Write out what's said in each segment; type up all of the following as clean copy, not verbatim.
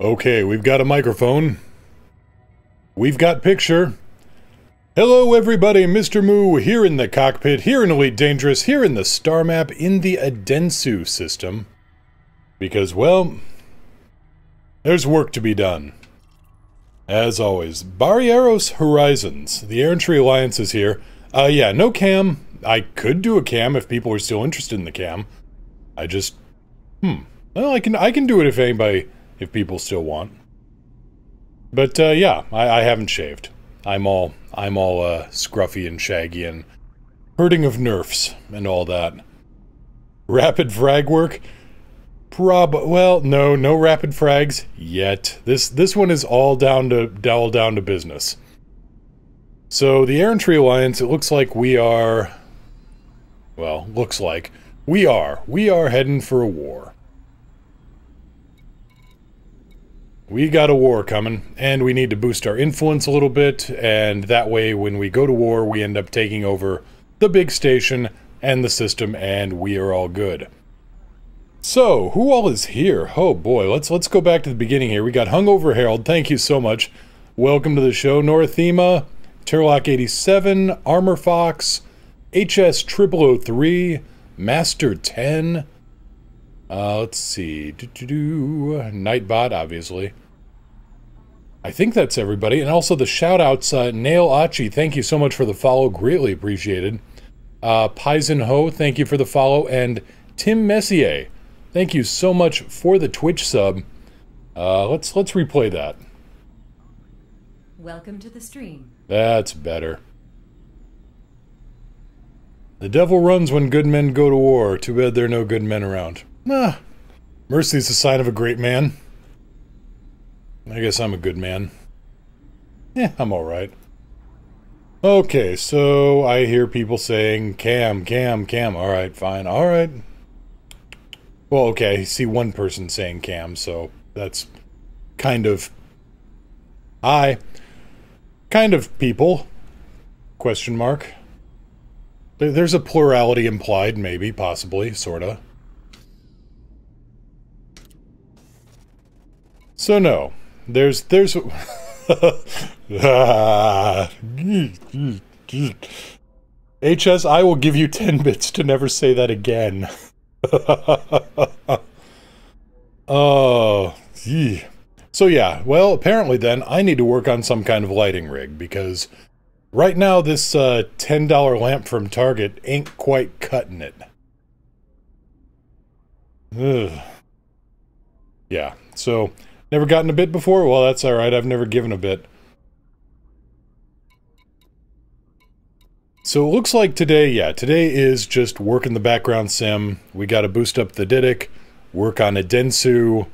Okay, we've got a microphone. We've got picture. Hello everybody, Mr. Moo here in the cockpit, here in Elite Dangerous, here in the star map, in the Adensu system. Because, well, there's work to be done. As always, Barrieros Horizons. The Air Entry Alliance is here. Yeah, no cam. I could do a cam if people are still interested in the cam. I just... Well, I can do it if people still want. But, yeah, I haven't shaved. I'm all scruffy and shaggy and hurting of nerfs and all that. Rapid frag work? Well, no rapid frags yet. This one is all down to business. So the Air Entry Alliance, it looks like we are... Well, looks like. We are heading for a war. We got a war coming, and we need to boost our influence a little bit, and that way when we go to war, we end up taking over the big station and the system, and we are all good. So, who all is here? Oh boy, let's go back to the beginning here. We got Hungover Harold, thank you so much. Welcome to the show. Northema, Turlock 87, Armor Fox, HS 0003, Master 10. Let's see. Nightbot, obviously. I think that's everybody. And also the shout-outs, Nail Achi, thank you so much for the follow. Greatly appreciated. Paizen Ho, thank you for the follow. And Tim Messier, thank you so much for the Twitch sub. Let's replay that. Welcome to the stream. That's better. The devil runs when good men go to war. Too bad there are no good men around. Mercy's a sign of a great man. I guess I'm a good man. Yeah, I'm alright. Okay, so I hear people saying, cam. Alright, fine, alright. Well, okay, I see one person saying cam, so that's kind of... Hi. Kind of people. Question mark. There's a plurality implied, maybe, possibly, sorta. So no, there's HS, I will give you 10 bits to never say that again. Oh, gee. So yeah, well, apparently then, I need to work on some kind of lighting rig, because right now this $10 lamp from Target ain't quite cutting it. Ugh. Yeah, so... Never gotten a bit before? Well, that's alright. I've never given a bit. So it looks like today, yeah, today is just work in the background sim. We gotta boost up the Didac, work on Adensu,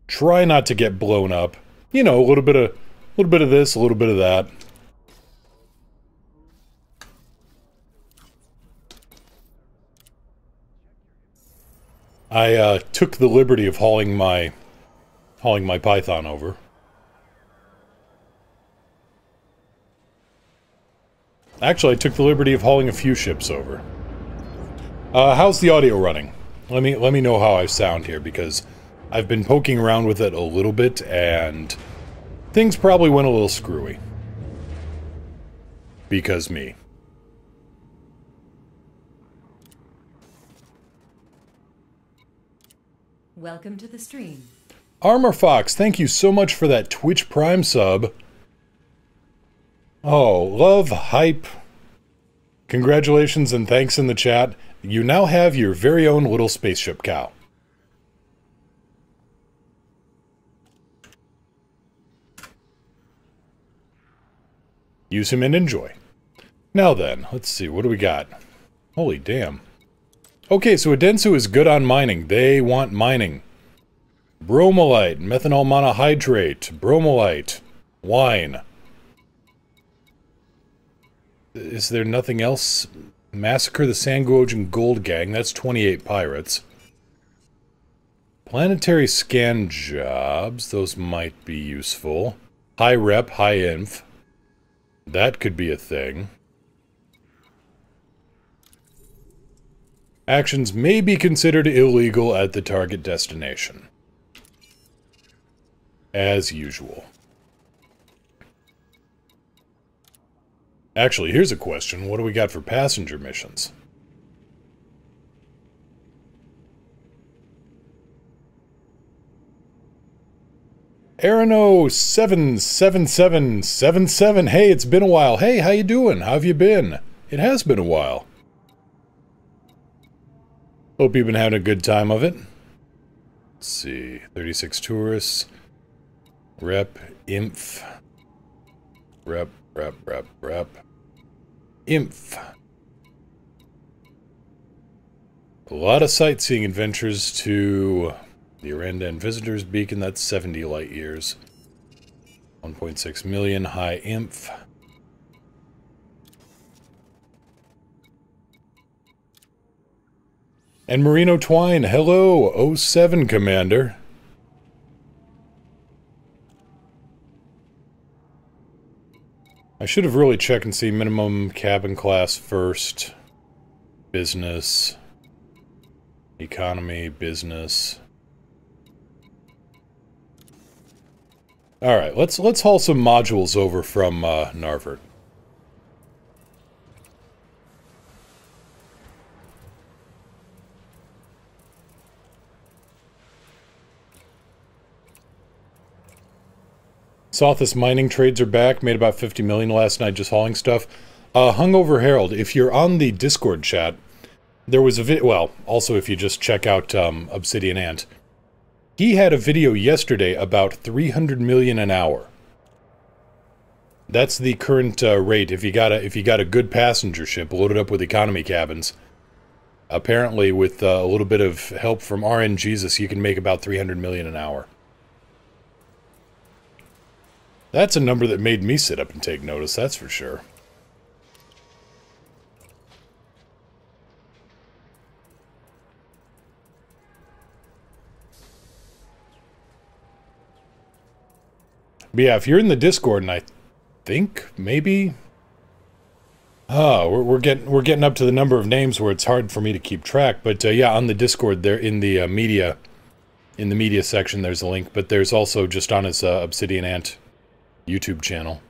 try not to get blown up. You know, a little bit of this, a little bit of that. I took the liberty of hauling my Python over. Actually, I took the liberty of hauling a few ships over. How's the audio running? Let me know how I sound here, because I've been poking around with it a little bit, and things probably went a little screwy. Because me. Welcome to the stream. Armor Fox, thank you so much for that Twitch Prime sub. Oh, love, hype. Congratulations and thanks in the chat. You now have your very own little spaceship cow. Use him and enjoy. Now then, let's see, what do we got? Holy damn. Okay, so Adensu is good on mining. They want mining. Bromolite, methanol monohydrate, bromolite, wine. Is there nothing else? Massacre the Sangojan Gold Gang, that's 28 pirates. Planetary scan jobs, those might be useful. High rep, high inf. That could be a thing. Actions may be considered illegal at the target destination. As usual. Actually, here's a question. What do we got for passenger missions? Arano 77777. Hey, it's been a while. Hey, how you doing? How have you been? It has been a while. Hope you've been having a good time of it. Let's see. 36 tourists. Rep. Inf. Rep. Inf. A lot of sightseeing adventures to the Arandan Visitors Beacon. That's 70 light years. 1.6 million. High Inf. And Marino Twine. Hello, 07 Commander. I should have really checked and see minimum cabin class first. Business. Economy, business. Alright, let's haul some modules over from Narvert. Sothis mining trades are back. Made about 50 million last night just hauling stuff. Hungover Herald, if you're on the Discord chat, there was a video, well, also if you just check out Obsidian Ant, he had a video yesterday about 300 million an hour. That's the current rate if you got a good passenger ship loaded up with economy cabins. Apparently, with a little bit of help from RN Jesus, you can make about 300 million an hour. That's a number that made me sit up and take notice, that's for sure. But yeah, if you're in the Discord, and I think maybe, we're getting up to the number of names where it's hard for me to keep track. But yeah, on the Discord, there in the media section, there's a link. But there's also just on his Obsidian Ant YouTube channel.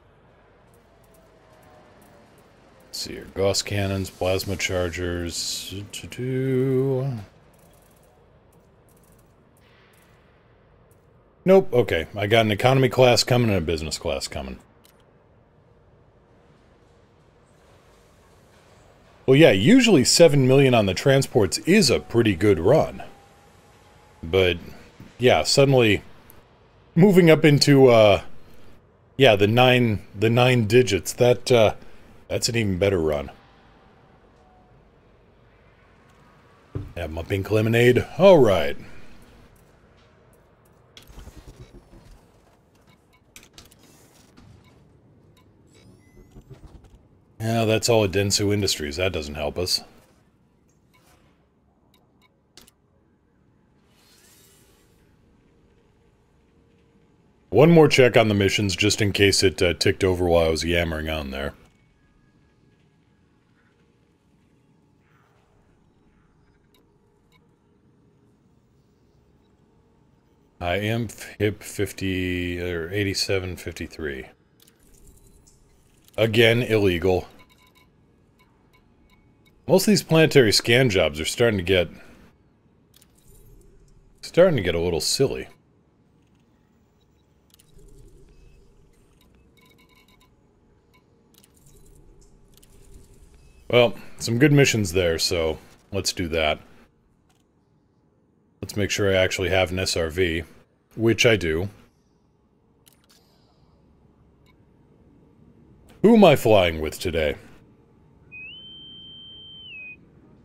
Let's see here, Gauss cannons, plasma chargers. Nope, okay. I got an economy class coming and a business class coming. Well, yeah, usually 7 million on the transports is a pretty good run. But, yeah, suddenly moving up into, yeah, the nine digits, that's an even better run. Have my pink lemonade. All right. Yeah, that's all at Dentsu Industries. That doesn't help us. One more check on the missions, just in case it ticked over while I was yammering on there. I am HIP 50 or 8753. Again, illegal. Most of these planetary scan jobs are starting to get a little silly. Well, some good missions there, so let's do that. Let's make sure I actually have an SRV, which I do. Who am I flying with today?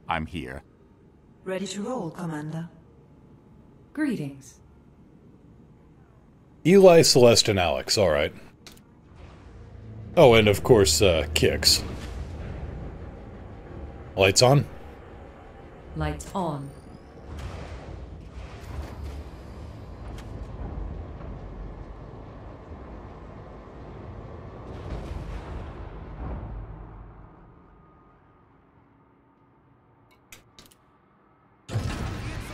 I'm here. Ready to roll, Commander. Greetings. Eli, Celeste, and Alex, alright. Oh, and of course, Kix. Lights on? Lights on.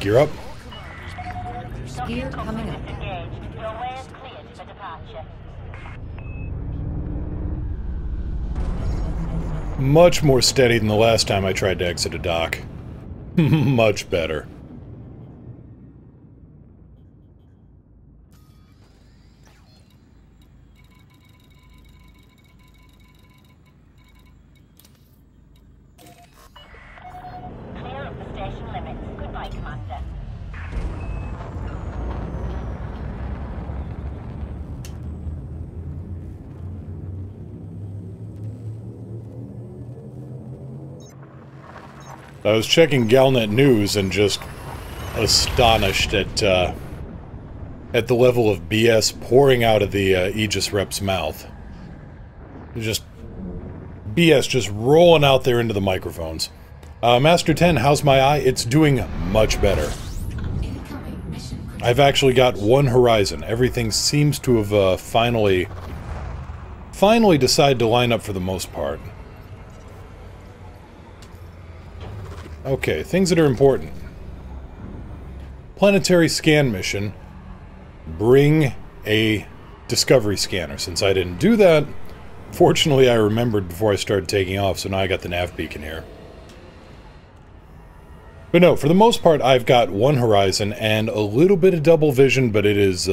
Gear up. Gear coming up. Your way is clear. Much more steady than the last time I tried to exit a dock. Much better. Clear of the station limits. Goodbye, Commander. I was checking Galnet News and just astonished at the level of BS pouring out of the Aegis rep's mouth. Just BS just rolling out there into the microphones. Master 10, how's my eye? It's doing much better. I've actually got one horizon. Everything seems to have finally decided to line up for the most part. Okay, things that are important. Planetary scan mission. Bring a discovery scanner. Since I didn't do that, fortunately I remembered before I started taking off, so now I got the nav beacon here. But no, for the most part I've got one horizon and a little bit of double vision, but it is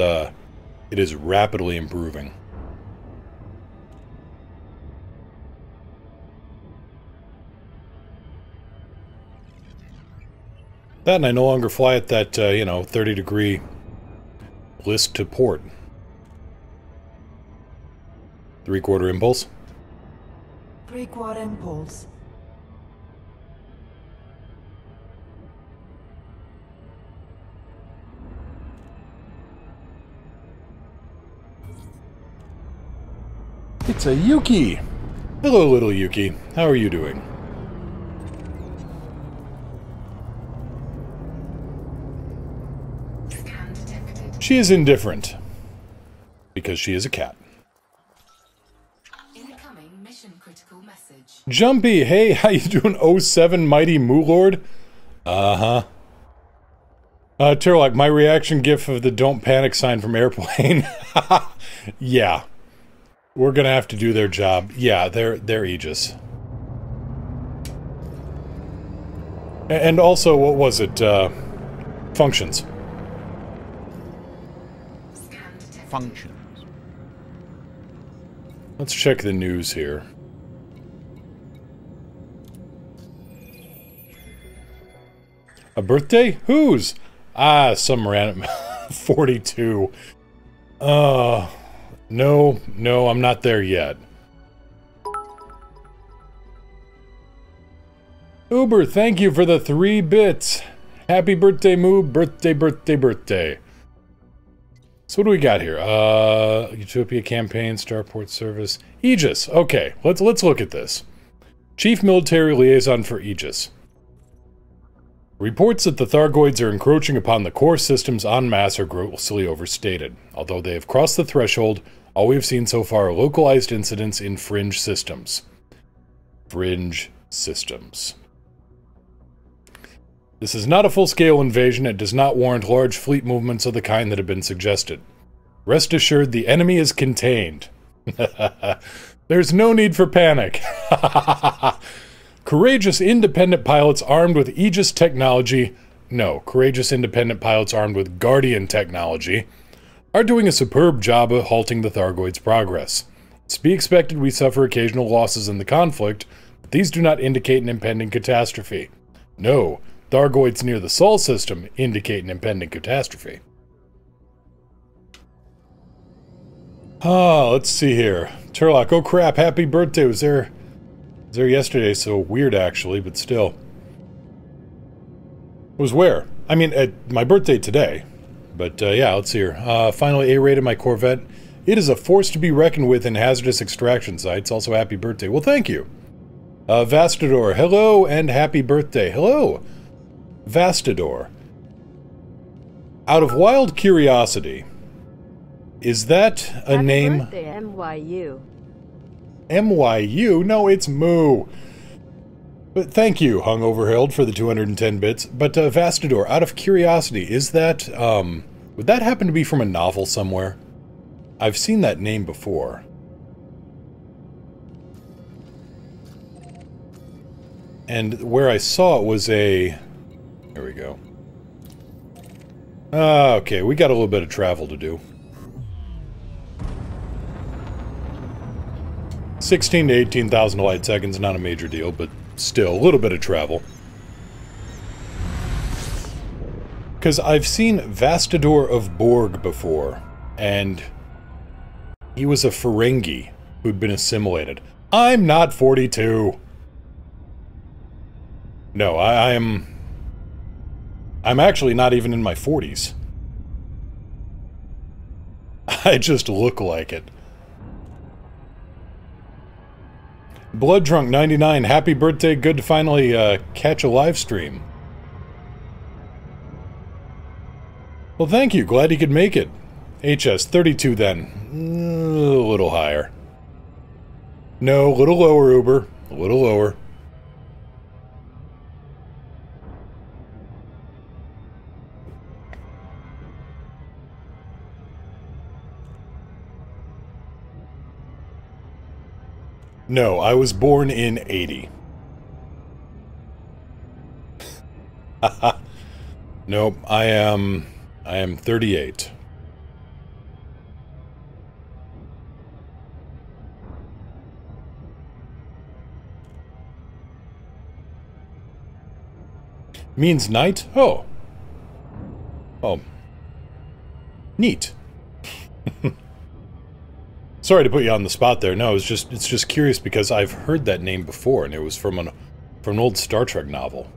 rapidly improving. That, and I no longer fly at that, you know, 30-degree list to port. 3/4 impulse. 3/4 impulse. It's a Yuki! Hello, little Yuki. How are you doing? She is indifferent. Because she is a cat. Incoming mission critical message. Jumpy, hey, how you doing, 07 Mighty Moolord? Uh-huh. Turlock, my reaction gif of the don't panic sign from Airplane. Yeah. We're gonna have to do their job. Yeah, they're Aegis. And also, what was it, functions. Functions. Let's check the news here. A birthday? Whose? Ah, some random... 42. No, I'm not there yet. Uber, thank you for the 3 bits. Happy birthday, Moo. Birthday. So what do we got here? Utopia campaign, Starport service. Aegis. Okay, let's look at this. Chief Military Liaison for Aegis. Reports that the Thargoids are encroaching upon the core systems en masse are grossly overstated. Although they have crossed the threshold, all we have seen so far are localized incidents in fringe systems. Fringe systems. This is not a full-scale invasion. It does not warrant large fleet movements of the kind that have been suggested. Rest assured, the enemy is contained. There's no need for panic. Courageous independent pilots armed with Aegis technology, no, courageous independent pilots armed with Guardian technology, are doing a superb job of halting the Thargoids' progress. It's to be expected we suffer occasional losses in the conflict, but these do not indicate an impending catastrophe. No, Thargoids near the Sol system indicate an impending catastrophe. Ah, let's see here. Turlock, oh crap, happy birthday. Was there yesterday, so weird actually, but still. It was where? I mean, my birthday today. But yeah, let's see here. Finally A-rated my Corvette. It is a force to be reckoned with in hazardous extraction sites. Also, happy birthday. Well, thank you. Vastador, hello and happy birthday. Hello. Vastador. Out of wild curiosity, is that a Happy name? Birthday, MYU. MYU? No, it's Moo. But thank you, Hungover Held, for the 210 bits. But Vastador, out of curiosity, is that, would that happen to be from a novel somewhere? I've seen that name before. And where I saw it was a... There we go. Okay, we got a little bit of travel to do. 16 to 18,000 light seconds, not a major deal, but still, a little bit of travel. Because I've seen Vastador of Borg before, and he was a Ferengi who'd been assimilated. I'm not 42! No, I'm actually not even in my 40s. I just look like it. Blood Drunk 99, happy birthday, good to finally catch a live stream. Well, thank you, glad you could make it. HS, 32 then. A little higher. No, a little lower, Uber. A little lower. No, I was born in 80. Haha. Nope, I am 38. Means night? Oh. Oh. Neat. Sorry to put you on the spot there. No, it's just curious because I've heard that name before, and it was from an old Star Trek novel.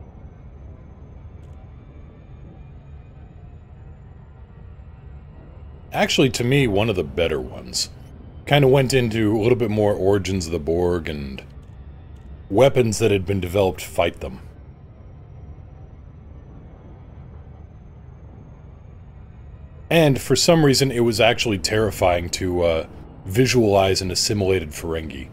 Actually, to me, one of the better ones. Kind of went into a little bit more origins of the Borg and weapons that had been developed to fight them. And for some reason, it was actually terrifying to visualize an assimilated Ferengi.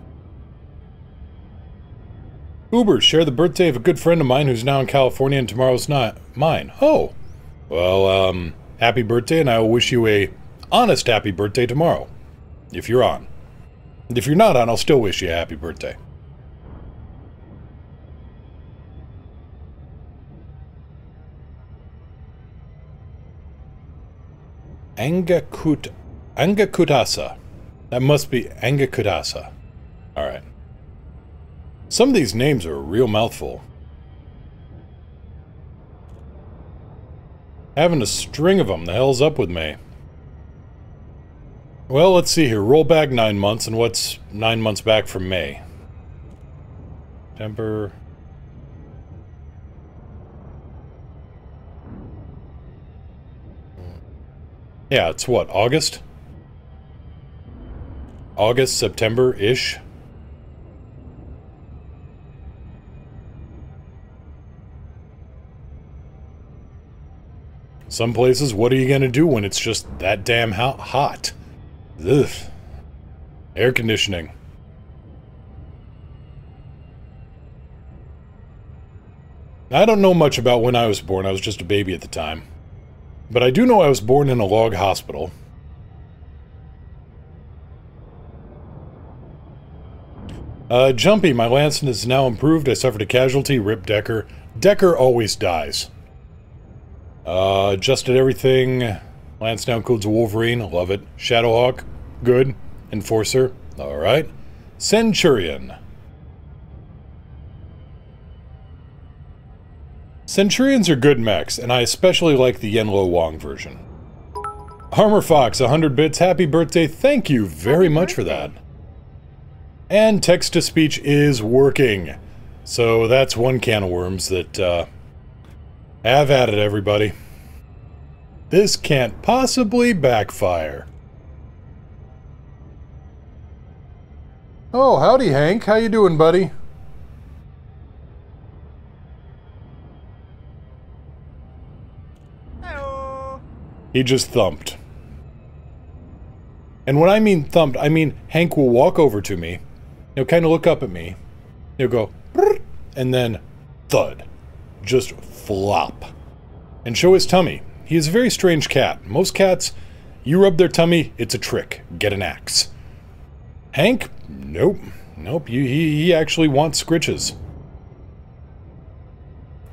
Uber, share the birthday of a good friend of mine who's now in California and tomorrow's not mine. Oh. Well, happy birthday, and I will wish you a honest happy birthday tomorrow. If you're on. And if you're not on, I'll still wish you a happy birthday. Angakutasa. That must be Angakutasa. Alright. Some of these names are a real mouthful. Having a string of them, the hell's up with me? Well, let's see here. Roll back 9 months, and what's 9 months back from May? September... Yeah, it's what, August? August, September-ish? Some places, what are you gonna do when it's just that damn hot? Ugh. Air conditioning. I don't know much about when I was born. I was just a baby at the time. But I do know I was born in a log hospital. Jumpy, my Lansing is now improved. I suffered a casualty. Rip Decker. Decker always dies. Adjusted everything. Lance now includes a Wolverine. Love it. Shadowhawk. Good. Enforcer. Alright. Centurion. Centurions are good mechs, and I especially like the Yenlo Wong version. Armor Fox, 100 bits. Happy birthday. Thank you very much for that. And text-to-speech is working. So that's one can of worms that, have at it, everybody. This can't possibly backfire. Oh, howdy, Hank. How you doing, buddy? Hello. He just thumped. And when I mean thumped, I mean Hank will walk over to me. He'll kind of look up at me. He'll go, "Brrr," and then thud. Just flop. And show his tummy. He is a very strange cat. Most cats, you rub their tummy, it's a trick. Get an axe. Hank? Nope. Nope. He actually wants scritches.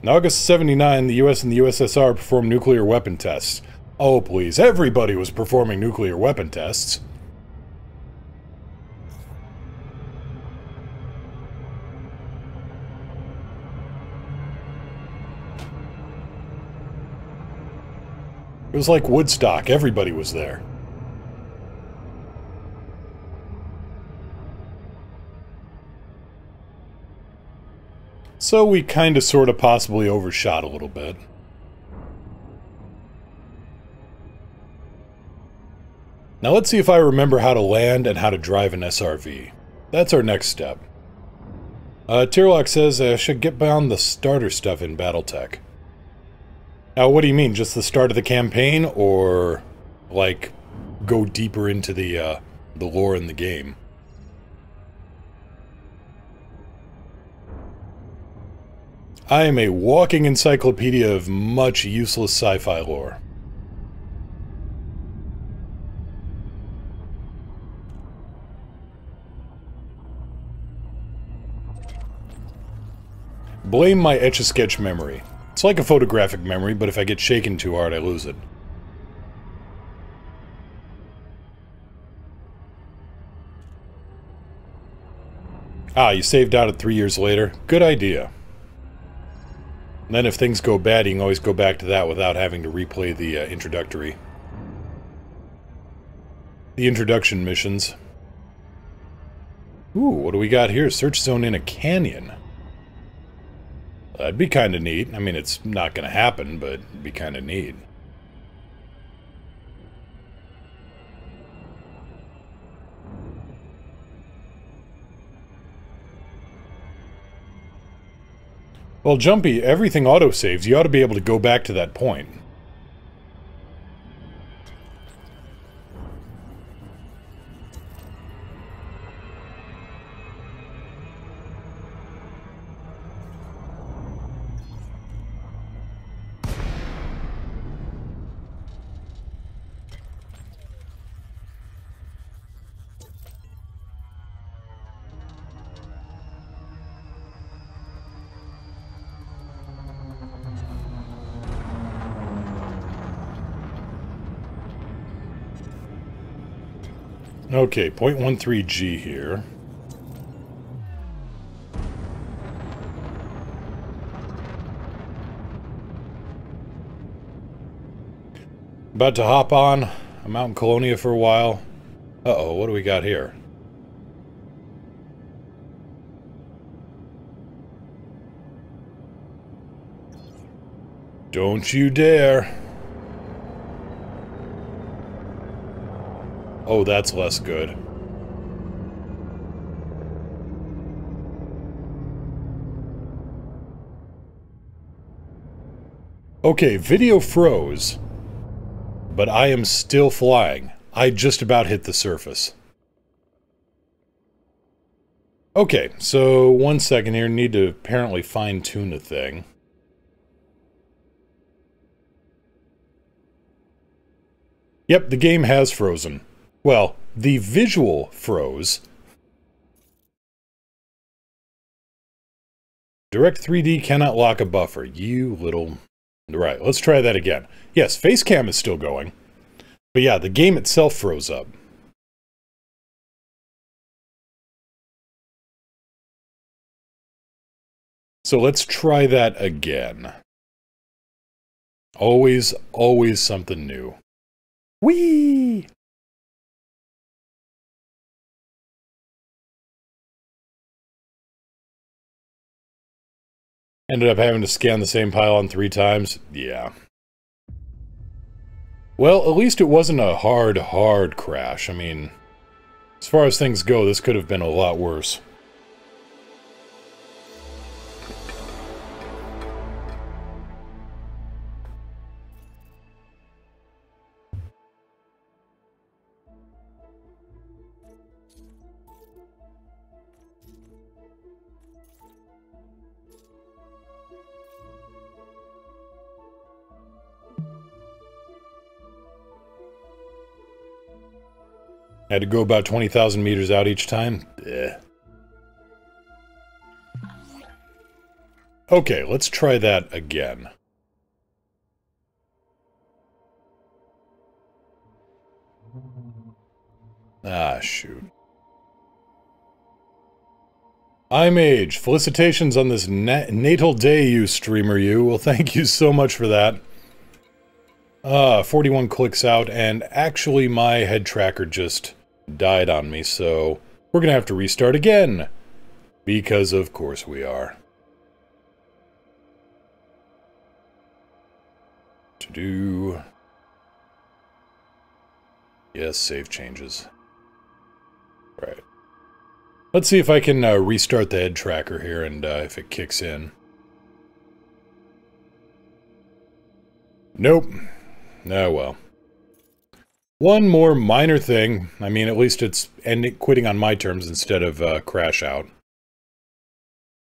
In August 79, the US and the USSR performed nuclear weapon tests. Oh, please. Everybody was performing nuclear weapon tests. It was like Woodstock. Everybody was there. So we kinda sorta possibly overshot a little bit. Now let's see if I remember how to land and how to drive an SRV. That's our next step. Tierlock says I should get beyond the starter stuff in Battletech. Now what do you mean? Just the start of the campaign? Or, like, go deeper into the lore in the game? I am a walking encyclopedia of much useless sci-fi lore. Blame my Etch-a-Sketch memory. It's like a photographic memory, but if I get shaken too hard, I lose it. Ah, you saved out at 3 years later? Good idea. And then if things go bad, you can always go back to that without having to replay the the introduction missions. Ooh, what do we got here? Search zone in a canyon. That'd be kind of neat. I mean, it's not going to happen, but it'd be kind of neat. Well, Jumpy, everything autosaves. You ought to be able to go back to that point. Okay, 0.13G here. About to hop on. I'm out in Colonia for a while. Uh-oh, what do we got here? Don't you dare. Oh, that's less good. Okay, video froze, but I am still flying. I just about hit the surface. Okay, so 1 second here. Need to apparently fine-tune a thing. Yep, the game has frozen. Well, the visual froze. Direct 3D cannot lock a buffer. You little... Right, let's try that again. Yes, Facecam is still going. But yeah, the game itself froze up. So let's try that again. Always, always something new. Whee! Ended up having to scan the same pylon 3 times? Yeah. Well, at least it wasn't a hard crash. I mean, as far as things go, this could have been a lot worse. Had to go about 20,000 meters out each time? Eh. Okay, let's try that again. Ah, shoot. I'm Age. Felicitations on this natal day, you streamer, you. Well, thank you so much for that. 41 clicks out, and actually my head tracker just died on me, so we're gonna have to restart again. Because of course we are. To do... Yes, save changes. Right. Let's see if I can restart the head tracker here and if it kicks in. Nope. Oh well. One more minor thing. I mean, at least it's quitting on my terms instead of crash out.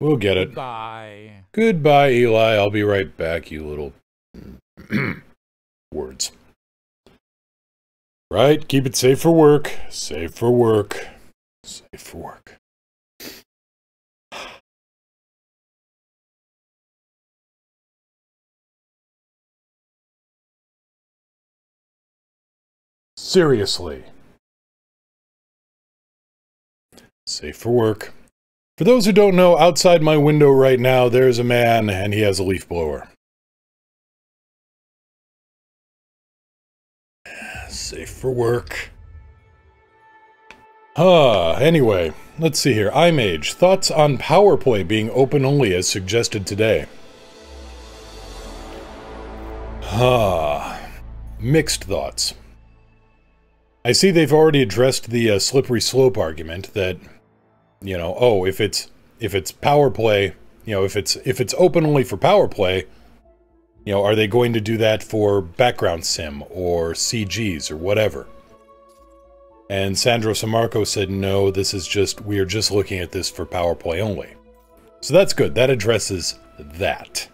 We'll get it. Goodbye. Goodbye, Eli. I'll be right back, you little... words. Right, keep it safe for work. Safe for work. Safe for work. Seriously. Safe for work. For those who don't know, outside my window right now, there's a man, and he has a leaf blower. Safe for work. Anyway, let's see here. I'm Age. Thoughts on power play being open only as suggested today? Mixed thoughts. I see they've already addressed the slippery slope argument that, you know, oh, if it's power play, you know, if it's open only for power play, you know, are they going to do that for background sim or CGs or whatever? And Sandro Samarco said, no, this is just, we are just looking at this for power play only. So that's good. That addresses that.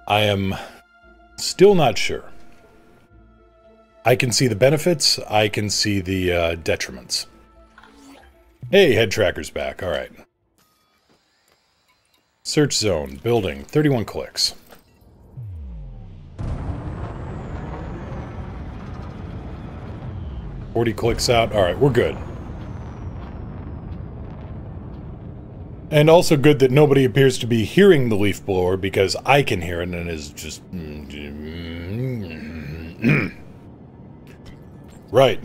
I am still not sure. I can see the benefits. I can see the detriments. Hey, head tracker's back. All right. Search zone, building, 31 clicks. $40 clicks out. All right, we're good. And also good that nobody appears to be hearing the leaf blower because I can hear it and it is just... Right.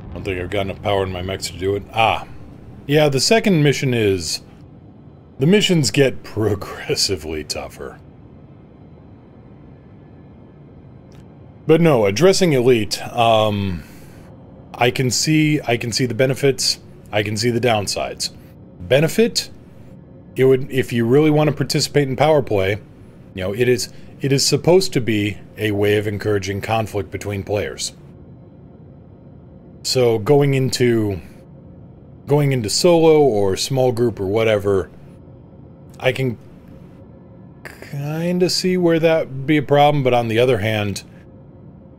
I don't think I've got enough power in my mechs to do it. Yeah, the second mission is... The missions get progressively tougher. But no, addressing Elite, I can see the benefits, I can see the downsides. Benefit, it would, if you really want to participate in power play, you know, it is supposed to be a way of encouraging conflict between players. So going into solo or small group or whatever, I can kind of see where that would be a problem, but on the other hand,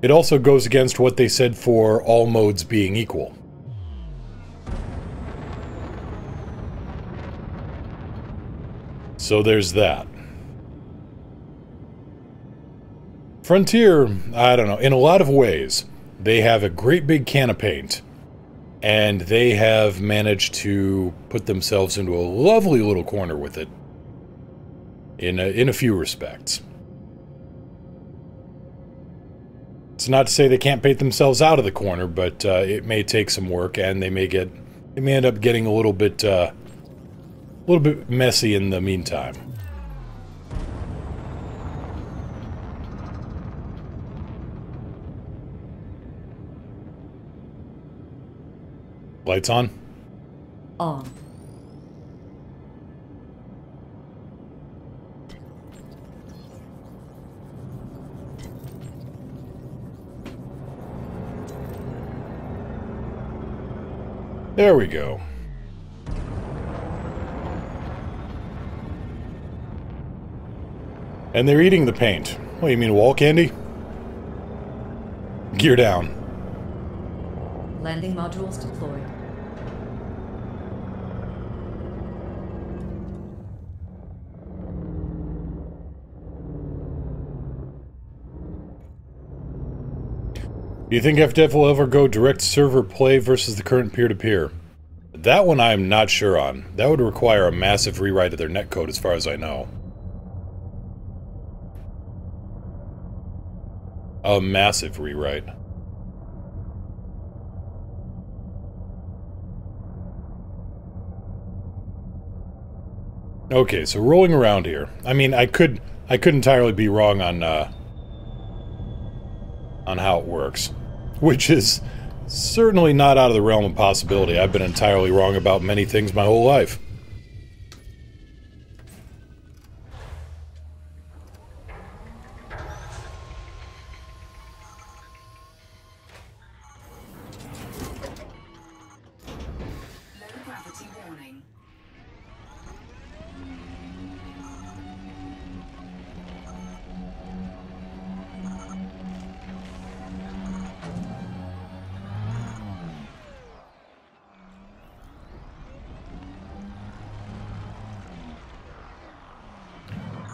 it also goes against what they said for all modes being equal. So there's that. Frontier, I don't know, in a lot of ways, they have a great big can of paint, and they have managed to put themselves into a lovely little corner with it, in a few respects. It's not to say they can't paint themselves out of the corner, but it may take some work, and they may end up getting a little bit messy in the meantime. Lights on? On. There we go. And they're eating the paint. What, you mean wall candy? Gear down. Landing modules deployed. Do you think FDEF will ever go direct server play versus the current peer-to-peer? That one I am not sure on. That would require a massive rewrite of their netcode as far as I know. A massive rewrite. Okay, so rolling around here. I mean, I could entirely be wrong on how it works, which is certainly not out of the realm of possibility. I've been entirely wrong about many things my whole life. Low gravity warning.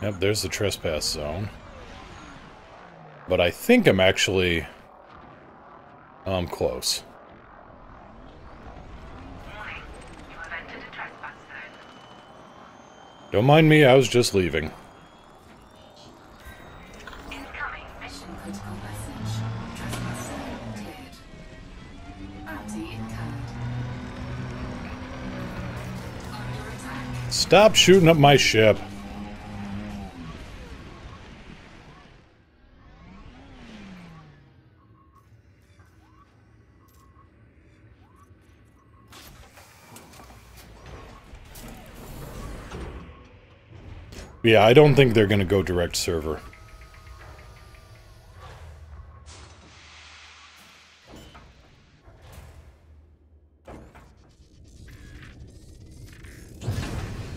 Yep, there's the trespass zone. But I think I'm actually... I'm close. Don't mind me, I was just leaving. Incoming mission critical message. Trespass zone cleared. Bounty incurred. Under attack. Stop shooting up my ship. Yeah, I don't think they're gonna go direct server.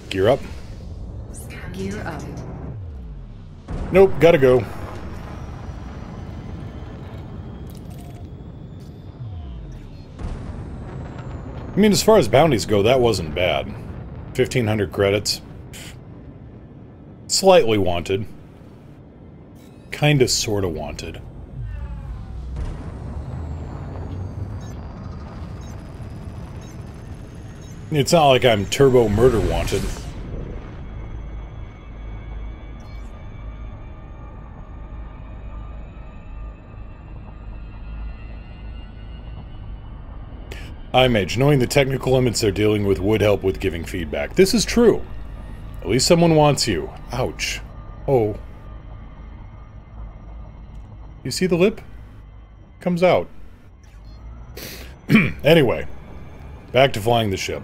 Gear up. Gear up. Nope, gotta go. I mean, as far as bounties go, that wasn't bad. 1,500 credits. Slightly wanted. Kinda sorta wanted. It's not like I'm turbo murder wanted. iMage, knowing the technical limits they're dealing with would help with giving feedback. This is true. At least someone wants you. Ouch. Oh. You see the lip? Comes out. Anyway. Back to flying the ship.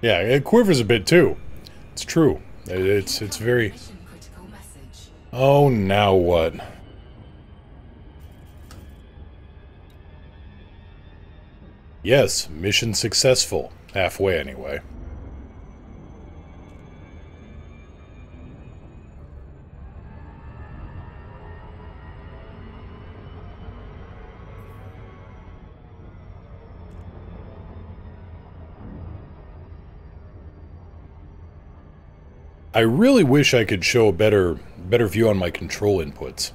Yeah, it quivers a bit too. It's true. It's very... Mission critical message. Oh, now what? Yes, mission successful. Halfway, anyway. I really wish I could show a better view on my control inputs.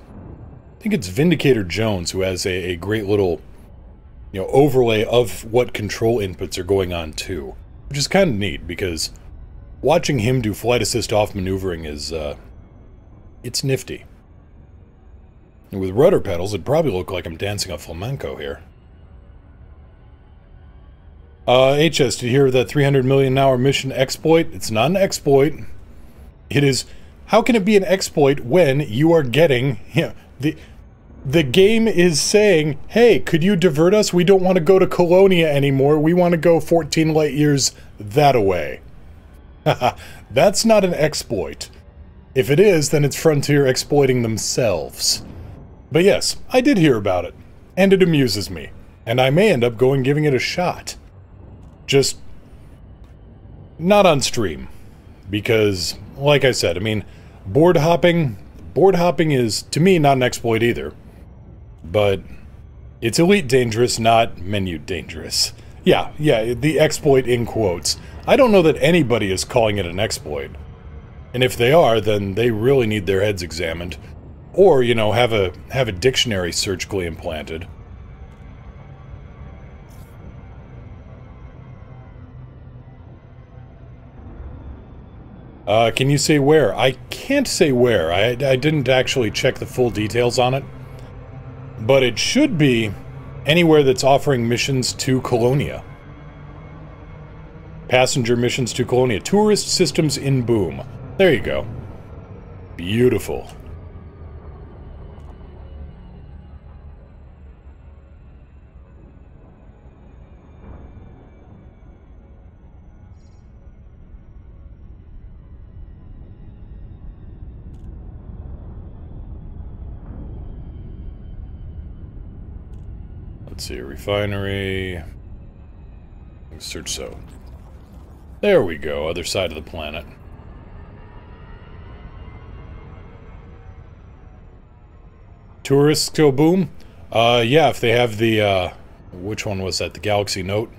I think it's Vindicator Jones who has a great little, you know, overlay of what control inputs are going on too. Which is kind of neat, because watching him do flight assist off maneuvering is, it's nifty. And with rudder pedals, it'd probably look like I'm dancing a flamenco here. HS, did you hear of that 300 million hour mission exploit? It's not an exploit. It is, how can it be an exploit when you are getting, you know, the game is saying, hey, could you divert us? We don't want to go to Colonia anymore. We want to go 14 light years that-a-way. That's not an exploit. If it is, then it's Frontier exploiting themselves. But yes, I did hear about it. And it amuses me. And I may end up giving it a shot. Just not on stream. Because, like I said, I mean, board hopping is, to me, not an exploit either. But it's elite dangerous, not menu dangerous. Yeah, the exploit in quotes. I don't know that anybody is calling it an exploit. And if they are, then they really need their heads examined. Or, you know, have a dictionary surgically implanted. Can you say where? I can't say where. I didn't actually check the full details on it. But it should be anywhere that's offering missions to Colonia. Passenger missions to Colonia. Tourist systems in boom. There you go. Beautiful. Let's see, refinery. Search so. There we go, other side of the planet. Tourists go boom? Yeah, if they have the, which one was that? The Galaxy Note?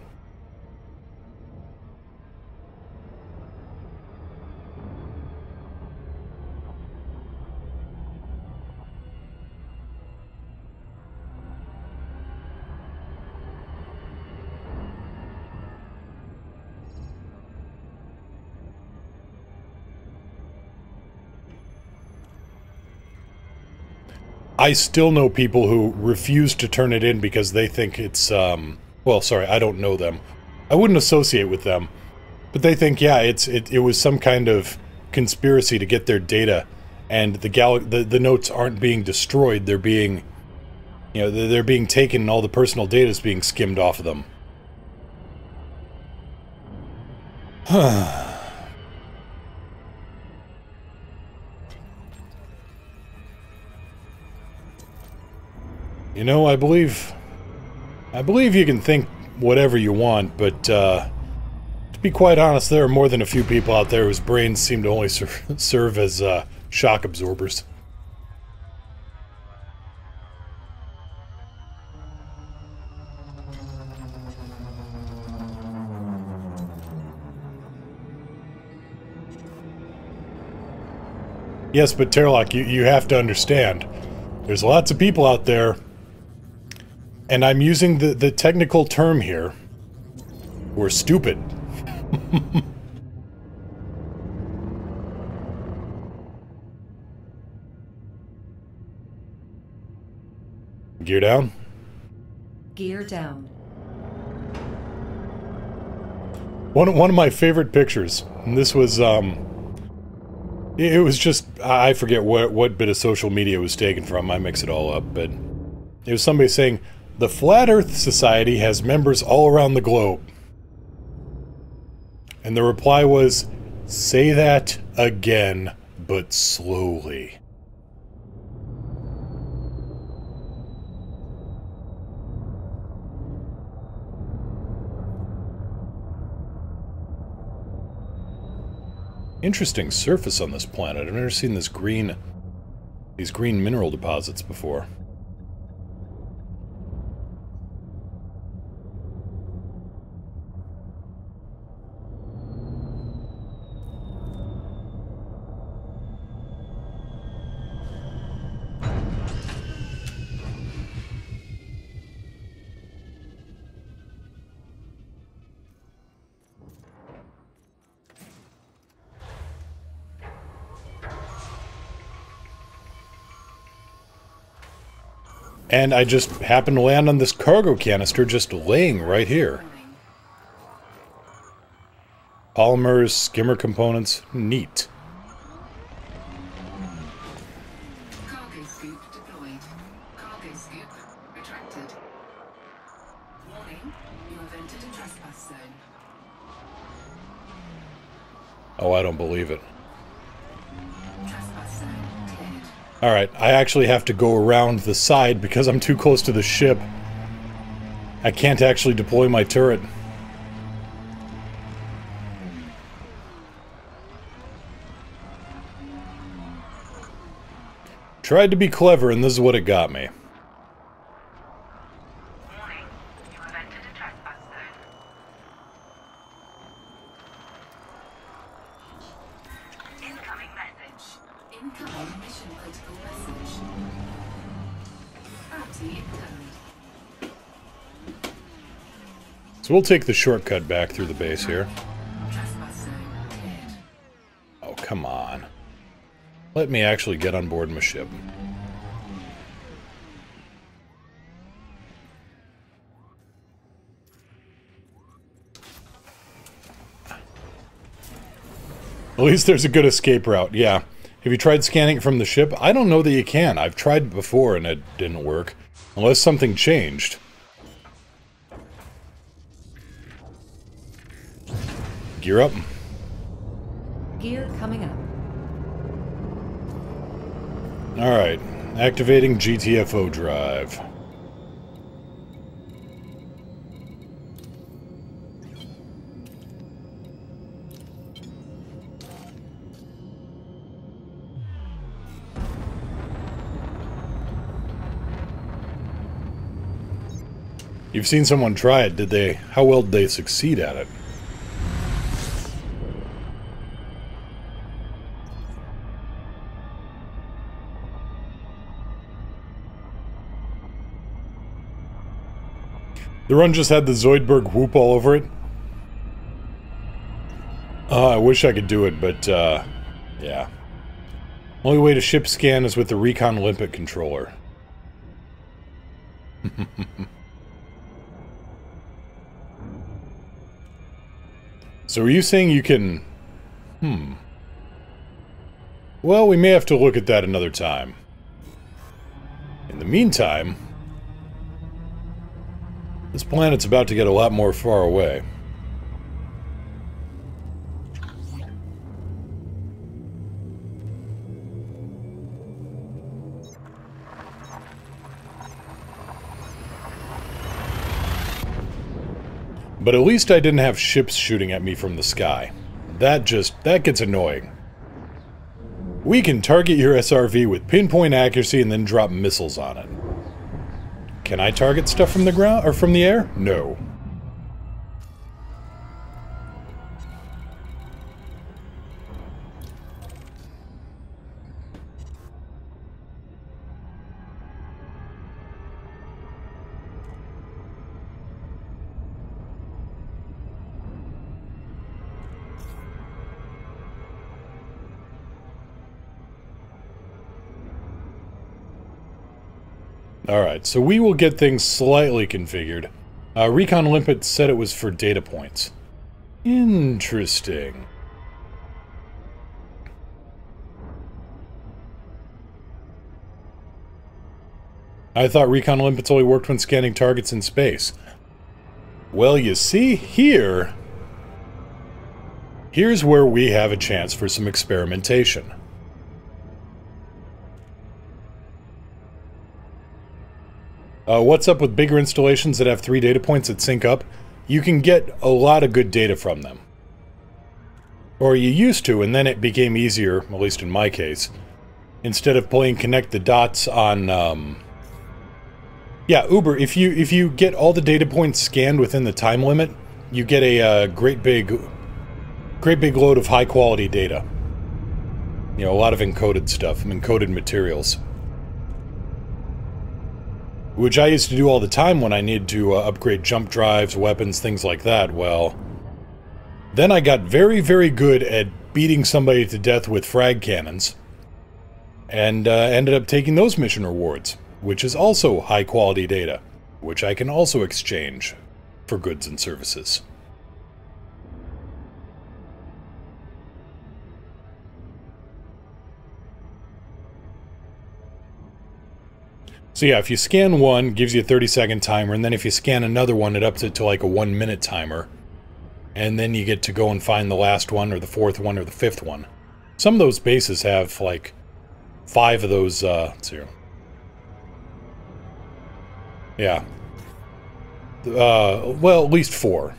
I still know people who refuse to turn it in because they think it's, well, sorry, I don't know them. I wouldn't associate with them. But they think, yeah, it was some kind of conspiracy to get their data, and the notes aren't being destroyed, they're being, you know, they're being taken and all the personal data is being skimmed off of them. You know, I believe you can think whatever you want, but to be quite honest, there are more than a few people out there whose brains seem to only serve as shock absorbers. Yes, but Terlock, you have to understand, there's lots of people out there. And I'm using the technical term here. We're stupid. Gear down? Gear down. One of my favorite pictures, and this was, it was just, I forget what bit of social media it was taken from, I mix it all up, but it was somebody saying, the Flat Earth Society has members all around the globe. And the reply was, say that again, but slowly. Interesting surface on this planet. I've never seen these green mineral deposits before. And I just happened to land on this cargo canister just laying right here. Polymers, skimmer components, neat. Cargo scoop deployed. Cargo scoop retracted. Warning, you have entered a trespass zone. Oh, I don't believe it. Trespass zone cleared. Alright, I actually have to go around the side because I'm too close to the ship. I I can't actually deploy my turret. Tried to be clever, and this is what it got me. Warning. You have entered a trespass zone. Incoming message. Incoming mission critical message. Bounty interned. So we'll take the shortcut back through the base here. Trespass zone cleared. Oh, come on. Let me actually get on board my ship. At least there's a good escape route, yeah. Have you tried scanning it from the ship? I don't know that you can. I've tried before and it didn't work. Unless something changed. Gear up. Gear coming up. Alright, activating GTFO drive. You've seen someone try it, did they? How well did they succeed at it? The run just had the Zoidberg whoop all over it. I wish I could do it, but, yeah. Only way to ship scan is with the Recon Limpet controller. So are you saying you can... Well, we may have to look at that another time. In the meantime... This planet's about to get a lot more far away. But at least I didn't have ships shooting at me from the sky. That gets annoying. We can target your SRV with pinpoint accuracy and then drop missiles on it. Can I target stuff from the ground or from the air? No. Alright, so we will get things slightly configured. Recon Limpet said it was for data points. Interesting. I thought Recon Limpets only worked when scanning targets in space. Well, you see, here's where we have a chance for some experimentation. What's up with bigger installations that have 3 data points that sync up? You can get a lot of good data from them. Or you used to, and then it became easier, at least in my case. Instead of playing connect the dots on, Yeah, Uber, if you get all the data points scanned within the time limit, you get a great big load of high quality data. You know, a lot of encoded stuff, encoded materials. Which I used to do all the time when I needed to upgrade jump drives, weapons, things like that. Well, then I got very, very good at beating somebody to death with frag cannons. And ended up taking those mission rewards, which is also high quality data, which I can also exchange for goods and services. So yeah, if you scan one, it gives you a 30-second timer, and then if you scan another one, it ups it to like a 1-minute timer. And then you get to go and find the last one, or the 4th one, or the 5th one. Some of those bases have like 5 of those, let's see here. Yeah. Well, at least 4.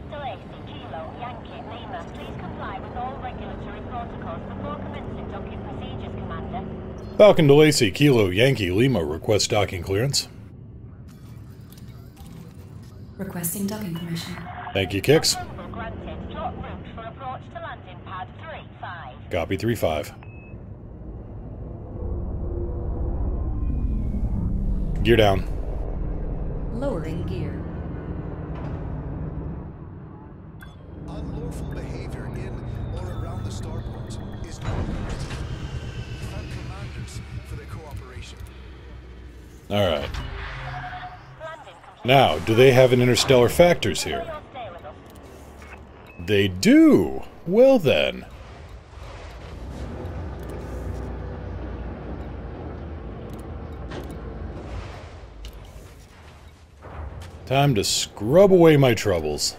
Delay, Kilo, Yankee, Lima. Please comply with all regulatory protocols before commencing docking procedures, Commander. Falcon to Lacey, Kilo, Yankee, Lima, request docking clearance. Requesting docking permission. Thank you, Kix. Approval granted. Drop route for approach to landing pad 3-5. Copy 3-5. Gear down. Lowering gear. Unlawful behavior in or around the starport is not permitted. Thank commanders for their cooperation. Alright. Landing complete. Now, do they have an interstellar factors here? You'll stay with us. They do! Well then. Time to scrub away my troubles.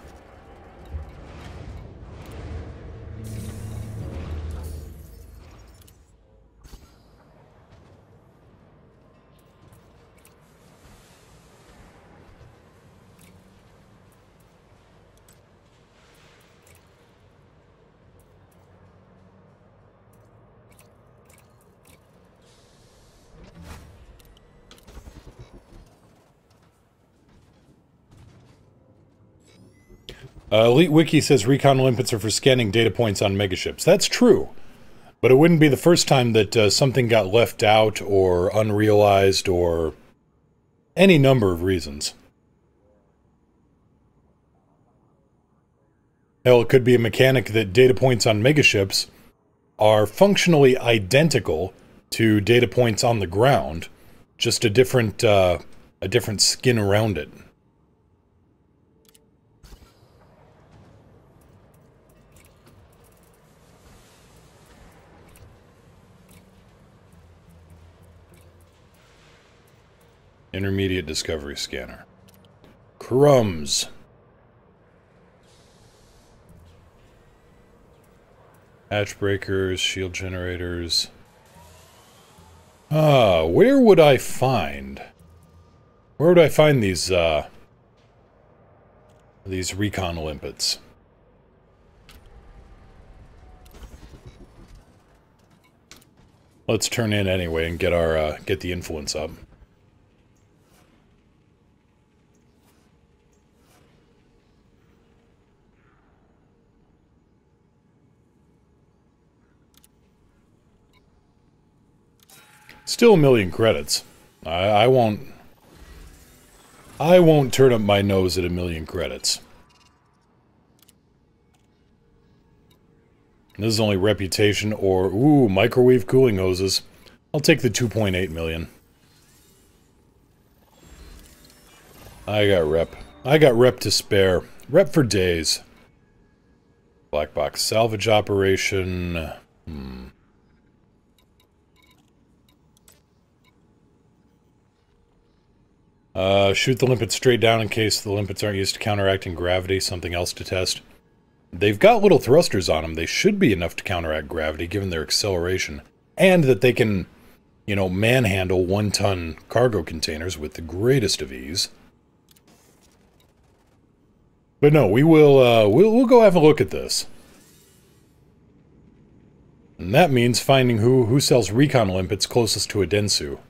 Elite Wiki says recon limpets are for scanning data points on megaships. That's true. But it wouldn't be the first time that something got left out or unrealized or any number of reasons. Hell, it could be a mechanic that data points on megaships are functionally identical to data points on the ground, just a different skin around it. Intermediate Discovery Scanner. Crumbs. Hatch breakers, shield generators. Where would I find these recon limpets? Let's turn in anyway and get the influence up. Still 1,000,000 credits. I won't turn up my nose at 1,000,000 credits. This is only reputation or microwave cooling hoses. I'll take the 2.8 million. I got rep. I got rep to spare. Rep for days. Black box salvage operation. Shoot the limpets straight down in case the limpets aren't used to counteracting gravity. Something else to test. They've got little thrusters on them. They should be enough to counteract gravity, given their acceleration. And that they can, you know, manhandle 1-ton cargo containers with the greatest of ease. But no, we'll go have a look at this. And that means finding who sells recon limpets closest to a Densu.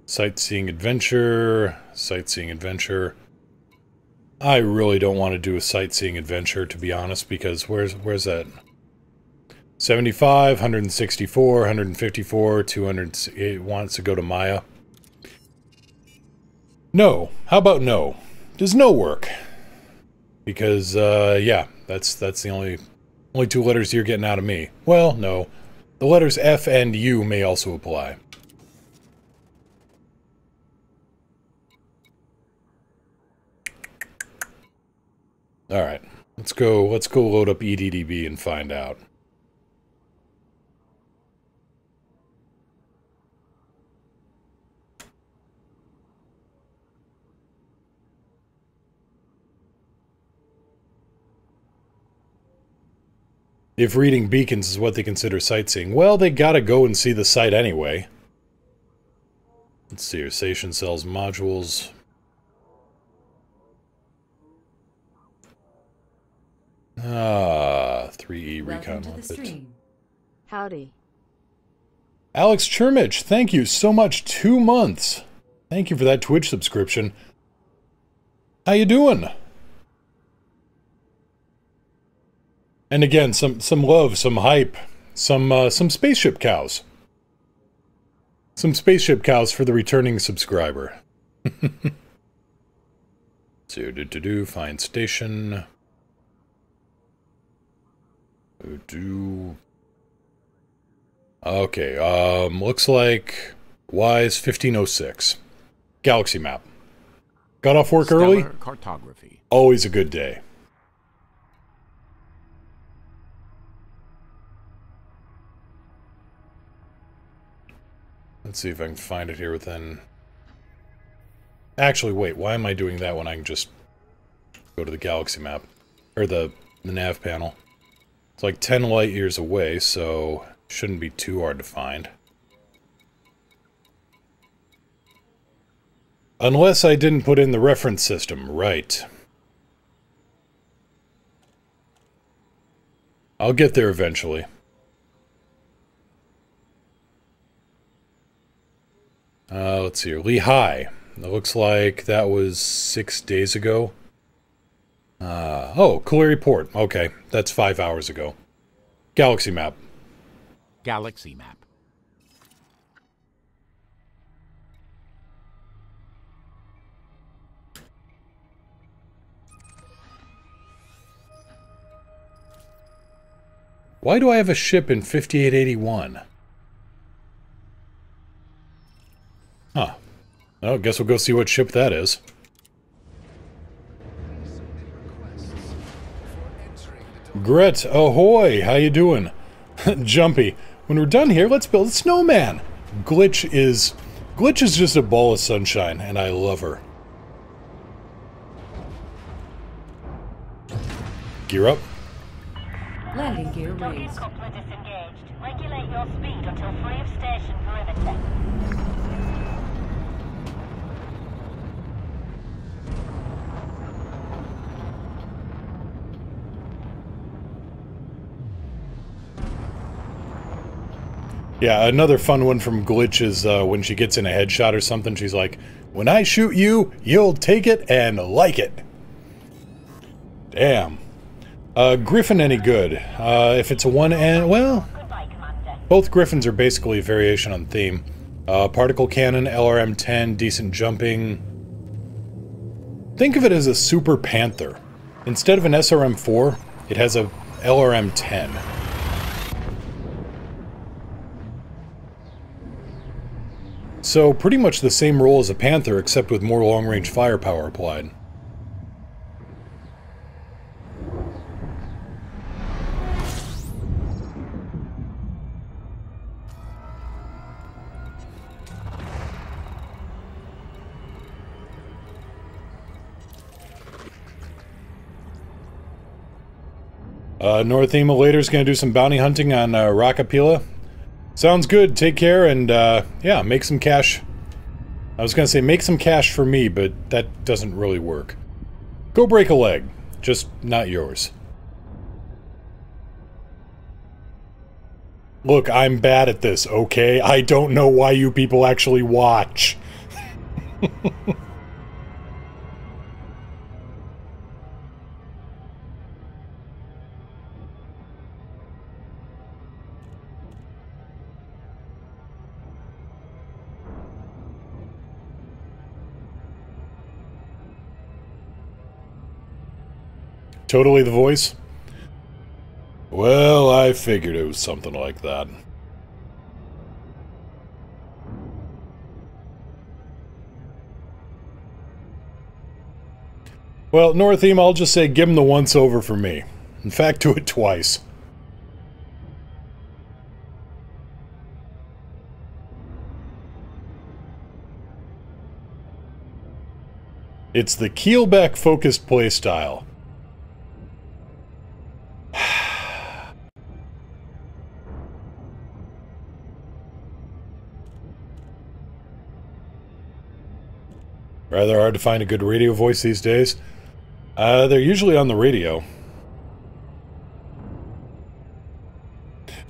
Sightseeing adventure. Sightseeing adventure. I really don't want to do a sightseeing adventure, to be honest, because where's that? 75, 164, 154, 200. It wants to go to Maya. No. How about no? Does no work? Because yeah, that's the only 2 letters you're getting out of me. Well, no. The letters F and U may also apply. Alright, let's go load up EDDB and find out. If reading beacons is what they consider sightseeing, well, they gotta go and see the site anyway. Let's see here. Station sells modules. Ah, 3E recon Welcome to the outfit. stream. Howdy. Alex Churmich, thank you so much. 2 months. Thank you for that Twitch subscription. How you doing? And again, some love, some hype, some spaceship cows. Some spaceship cows for the returning subscriber. So, find station. Okay, looks like Wise 1506. Galaxy map. Got off work early? Stellar cartography. Always a good day. Let's see if I can find it here within... Actually, wait, why am I doing that when I can just go to the galaxy map? Or the nav panel. It's like 10 light years away, so shouldn't be too hard to find. Unless I didn't put in the reference system, right. I'll get there eventually. Let's see here. Lehigh. It looks like that was 6 days ago. Oh, Courier Port. Okay, that's 5 hours ago. Galaxy map. Galaxy map. Why do I have a ship in 5881? Huh. Well, guess we'll go see what ship that is. Gret, ahoy! How you doing? Jumpy. When we're done here, let's build a snowman! Glitch is just a ball of sunshine, and I love her. Gear up. Landing gear Docking raised. coupler disengaged. Regulate your speed until free of station perimeter. Yeah, another fun one from Glitch is when she gets in a headshot or something, she's like, "When I shoot you, you'll take it and like it." Damn. Griffin any good? If it's a one and well, Goodbye, Commander. both Griffins are basically a variation on theme. Particle cannon, LRM-10, decent jumping. Think of it as a Super Panther. Instead of an SRM-4, it has a LRM-10. So, pretty much the same role as a Panther, except with more long-range firepower applied. North Ema later's gonna do some bounty hunting on Rockapila. Sounds good, take care, and yeah, make some cash. I was gonna say make some cash for me, but that doesn't really work. Go break a leg, just not yours. Look, I'm bad at this, okay? I don't know why you people actually watch. Totally the voice? Well, I figured it was something like that. Well, Northeme, I'll just say give him the once-over for me. In fact, do it twice. It's the Keelback-focused playstyle. Rather hard to find a good radio voice these days. They're usually on the radio.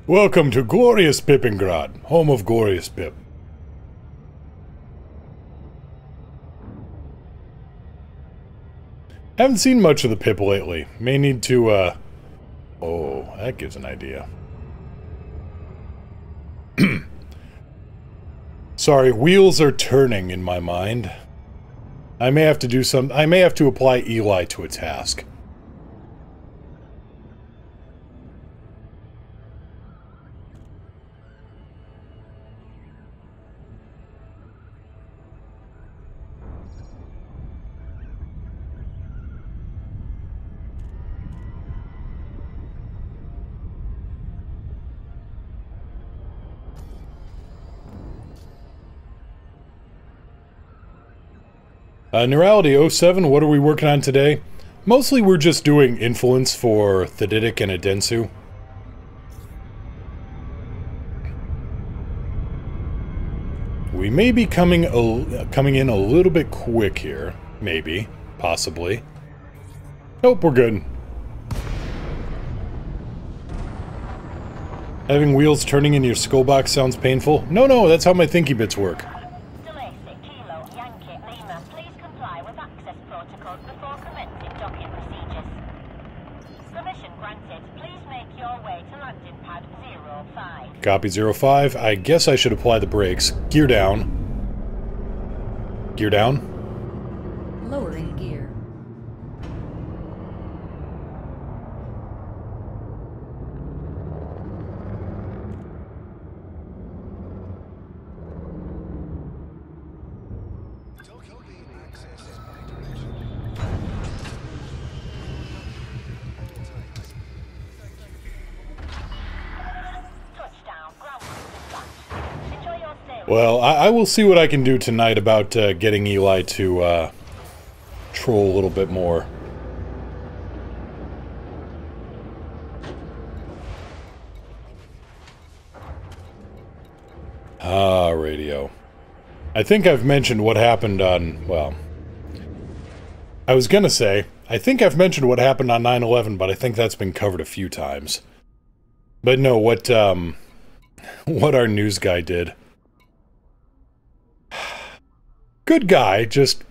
Welcome to glorious Pippengrad, home of glorious Pip. Haven't seen much of the Pip lately. May need to, oh, that gives an idea. Sorry, wheels are turning in my mind. I may have to do some... I may have to apply Eli to a task. Neurality 07, what are we working on today? Mostly we're just doing influence for Thedidic and Adensu. We may be coming in a little bit quick here. Maybe. Possibly. Nope, we're good. Having wheels turning in your skull box sounds painful? No, that's how my thinky bits work. Copy 05. I guess I should apply the brakes. Gear down. Gear down. Lowering gear. Well, I will see what I can do tonight about getting Eli to troll a little bit more. Ah, radio. I think I've mentioned what happened on, well... I was gonna say, I think I've mentioned what happened on 9/11, but I think that's been covered a few times. But no, what our news guy did... Good guy, just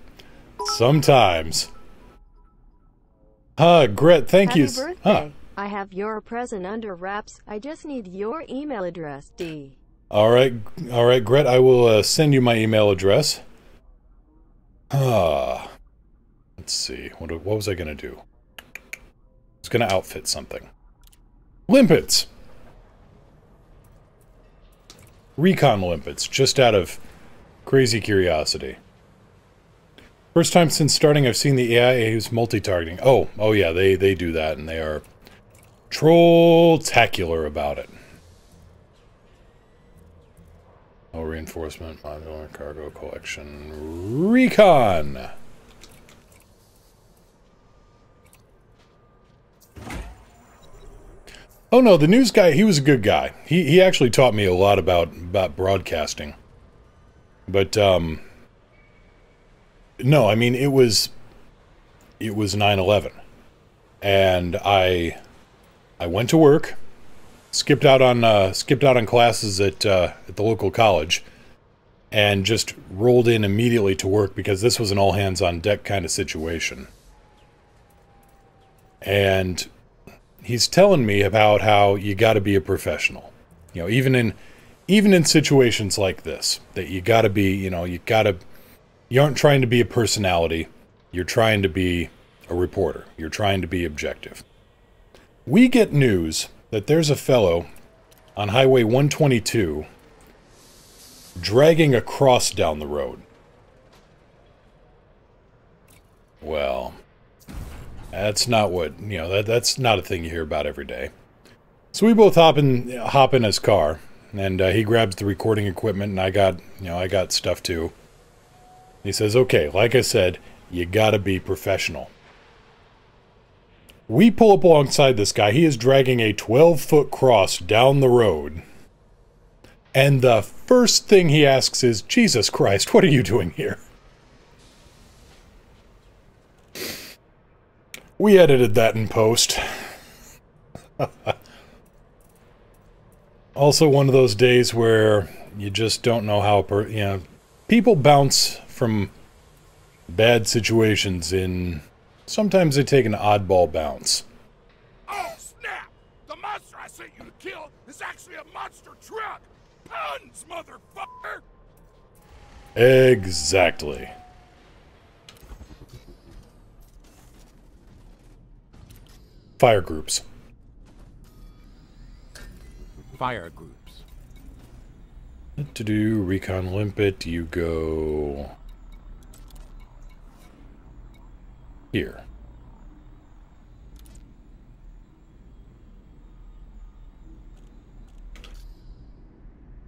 sometimes. Gret, thank you. Happy birthday. I have your present under wraps. I just need your email address, D. Alright, Gret, I will send you my email address. Let's see, what was I gonna do? I was gonna outfit something. Limpets! Recon limpets, just out of crazy curiosity. First time since starting I've seen the AI use multi-targeting. Oh yeah, they do that, and they are troll-tacular about it. Oh, reinforcement, modular, cargo collection, recon! Oh no, the news guy, he was a good guy. He actually taught me a lot about broadcasting. But, no, I mean, it was 9/11. And I went to work, skipped out on classes at the local college, and just rolled in immediately to work because this was an all hands on deck kind of situation. And he's telling me about how you got to be a professional. You know, even in situations like this, that you got to be, you aren't trying to be a personality, you're trying to be a reporter, you're trying to be objective. We get news that there's a fellow on Highway 122 dragging a cross down the road. Well, that's not what, that's not a thing you hear about every day. So we both hop in his car, and he grabs the recording equipment, and I got stuff too. He says, okay, like I said, you gotta be professional. We pull up alongside this guy. He is dragging a 12-foot cross down the road. And the first thing he asks is, Jesus Christ, what are you doing here? We edited that in post. Also one of those days where you just don't know how, you know, people bounce from bad situations in... Sometimes they take an oddball bounce. Oh, snap! The monster I sent you to kill is actually a monster truck! Puns, motherfucker! Exactly. Fire groups. Fire groups. To do recon limpet, you go here.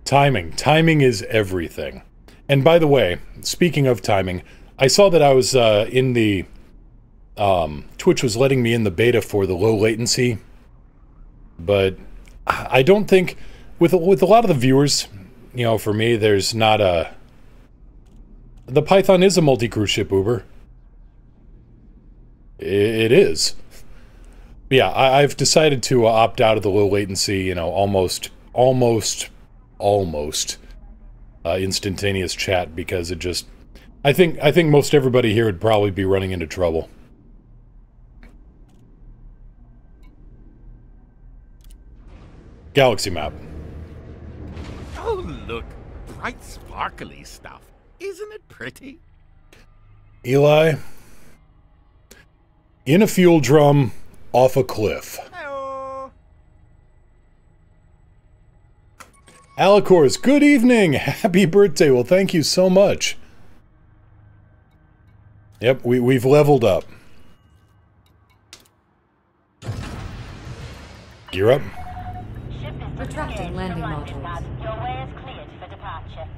Timing. Timing is everything. And by the way, speaking of timing, I saw that I was in the... Twitch was letting me in the beta for the low latency. But I don't think... With a lot of the viewers, you know, for me, there's not a... The Python is a multi-crew ship, Uber. It is. But yeah, I've decided to opt out of the low latency, you know, almost instantaneous chat, because it just... I think most everybody here would probably be running into trouble. Galaxy map. Oh, look. Bright, sparkly stuff. Isn't it pretty? Eli. In a fuel drum, off a cliff. Hello. Alicors, good evening! Happy birthday! Well, thank you so much. Yep, we've leveled up. Gear up. Ship is Retracting landing modules. pad. Your way is cleared for departure.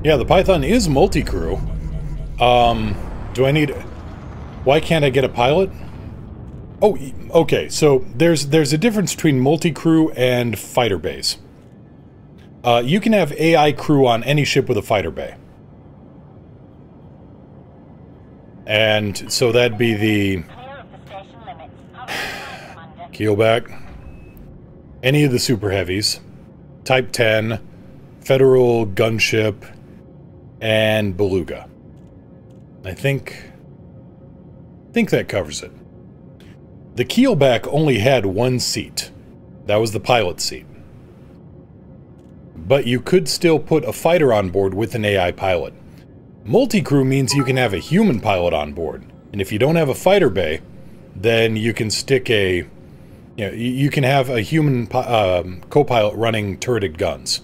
Yeah, the Python is multi-crew. Do I need... Why can't I get a pilot? Oh, okay, so there's a difference between multi-crew and fighter bays. You can have AI crew on any ship with a fighter bay. And so that'd be the... Clear of the station limits. Have a good night, Commander. Keelback. Any of the super heavies. Type 10, Federal gunship, and Beluga. I think that covers it. The Keelback only had one seat. That was the pilot seat. But you could still put a fighter on board with an AI pilot. Multi-crew means you can have a human pilot on board. And if you don't have a fighter bay, then you can stick a... You know, you can have a human co-pilot running turreted guns.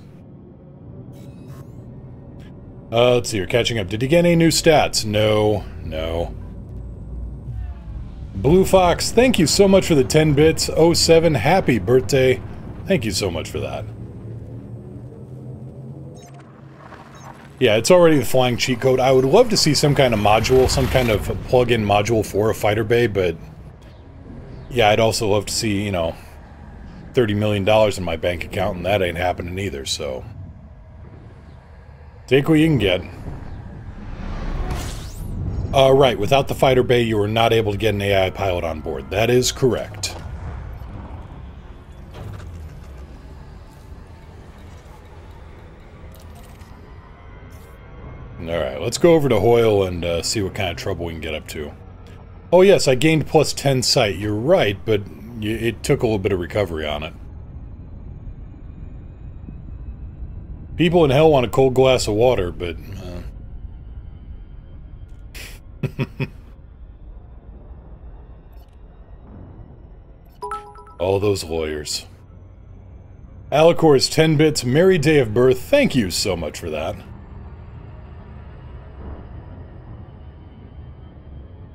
Let's see, you're catching up. Did you get any new stats? No. Blue Fox, thank you so much for the 10 bits. 07, happy birthday. Thank you so much for that. Yeah, it's already the flying cheat code. I would love to see some kind of module, some kind of plug-in module for a fighter bay, but... Yeah, I'd also love to see, you know, $30 million in my bank account, and that ain't happening either, so... Take what you can get. Right, without the fighter bay, you were not able to get an AI pilot on board. That is correct. Alright, let's go over to Hoyle and see what kind of trouble we can get up to. Oh yes, I gained plus 10 sight. You're right, but it took a little bit of recovery on it. People in hell want a cold glass of water, but... All those lawyers. Alicor's 10 bits, merry day of birth. Thank you so much for that.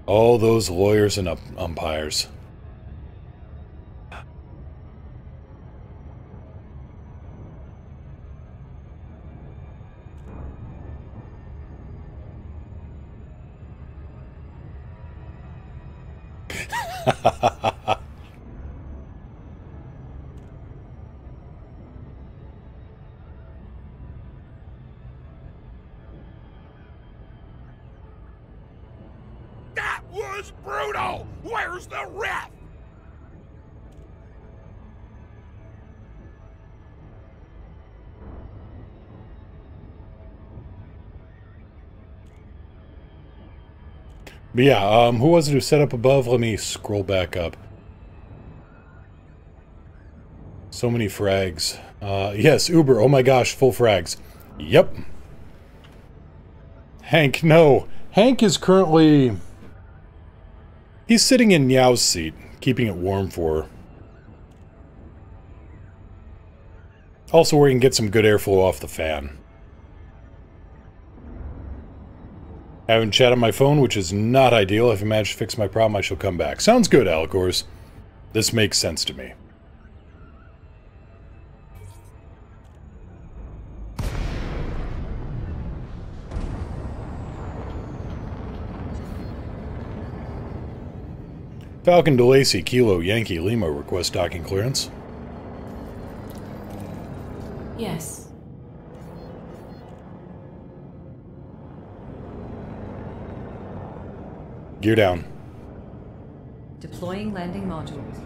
All those lawyers and umpires. That was was brutal! Where's the ref? But yeah, who was it who set up above? Let me scroll back up. So many frags. Yes, Uber. Oh my gosh, full frags. Yep. Hank, no. Hank is currently... He's sitting in Meow's seat, keeping it warm for her. Also where he can get some good airflow off the fan. Having chat on my phone, which is not ideal. If I manage to fix my problem, I shall come back. Sounds good, Alicors. This makes sense to me. Falcon to Lacey, Kilo, Yankee, Lima, request docking clearance. Yes. Gear down. Deploying landing modules.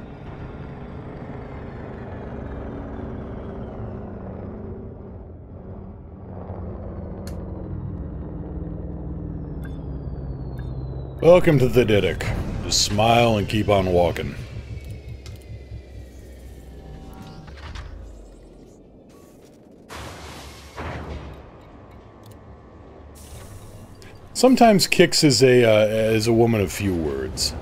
Welcome to the Didic. Just smile and keep on walking. Sometimes Kix is a woman of few words.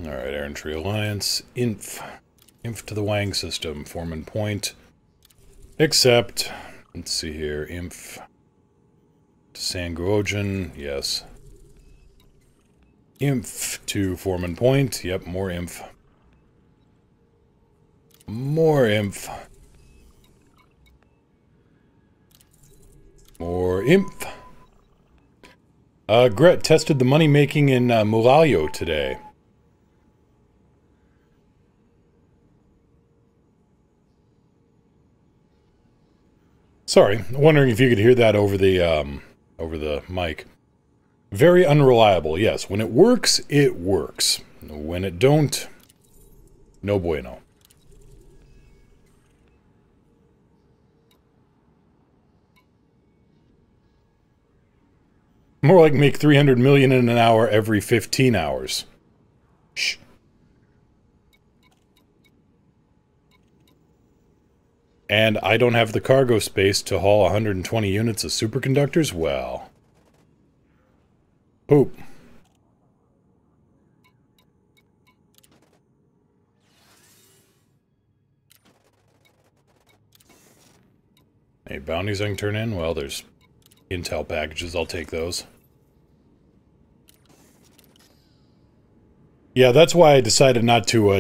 Alright, Air Entry Alliance. Inf to the Wang system. Foreman point. Accept. Let's see here. Inf to Sangrojan. Yes. Inf to Foreman point. Yep, more inf. More inf. More inf. Gret tested the money making in Mulayo today. Sorry, wondering if you could hear that over the mic. Very unreliable, yes. When it works, it works. When it don't, no bueno. More like make 300 million in an hour every 15 hours. Shh. And I don't have the cargo space to haul 120 units of superconductors? Well. Poop. Any bounties I can turn in? Well, there's intel packages. I'll take those. Yeah, that's why I decided not to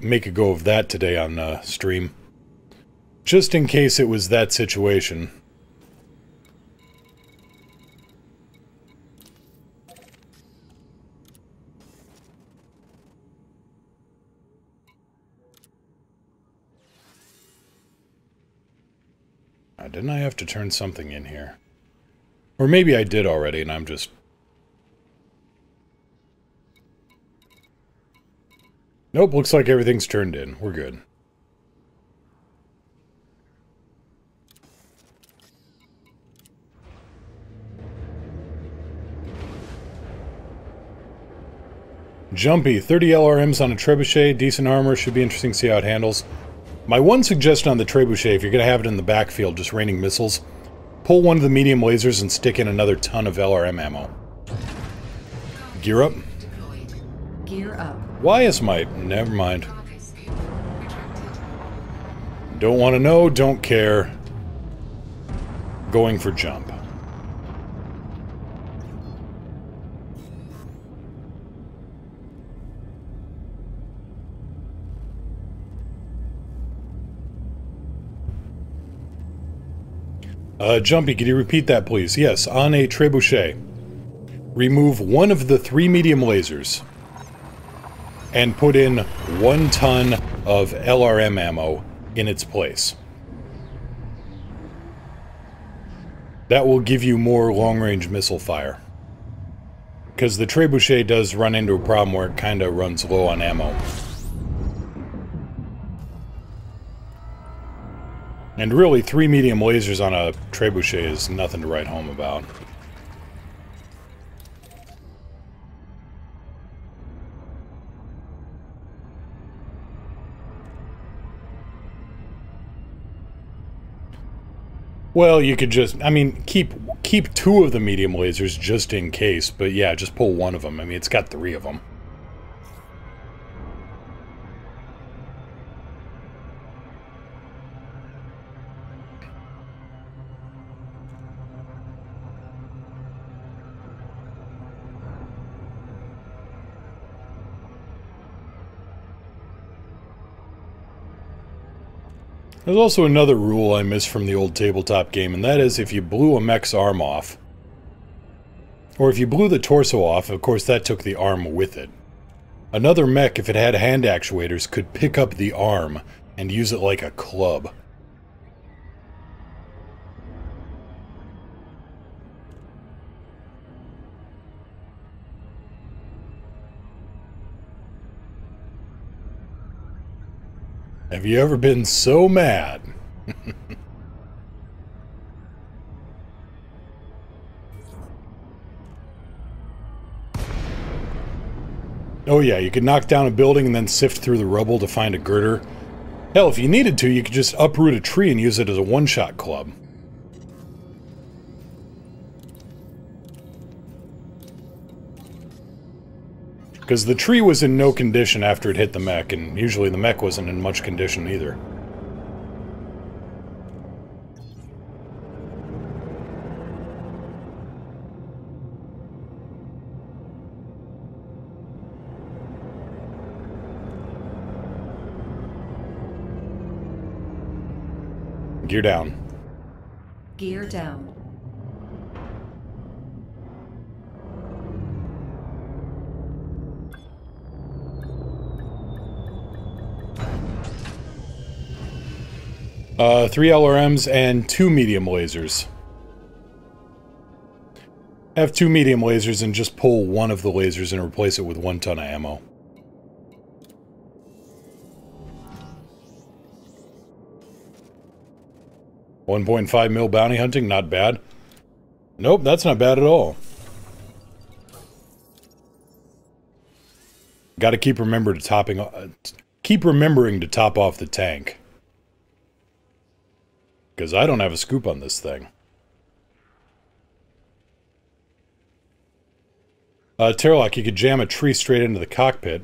make a go of that today on stream. Just in case it was that situation. Didn't I have to turn something in here? Or maybe I did already and I'm just... Nope, looks like everything's turned in. We're good. Jumpy, 30 LRMs on a trebuchet, decent armor, should be interesting to see how it handles. My one suggestion on the trebuchet, if you're going to have it in the backfield, just raining missiles, pull one of the medium lasers and stick in another ton of LRM ammo. Gear up? Gear up. Why is my... Never mind. Don't want to know, don't care. Going for jump. Jumpy, could you repeat that, please? Yes, on a trebuchet. remove one of the 3 medium lasers and put in 1 ton of LRM ammo in its place. That will give you more long-range missile fire. Because the trebuchet does run into a problem where it kind of runs low on ammo. And really, 3 medium lasers on a trebuchet is nothing to write home about. Well, you could just, I mean, keep 2 of the medium lasers just in case, but yeah, just pull 1 of them. I mean, it's got 3 of them. There's also another rule I miss from the old tabletop game, and that is if you blew a mech's arm off, or if you blew the torso off, of course that took the arm with it. Another mech, if it had hand actuators, could pick up the arm and use it like a club. Have you ever been so mad? Oh yeah, you could knock down a building and then sift through the rubble to find a girder. Hell, if you needed to, you could just uproot a tree and use it as a one-shot club. Because the tree was in no condition after it hit the mech, and usually the mech wasn't in much condition either. Gear down. Gear down. Three LRMs and 2 medium lasers. Have 2 medium lasers and just pull 1 of the lasers and replace it with 1 ton of ammo. .5 mil bounty hunting, not bad. Nope, that's not bad at all. Got to keep remembering to top off the tank. Because I don't have a scoop on this thing. Terlock, you could jam a tree straight into the cockpit.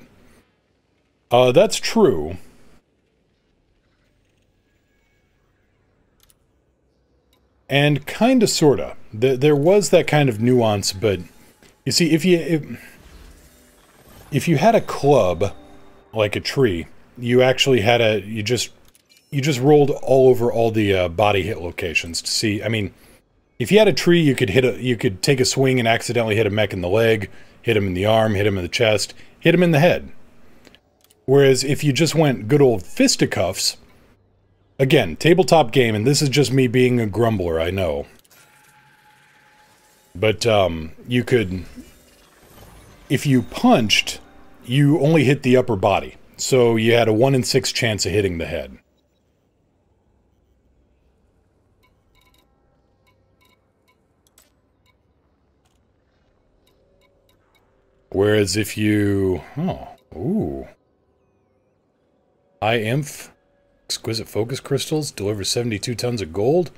That's true. And kinda, sorta. There was that kind of nuance, but... You see, if you had a club, like a tree, you actually had a... You just rolled all over all the body hit locations to see. I mean, if you had a tree, you could take a swing and accidentally hit a mech in the leg, hit him in the arm, hit him in the chest, hit him in the head. Whereas if you just went good old fisticuffs, again, tabletop game, and this is just me being a grumbler, I know. But you could, if you punched, you only hit the upper body, so you had a 1 in 6 chance of hitting the head. Whereas if you... Oh, ooh. High Inf, exquisite focus crystals, delivers 72 tons of gold.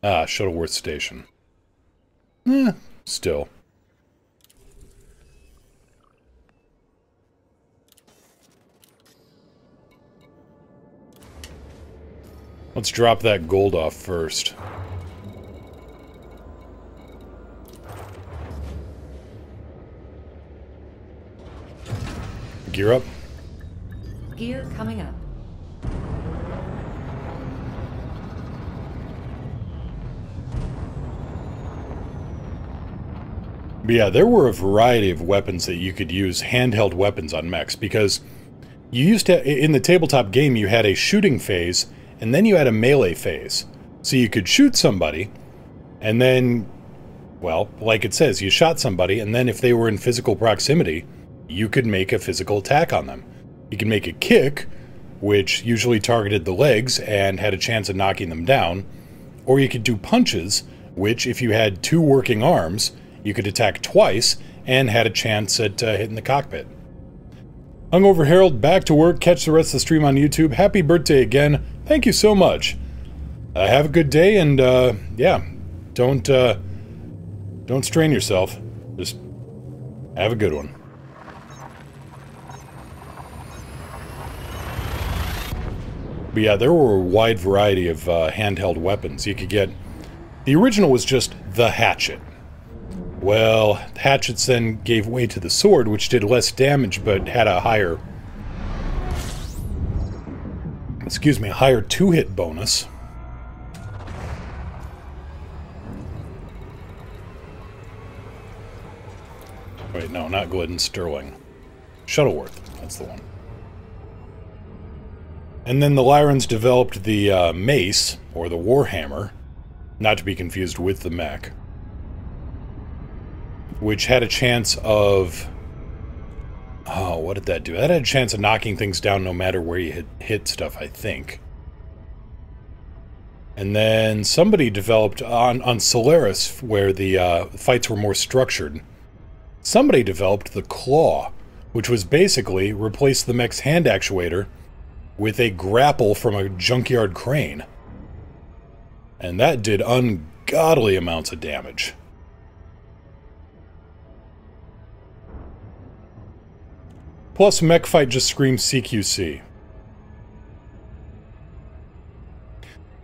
Ah, Shuttleworth Station. Still. Let's drop that gold off first. Gear up. Gear coming up. But yeah, there were a variety of weapons that you could use, handheld weapons on mechs, because you used to, in the tabletop game, you had a shooting phase, and then you had a melee phase. So you could shoot somebody, and then, well, like it says, you shot somebody, and then if they were in physical proximity, you could make a physical attack on them. You could make a kick, which usually targeted the legs and had a chance of knocking them down, or you could do punches, which, if you had 2 working arms, you could attack twice and had a chance at hitting the cockpit. Hungover Harold, back to work. Catch the rest of the stream on YouTube. Happy birthday again. Thank you so much. Have a good day, and yeah, don't strain yourself. Just have a good one. But yeah, there were a wide variety of handheld weapons. You could get... The original was just the hatchet. Well, hatchets then gave way to the sword, which did less damage, but had a higher... excuse me, a higher 2-hit bonus. Wait, no, not Glidden, Sterling. Shuttleworth, that's the one. And then the Lyrans developed the mace, or the warhammer, not to be confused with the mech, which had a chance of... oh, what did that do? That had a chance of knocking things down no matter where you hit stuff, I think. And then somebody developed, on Solaris, where the fights were more structured, somebody developed the claw, which was basically replace the mech's hand actuator with a grapple from a junkyard crane. And that did ungodly amounts of damage. Plus, mech fight just screams CQC.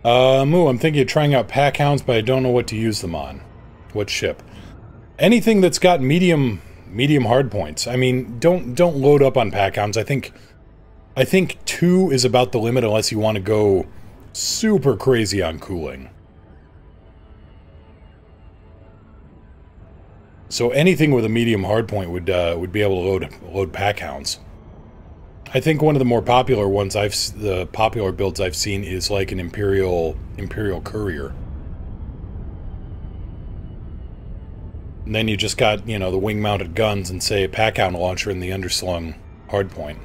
Moo, I'm thinking of trying out pack hounds, but I don't know what to use them on. What ship? Anything that's got medium hard points. I mean, don't load up on pack hounds. I think 2 is about the limit unless you want to go super crazy on cooling. So anything with a medium hardpoint would be able to load pack hounds. I think one of the more popular ones the popular builds I've seen is like an Imperial Courier. And then you just got, you know, the wing-mounted guns and say a pack hound launcher in the underslung hardpoint.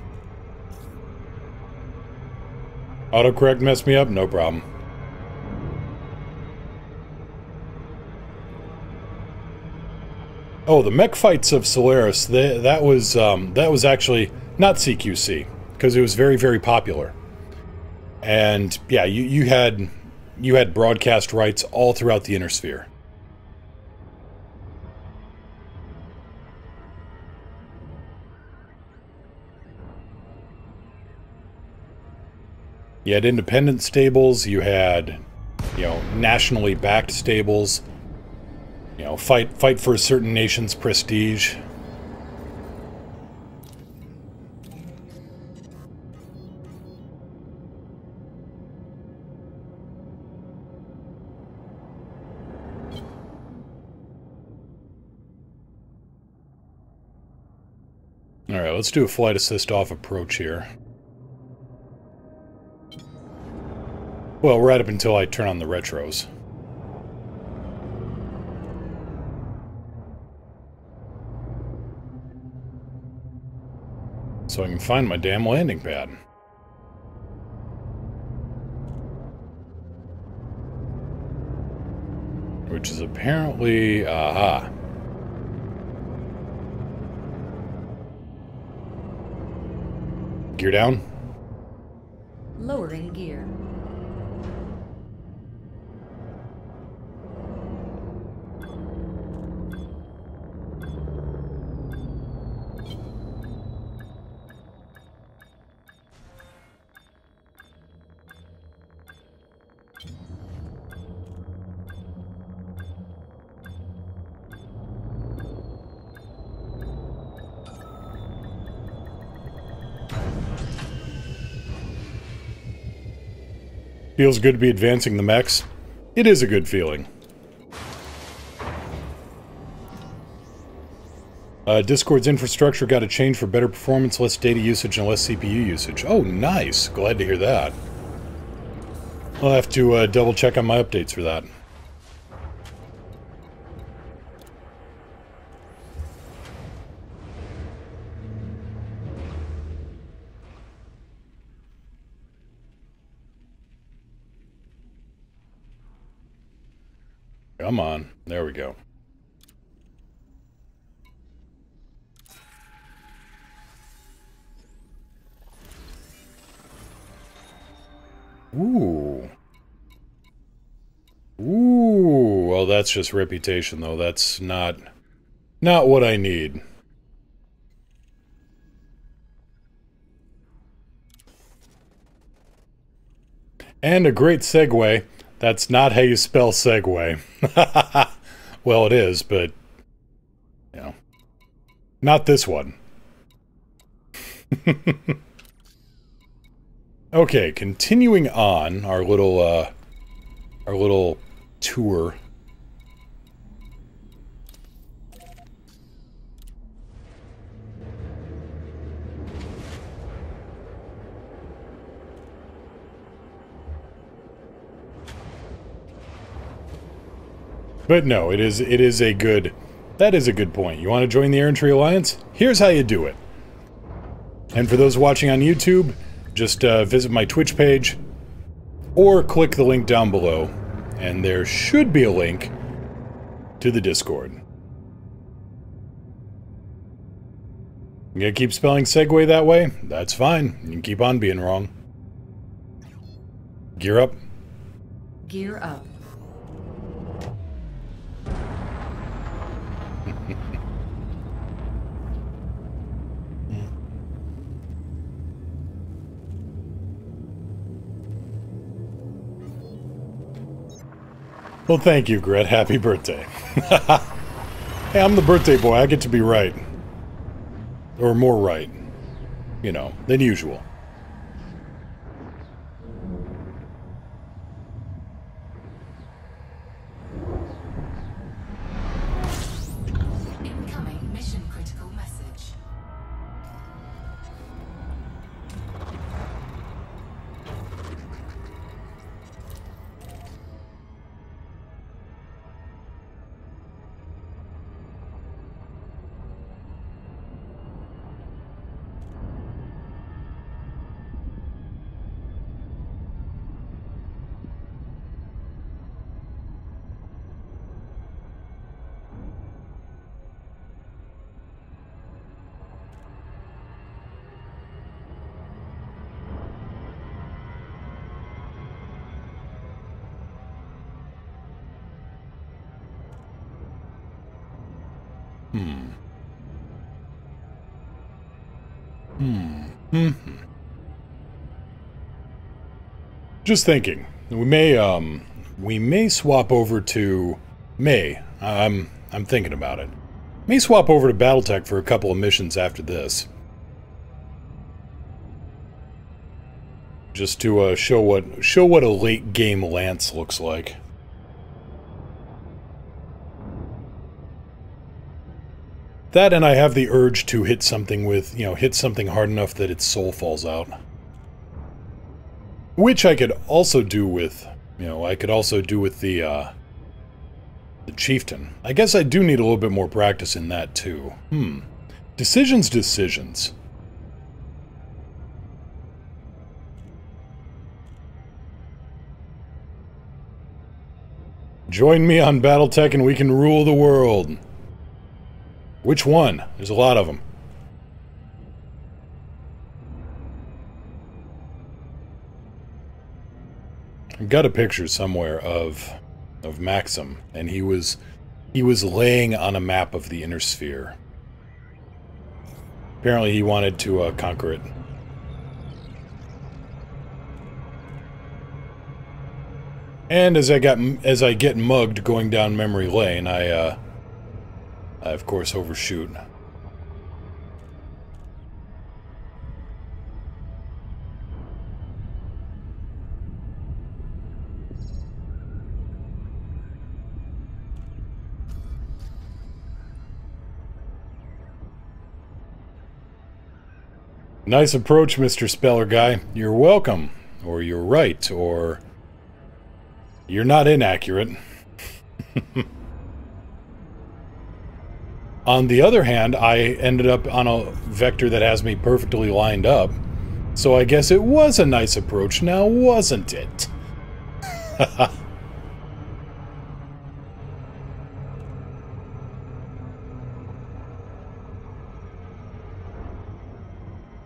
Autocorrect messed me up? No problem. Oh, the mech fights of Solaris, that was actually not CQC, because it was very, very popular. And yeah, you had broadcast rights all throughout the Inner Sphere. You had independent stables, you had, you know, nationally backed stables. You know, fight for a certain nation's prestige. Alright, let's do a flight assist off approach here. Well, right up until I turn on the retros. So I can find my damn landing pad. Which is apparently... aha. Gear down. Lowering gear. Feels good to be advancing the mechs. It is a good feeling. Discord's infrastructure got to change for better performance, less data usage, and less CPU usage. Oh, nice. Glad to hear that. I'll have to double check on my updates for that. Come on. There we go. Ooh. Ooh. Well, that's just reputation, though. That's not what I need. And a great segue. That's not how you spell segue. Well, it is, but, you know, not this one. Okay, continuing on our little tour. But no, it is a good, that is a good point. You want to join the Air Entry Alliance? Here's how you do it. And for those watching on YouTube, just visit my Twitch page, or click the link down below, and there should be a link to the Discord. You gonna keep spelling segue that way? That's fine. You can keep on being wrong. Gear up. Gear up. Well, thank you, Gret. Happy birthday. Hey, I'm the birthday boy. I get to be right. Or more right. You know, than usual. Incoming mission critical message. Just thinking, we may swap over to I'm thinking about it. May swap over to BattleTech for a couple of missions after this, just to show what a late game Lance looks like. That, and I have the urge to hit something with, hit something hard enough that its soul falls out. Which I could also do with, the Chieftain. I guess I do need a little bit more practice in that, too. Decisions. Join me on BattleTech and we can rule the world. Which one? There's a lot of them. I've got a picture somewhere of Maxim, and he was laying on a map of the inner sphere. Apparently he wanted to conquer it. And as I get mugged going down memory lane, I of course overshoot. Nice approach, Mr. Speller Guy. You're welcome. Or you're right. Or you're not inaccurate. On the other hand, I ended up on a vector that has me perfectly lined up. So I guess it was a nice approach now, wasn't it?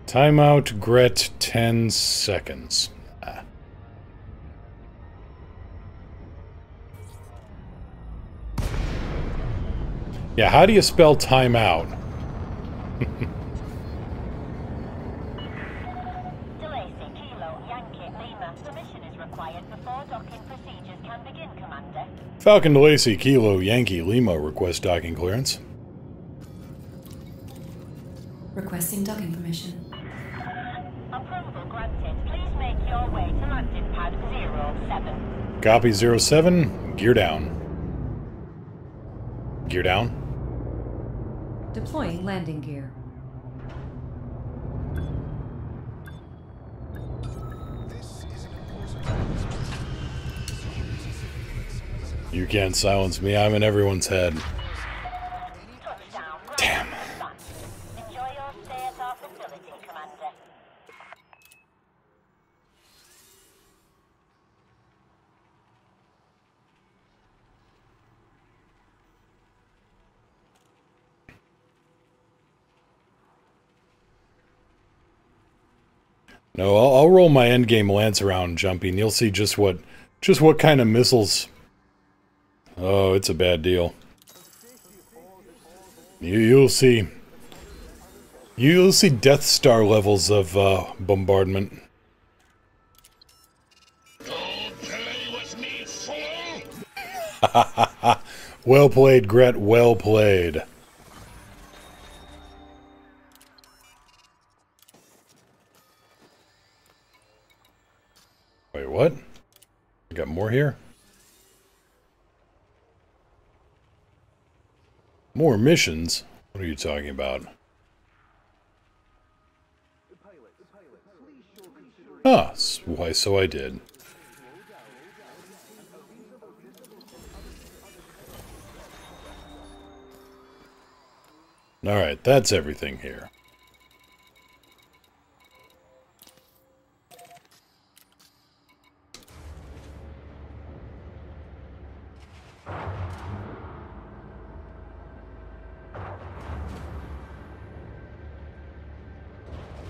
Timeout, Gret, 10 seconds. Yeah, how do you spell timeout? Delacey, Kilo, Yankee, Lima. Permission is required before docking procedures can begin, Commander. Falcon Delacey, Kilo, Yankee, Lima, request docking clearance. Requesting docking permission. Approval granted. Please make your way to landing pad 07. Copy 07, gear down. Gear down. Deploying landing gear. You can't silence me, I'm in everyone's head. Touchdown. Damn. Enjoy your stay at our facility, Commander. No, I'll roll my endgame lance around, Jumpy, and you'll see just what kind of missiles. Oh, it's a bad deal. You'll see. You'll see Death Star levels of bombardment. Don't play with me, fool! Well played, Gret. Well played. Wait, what? We got more here? More missions? What are you talking about? Ah, why, so I did. Alright, that's everything here.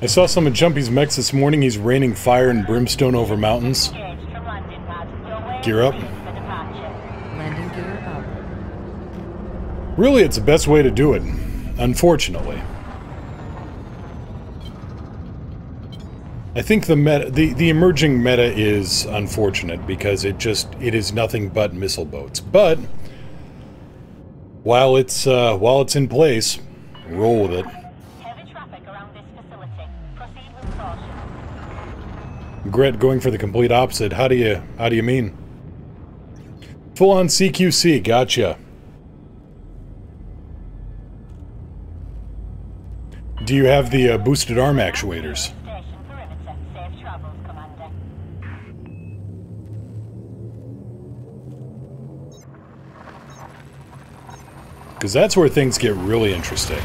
I saw some of Jumpy's mechs this morning. He's raining fire and brimstone over mountains. Gear up. Landing gear up. Really, it's the best way to do it, unfortunately. I think the emerging meta is unfortunate because it is nothing but missile boats. But while it's in place, roll with it. Gret going for the complete opposite. How do you mean? Full on CQC, gotcha. Do you have the boosted arm actuators? Because that's where things get really interesting.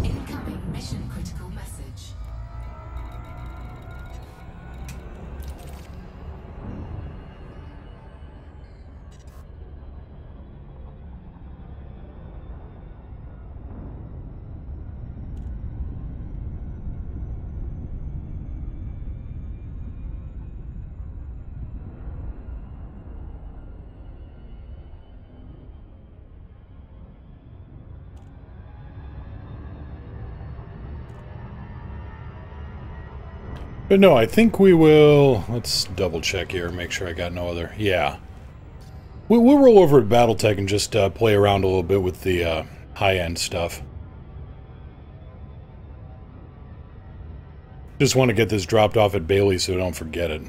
Incoming mission critical message. But no, I think we will... Let's double check here, make sure I got no other... Yeah. We'll roll over at Battletech and just play around a little bit with the high-end stuff. Just want to get this dropped off at Bailey so I don't forget it.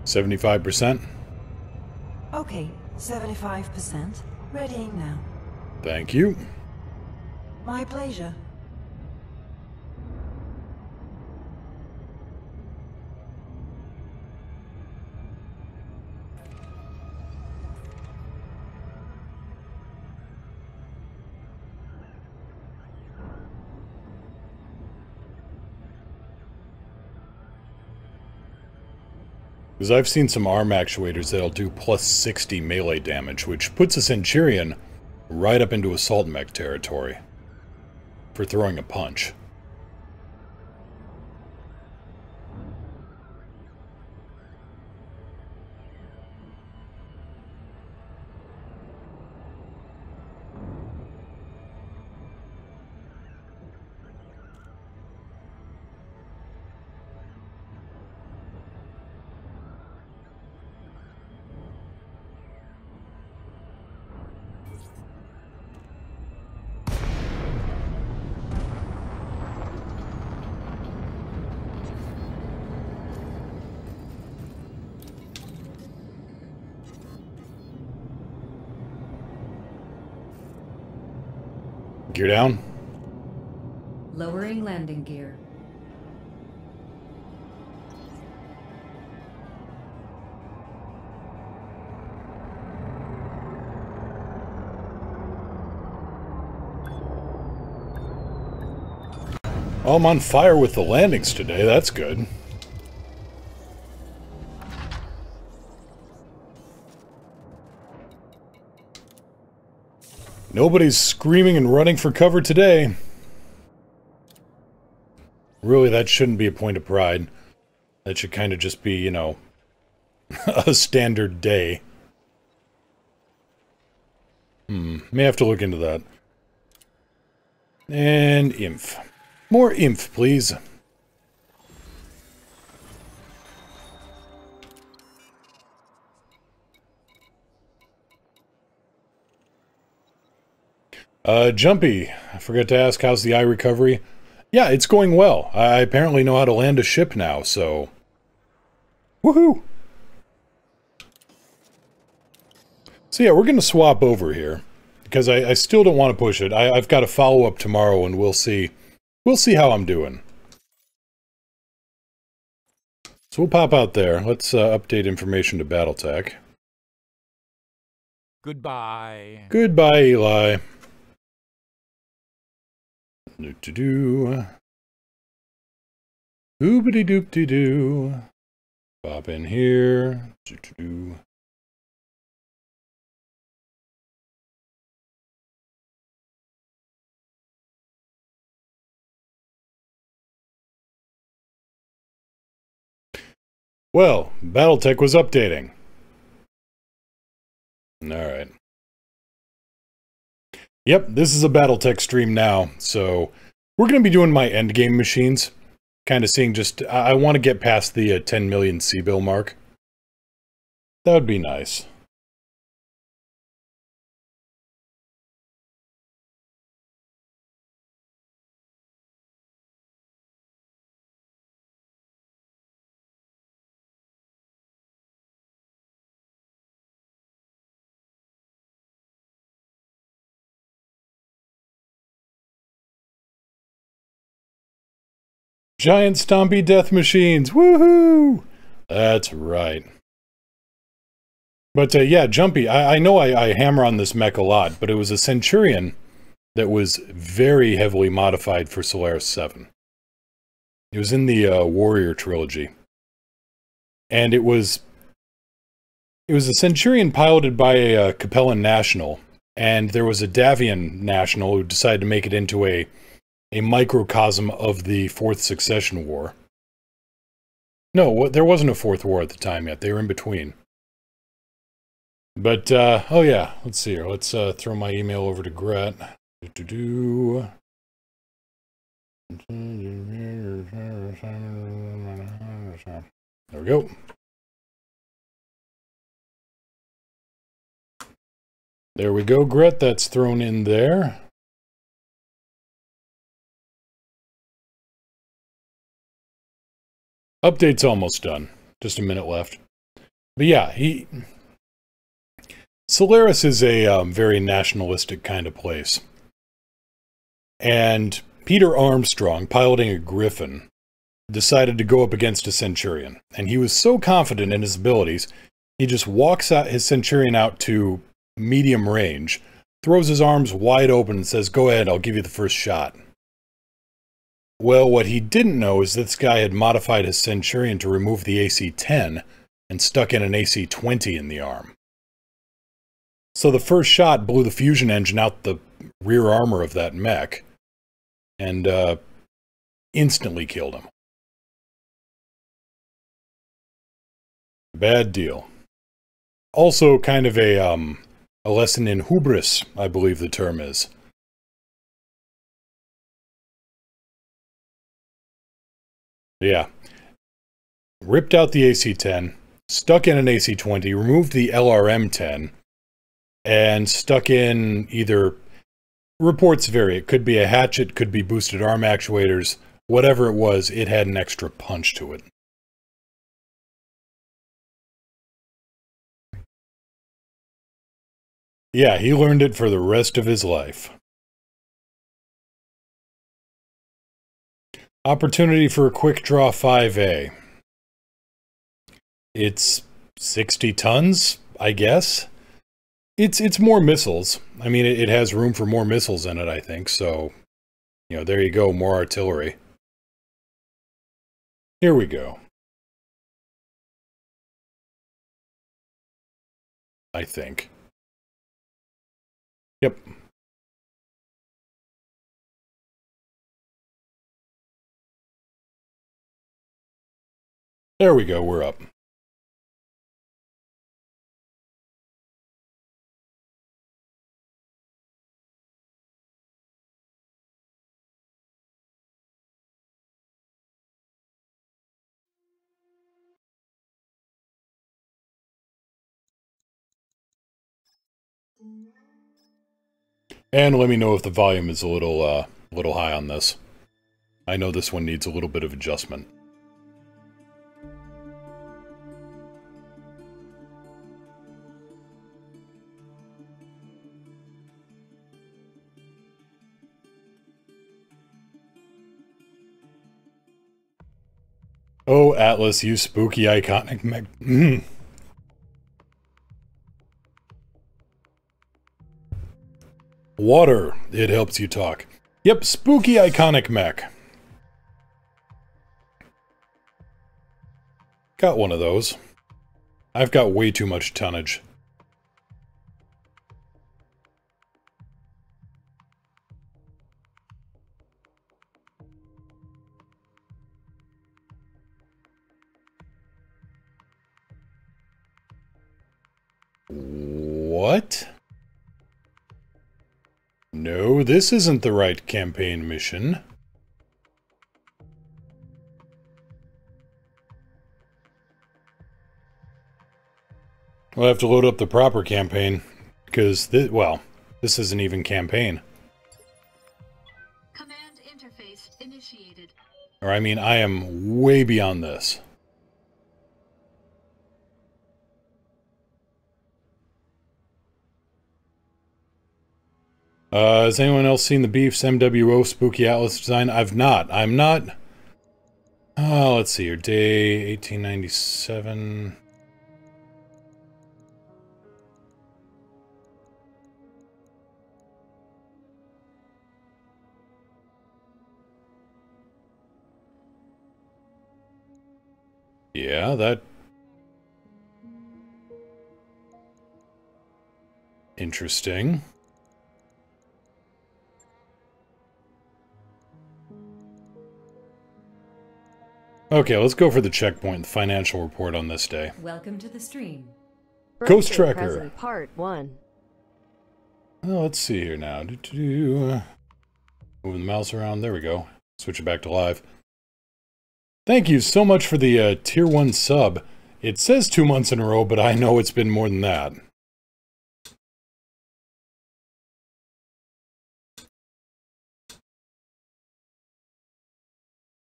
$75%. Okay, 75%. Readying now. Thank you. My pleasure. Because I've seen some arm actuators that'll do plus 60 melee damage, which puts a Centurion right up into assault mech territory for throwing a punch. Gear down. Lowering landing gear. Oh, I'm on fire with the landings today. That's good. Nobody's screaming and running for cover today. Really, that shouldn't be a point of pride. That should kind of just be, you know, a standard day. May have to look into that. And inf. More inf, please. Jumpy, I forgot to ask, how's the eye recovery? Yeah, it's going well. I apparently know how to land a ship now, so... Woohoo! So yeah, we're gonna swap over here. Because I still don't want to push it. I've got a follow-up tomorrow, and we'll see. We'll see how I'm doing. So we'll pop out there. Let's update information to Battletech. Goodbye. Goodbye, Eli. Do-do-do. Oobity-doop-de-doo. Pop in here. Do-do-do. Well, Battletech was updating. Alright. Yep, this is a Battletech stream now, so we're going to be doing my endgame machines. Kind of seeing just, I want to get past the 10 million C-bill mark. That would be nice. Giant stompy death machines! Woohoo! That's right. But yeah, Jumpy, I know I hammer on this mech a lot, but it was a Centurion that was very heavily modified for Solaris 7. It was in the Warrior trilogy. And it was a Centurion piloted by a Capellan National, and there was a Davian National who decided to make it into a microcosm of the Fourth Succession War. No, there wasn't a Fourth War at the time yet. They were in between. But, oh yeah, let's see here. Let's throw my email over to Gret. There we go. There we go, Gret. That's thrown in there. Update's almost done. Just a minute left. But yeah, Solaris is a very nationalistic kind of place. And Peter Armstrong, piloting a Griffin, decided to go up against a Centurion. And he was so confident in his abilities, he just walks out his Centurion out to medium range, throws his arms wide open and says, "Go ahead, I'll give you the first shot." Well, what he didn't know is this guy had modified his Centurion to remove the AC-10 and stuck in an AC-20 in the arm. So the first shot blew the fusion engine out the rear armor of that mech and instantly killed him. Bad deal. Also kind of a lesson in hubris, I believe the term is. Yeah. Ripped out the AC-10, stuck in an AC-20, removed the LRM-10, and stuck in either... Reports vary. It could be a hatchet, could be boosted arm actuators. Whatever it was, it had an extra punch to it. Yeah, he learned it for the rest of his life. Opportunity for a quick draw 5A. It's 60 tons, I guess. It's more missiles. I mean, it has room for more missiles in it, I think. So, you know, there you go, more artillery. Here we go. I think. Yep. There we go, we're up. And let me know if the volume is a little high on this. I know this one needs a little bit of adjustment. Oh, Atlas, you spooky iconic mech. Water, it helps you talk. Yep, spooky iconic mech. Got one of those. I've got way too much tonnage. What? No, this isn't the right campaign mission. We'll have to load up the proper campaign, because, well, this isn't even campaign. Command interface initiated. Or, I mean, I am way beyond this. Has anyone else seen the Beef's MWO Spooky Atlas design? I've not. I'm not... Oh, let's see here. Day 1897... Yeah, that... Interesting. Okay, let's go for the checkpoint, the financial report on this day. Welcome to the stream. Ghost Birthday Tracker. present Part 1. Oh, let's see here now. Moving the mouse around. There we go. Switch it back to live. Thank you so much for the Tier 1 sub. It says 2 months in a row, but I know it's been more than that.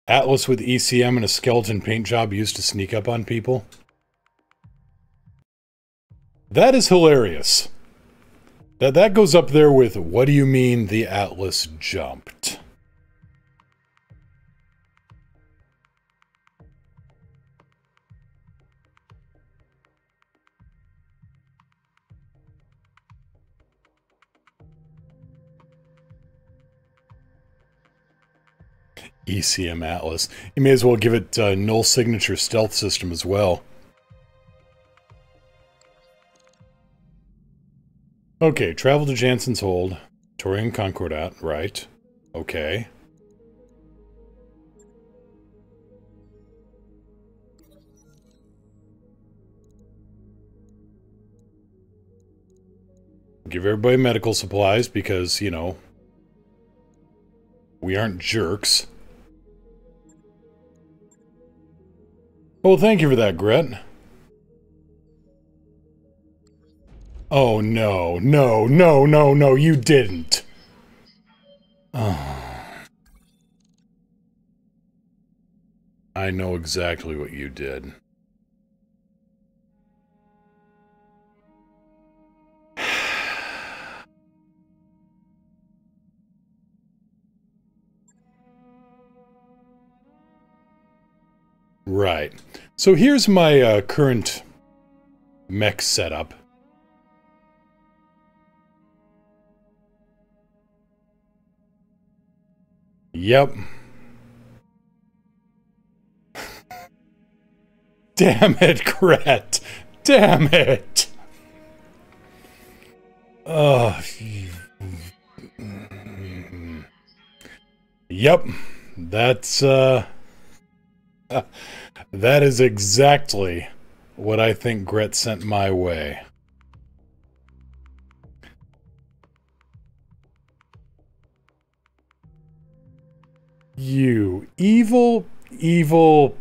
Atlas with ECM and a skeleton paint job used to sneak up on people. That is hilarious. That goes up there with, what do you mean the Atlas jumped? ECM Atlas. You may as well give it null signature stealth system as well. Okay, travel to Jansen's Hold. Torian Concordat, right. Okay. Give everybody medical supplies because, you know, we aren't jerks. Well, thank you for that, Gret. Oh, no, no, no, no, no, you didn't. Oh. I know exactly what you did. Right. So here's my current mech setup. Yep. Damn it, Gret. Damn it. Yep. That's, that is exactly what I think Gret sent my way. You evil, evil...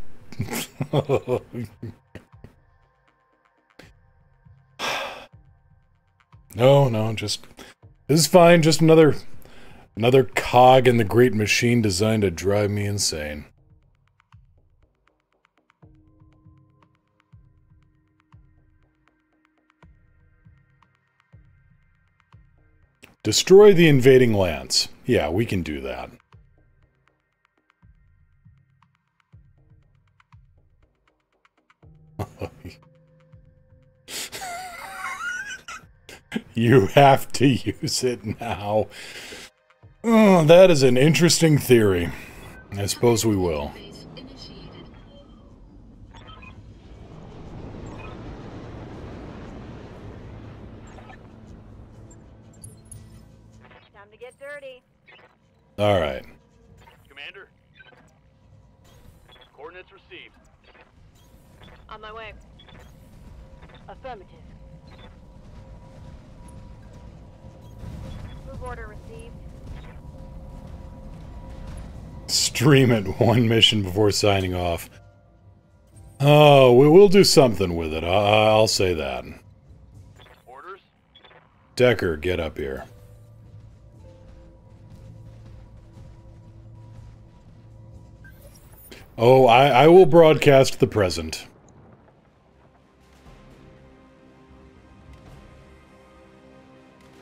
No, just... This is fine, just another cog in the great machine designed to drive me insane. Destroy the invading lands. Yeah, we can do that. You have to use it now. Oh, that is an interesting theory. I suppose we will. Time to get dirty. All right. Commander. Coordinates received. On my way. Affirmative. Move order received. Stream it one mission before signing off. Oh, we'll do something with it. I'll say that. Orders? Decker, get up here. Oh, I will broadcast the present.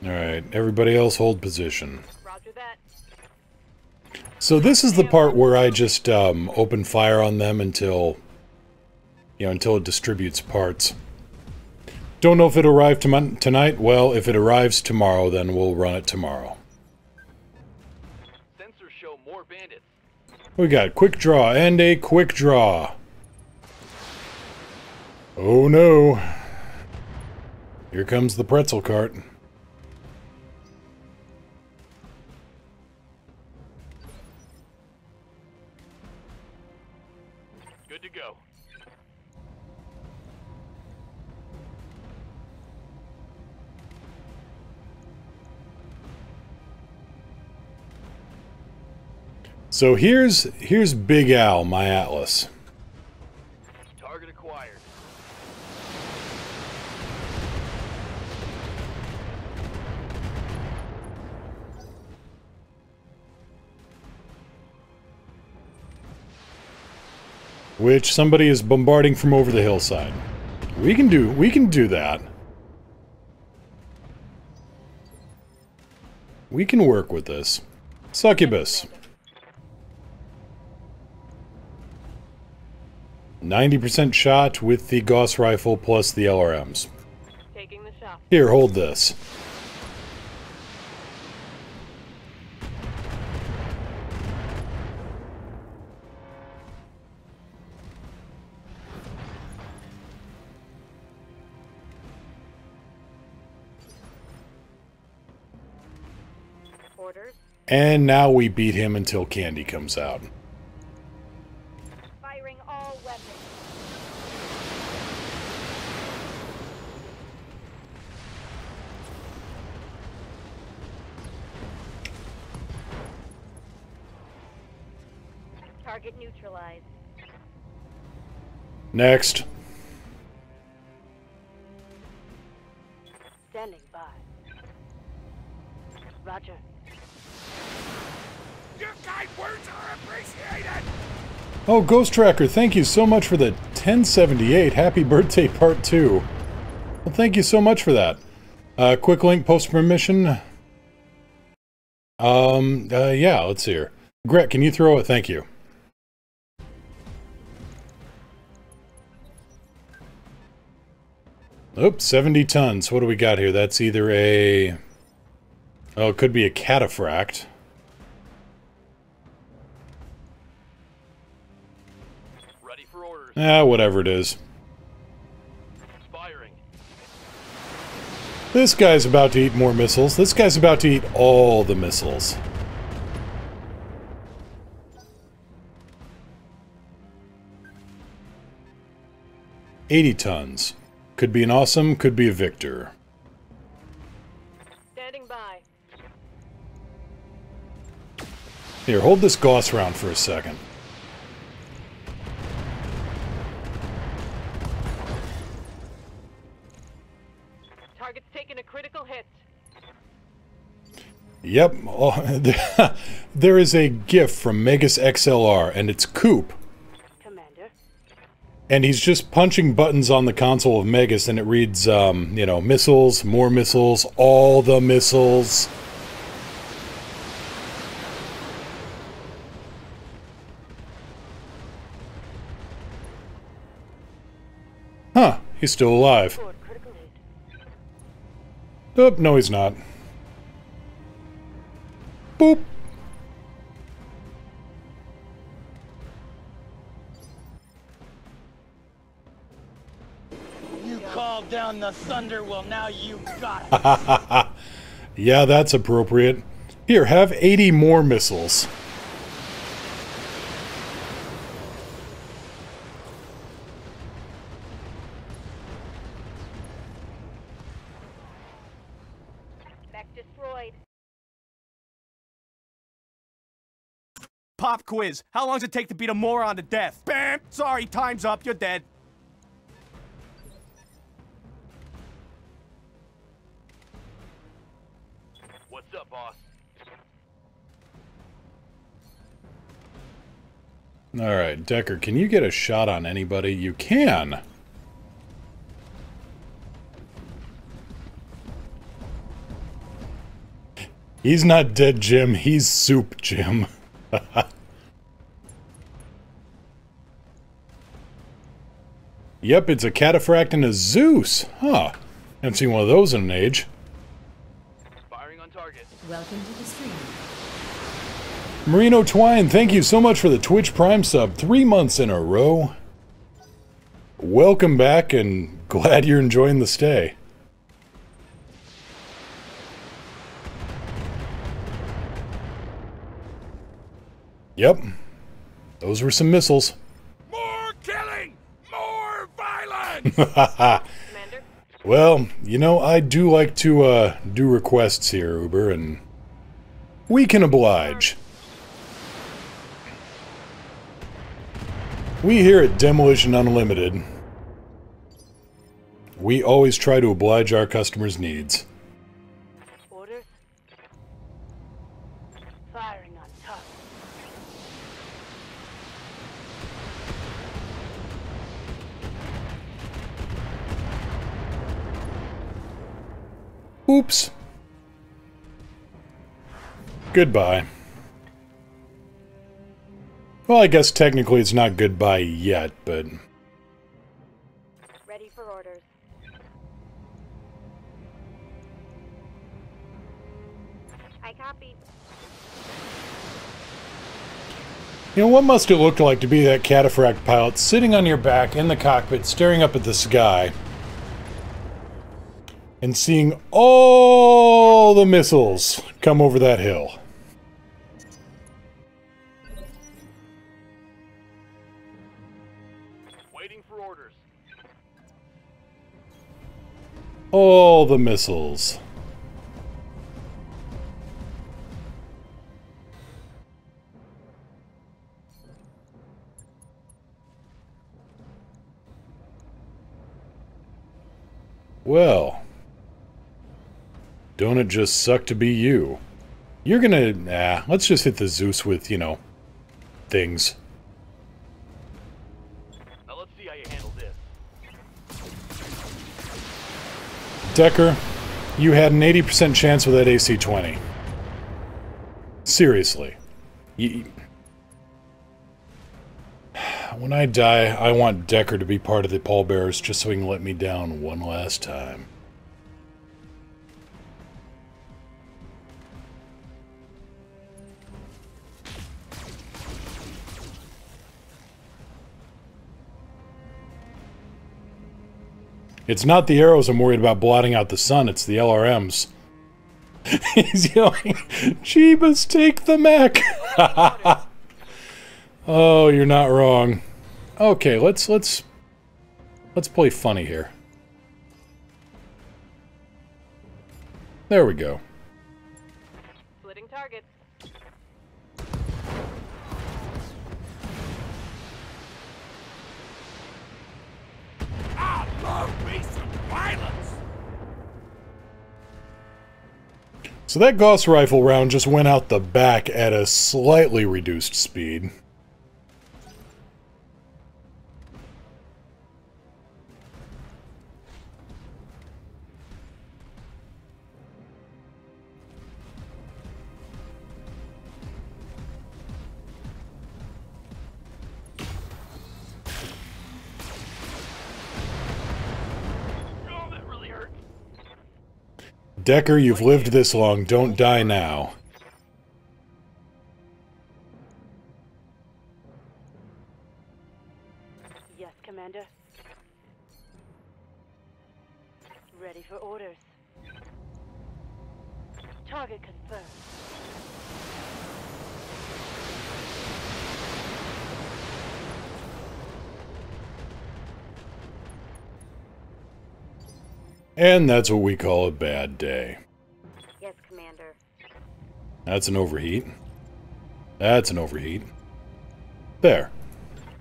Alright, everybody else hold position. Roger that. So this is the part where I just open fire on them until, you know, until it distributes parts. Don't know if it'll arrive tonight. Well, if it arrives tomorrow, then we'll run it tomorrow. Sensors show more bandits. We got quick draw and a quick draw. Oh no. Here comes the pretzel cart. Good to go. So here's Big Al, my Atlas. Target acquired. Which somebody is bombarding from over the hillside. We can do that. We can work with this. Succubus. 90% shot with the Gauss rifle plus the LRMs. Taking the shot. Here, hold this. Orders. And now we beat him until Candy comes out. Firing all weapons. Target neutralized. Next. Standing by. Roger. Your kind words are appreciated! Oh, Ghost Tracker, thank you so much for the 1078. Happy birthday, part 2. Well, thank you so much for that. Quick link, post permission. Yeah, let's see here. Gret, can you throw it? Thank you. Oops, 70 tons. What do we got here? That's either a... Oh, it could be a cataphract. Ready for orders. Whatever it is. Firing. This guy's about to eat more missiles. This guy's about to eat all the missiles. $80 tons. Could be an awesome, could be a victor. Standing by. Here, hold this Gauss round for a second. Target's taking a critical hit. Yep. Oh, there is a GIF from Megas XLR, and it's Coop. Commander. And he's just punching buttons on the console of Megas, and it reads, you know, missiles, more missiles, all the missiles. Huh, he's still alive. Oh, no he's not. Boop. You called down the thunder, well now you got it. Yeah, that's appropriate. Here, have 80 more missiles. Mech destroyed. Pop quiz. How long does it take to beat a moron to death? Bam! Sorry, time's up. You're dead. What's up, boss? Alright, Decker, can you get a shot on anybody? You can! He's not dead, Jim. He's soup, Jim. Yep, it's a cataphract and a Zeus. Huh. Haven't seen one of those in an age. Firing on target. Welcome to the stream. Marino Twine, thank you so much for the Twitch Prime sub. 3 months in a row. Welcome back, and glad you're enjoying the stay. Yep. Those were some missiles. More killing! More violence! Commander? Well, you know, I do like to, do requests here, Uber, and we can oblige. We here at Demolition Unlimited, we always try to oblige our customers' needs. Orders? Firing on top. Oops. Goodbye. Well, I guess technically it's not goodbye yet, but... Ready for orders. I copy. You know, what must it look like to be that cataphract pilot sitting on your back in the cockpit, staring up at the sky, and seeing all the missiles come over that hill? Waiting for orders. All the missiles. Well, don't it just suck to be you? You're gonna... let's just hit the Zeus with, you know, things. Now let's see how you handle this. Decker, you had an 80% chance with that AC-20. Seriously. When I die, I want Decker to be part of the pallbearers just so he can let me down one last time. It's not the arrows I'm worried about blotting out the sun, it's the LRMs. He's yelling, Jeebus, take the mech! Oh, you're not wrong. Okay, let's play funny here. There we go. Splitting targets. I love me some violence! So that Gauss rifle round just went out the back at a slightly reduced speed. Oh, that really hurt. Decker, you've lived this long, don't die now. Yes, Commander. Ready for orders. Target confirmed. And that's what we call a bad day. Yes, Commander. That's an overheat. That's an overheat. There.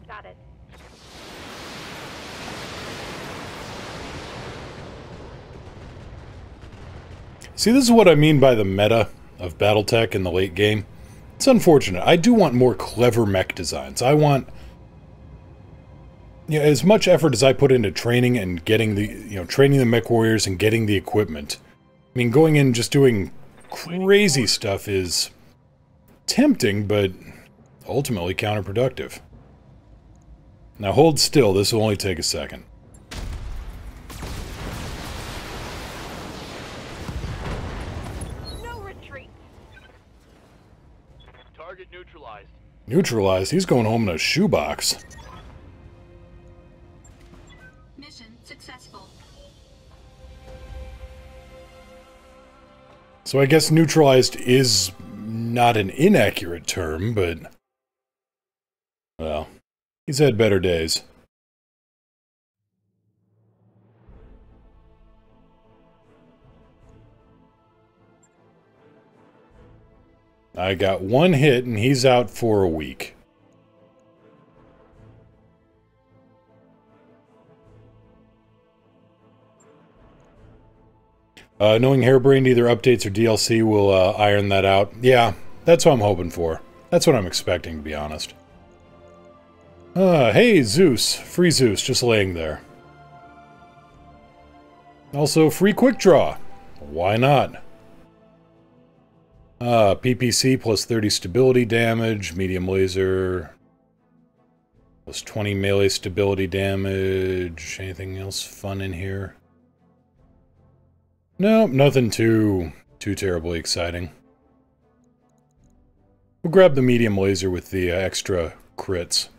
Got it. See, this is what I mean by the meta of Battletech in the late game. It's unfortunate. I do want more clever mech designs. I want... Yeah, as much effort as I put into training and getting the, training the mech warriors and getting the equipment. I mean, going in and just doing crazy stuff is tempting, but ultimately counterproductive. Now hold still, this will only take a second. No retreat. Target neutralized. Neutralized? He's going home in a shoebox. So I guess neutralized is not an inaccurate term, but... well, he's had better days. I got one hit, and he's out for a week. Knowing Hairbrained either updates or DLC will iron that out. Yeah, that's what I'm hoping for. That's what I'm expecting, to be honest. Hey, Zeus. Free Zeus, just laying there. Also, free quick draw. Why not? PPC plus 30 stability damage, medium laser, plus 20 melee stability damage. Anything else fun in here? No, nothing too terribly exciting. We'll grab the medium laser with the extra crits.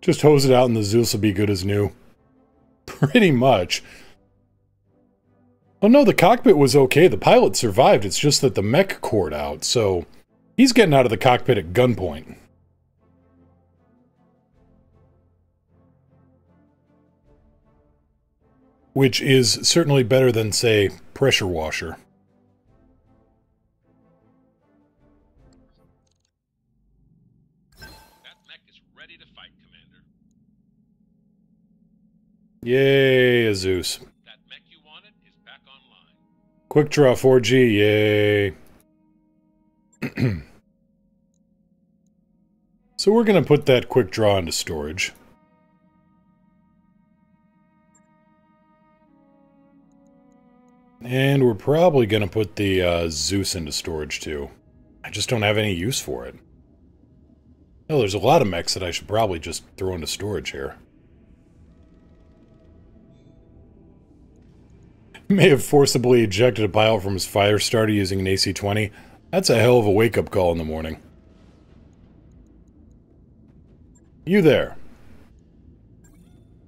Just hose it out and the Zeus will be good as new. Pretty much. Oh no, the cockpit was okay. The pilot survived. It's just that the mech cored out, so he's getting out of the cockpit at gunpoint. Which is certainly better than, say, pressure washer. Yay, Zeus. That mech you wanted is back online. Quick draw 4G, yay. So we're going to put that quick draw into storage. And we're probably going to put the Zeus into storage too. I just don't have any use for it. Oh, there's a lot of mechs that I should probably just throw into storage here. May have forcibly ejected a pilot from his fire starter using an AC-20. That's a hell of a wake-up call in the morning. You there.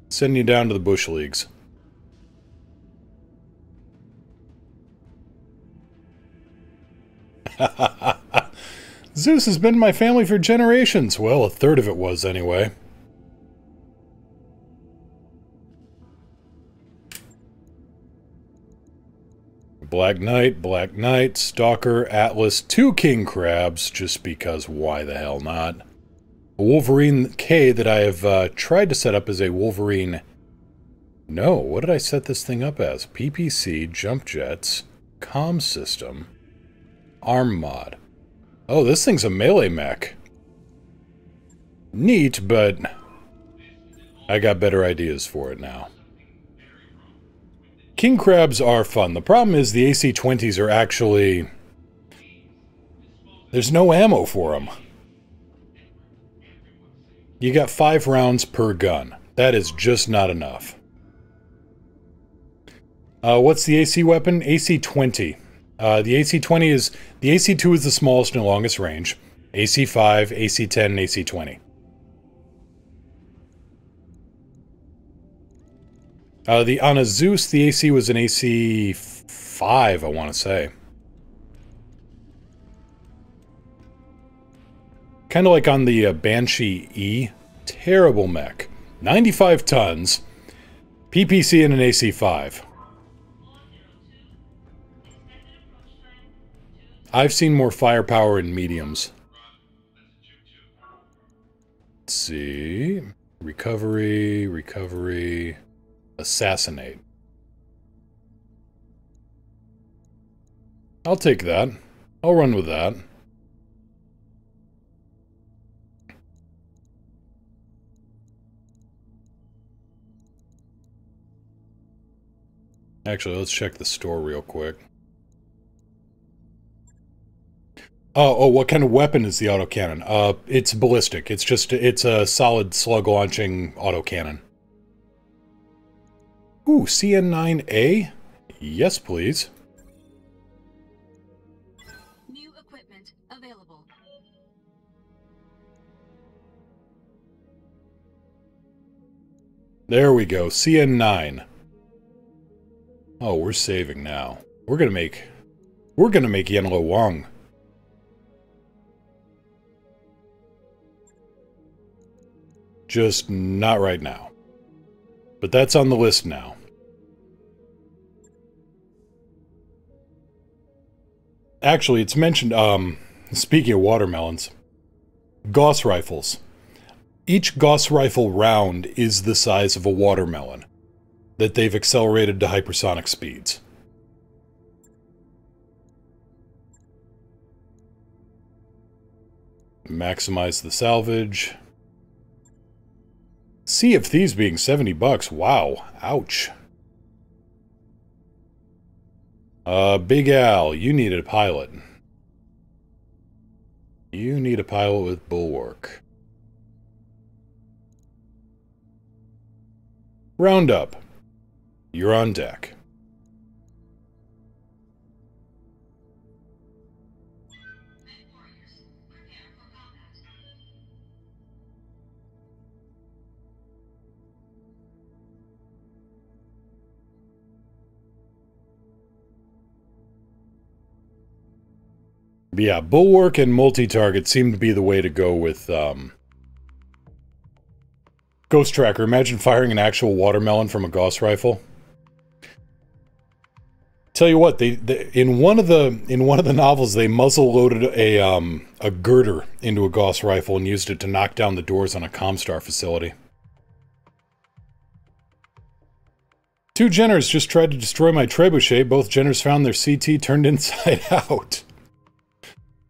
Send you down to the Bush Leagues. Zeus has been in my family for generations. Well, a third of it was, anyway. Black Knight, Stalker, Atlas, 2 King Crabs, just because why the hell not? A Wolverine K that I have tried to set up as a Wolverine... No, what did I set this thing up as? PPC, Jump Jets, Comm System, Arm Mod. Oh, this thing's a melee mech. Neat, but I got better ideas for it now. King Crabs are fun. The problem is the AC-20s are actually... there's no ammo for them. You got 5 rounds per gun. That is just not enough. What's the AC weapon? AC-20. The AC-20 is... the AC-2 is the smallest and longest range. AC-5, AC-10, and AC-20. On a Zeus, the AC was an AC-5, I want to say. Kind of like on the Banshee E. Terrible mech. 95 tons. PPC and an AC-5. I've seen more firepower in mediums. Let's see. Recovery... Assassinate. I'll take that. I'll run with that. Actually, let's check the store real quick. Oh, what kind of weapon is the autocannon? It's ballistic. It's a solid slug launching autocannon. Ooh, CN9A? Yes, please. New equipment available. There we go, CN9. Oh, we're saving now. We're gonna make Yenlo Wang. Just not right now. But that's on the list now. Actually, it's mentioned, speaking of watermelons, Gauss rifles. Each Gauss rifle round is the size of a watermelon that they've accelerated to hypersonic speeds. Maximize the salvage. Sea of Thieves being 70 bucks. Wow. Ouch. Big Al, you need a pilot. You need a pilot with Bulwark. Roundup. You're on deck. Yeah, Bulwark and multi-target seem to be the way to go with, Ghost Tracker. Imagine firing an actual watermelon from a Gauss rifle. Tell you what, in one of the novels they muzzle loaded a girder into a Gauss rifle and used it to knock down the doors on a Comstar facility. Two Jenners just tried to destroy my trebuchet. Both Jenners found their CT turned inside out.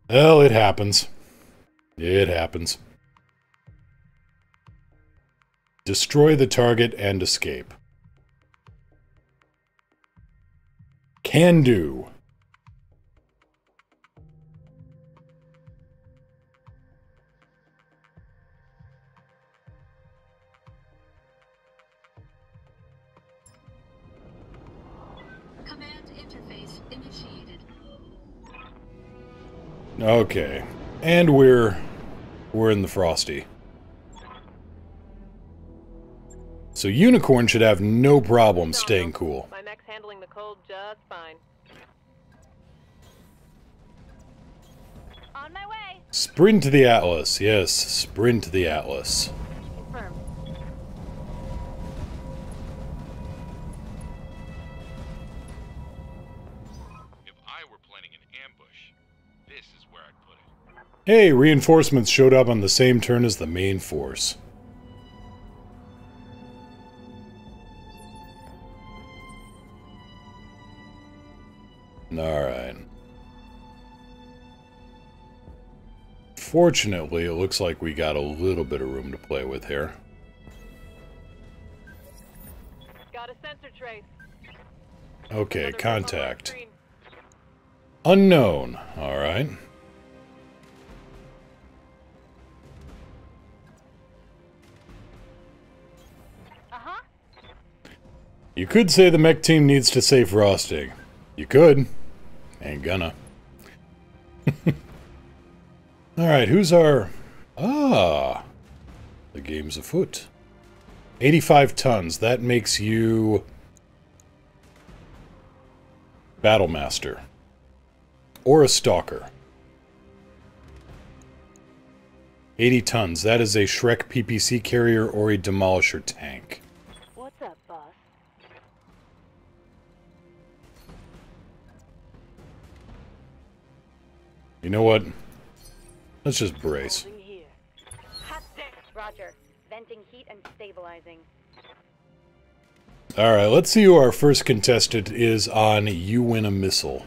Well, it happens. It happens. Destroy the target and escape. Can do. Command interface initiated. Okay. And we're in the Frosty. So Unicorn should have no problem staying cool. My mech's handling the cold just fine. On my way. Sprint to the Atlas. Yes, sprint to the Atlas. Confirmed. If I were planning an ambush, this is where I'd put it. Hey, reinforcements showed up on the same turn as the main force. Alright. Fortunately, it looks like we got a little bit of room to play with here. Got a sensor trace. Okay, contact. Unknown. Alright. Uh-huh. You could say the mech team needs to say frosting. You could. Ain't gonna. Alright, who's our... Ah! The game's afoot. 85 tons. That makes you... Battlemaster. Or a Stalker. 80 tons. That is a Shrek PPC carrier or a Demolisher tank. What's up, boss? You know what? Let's just brace. Holding here. Hot deck. Roger. Venting heat and stabilizing. Alright, let's see who our first contestant is on You Win a Missile.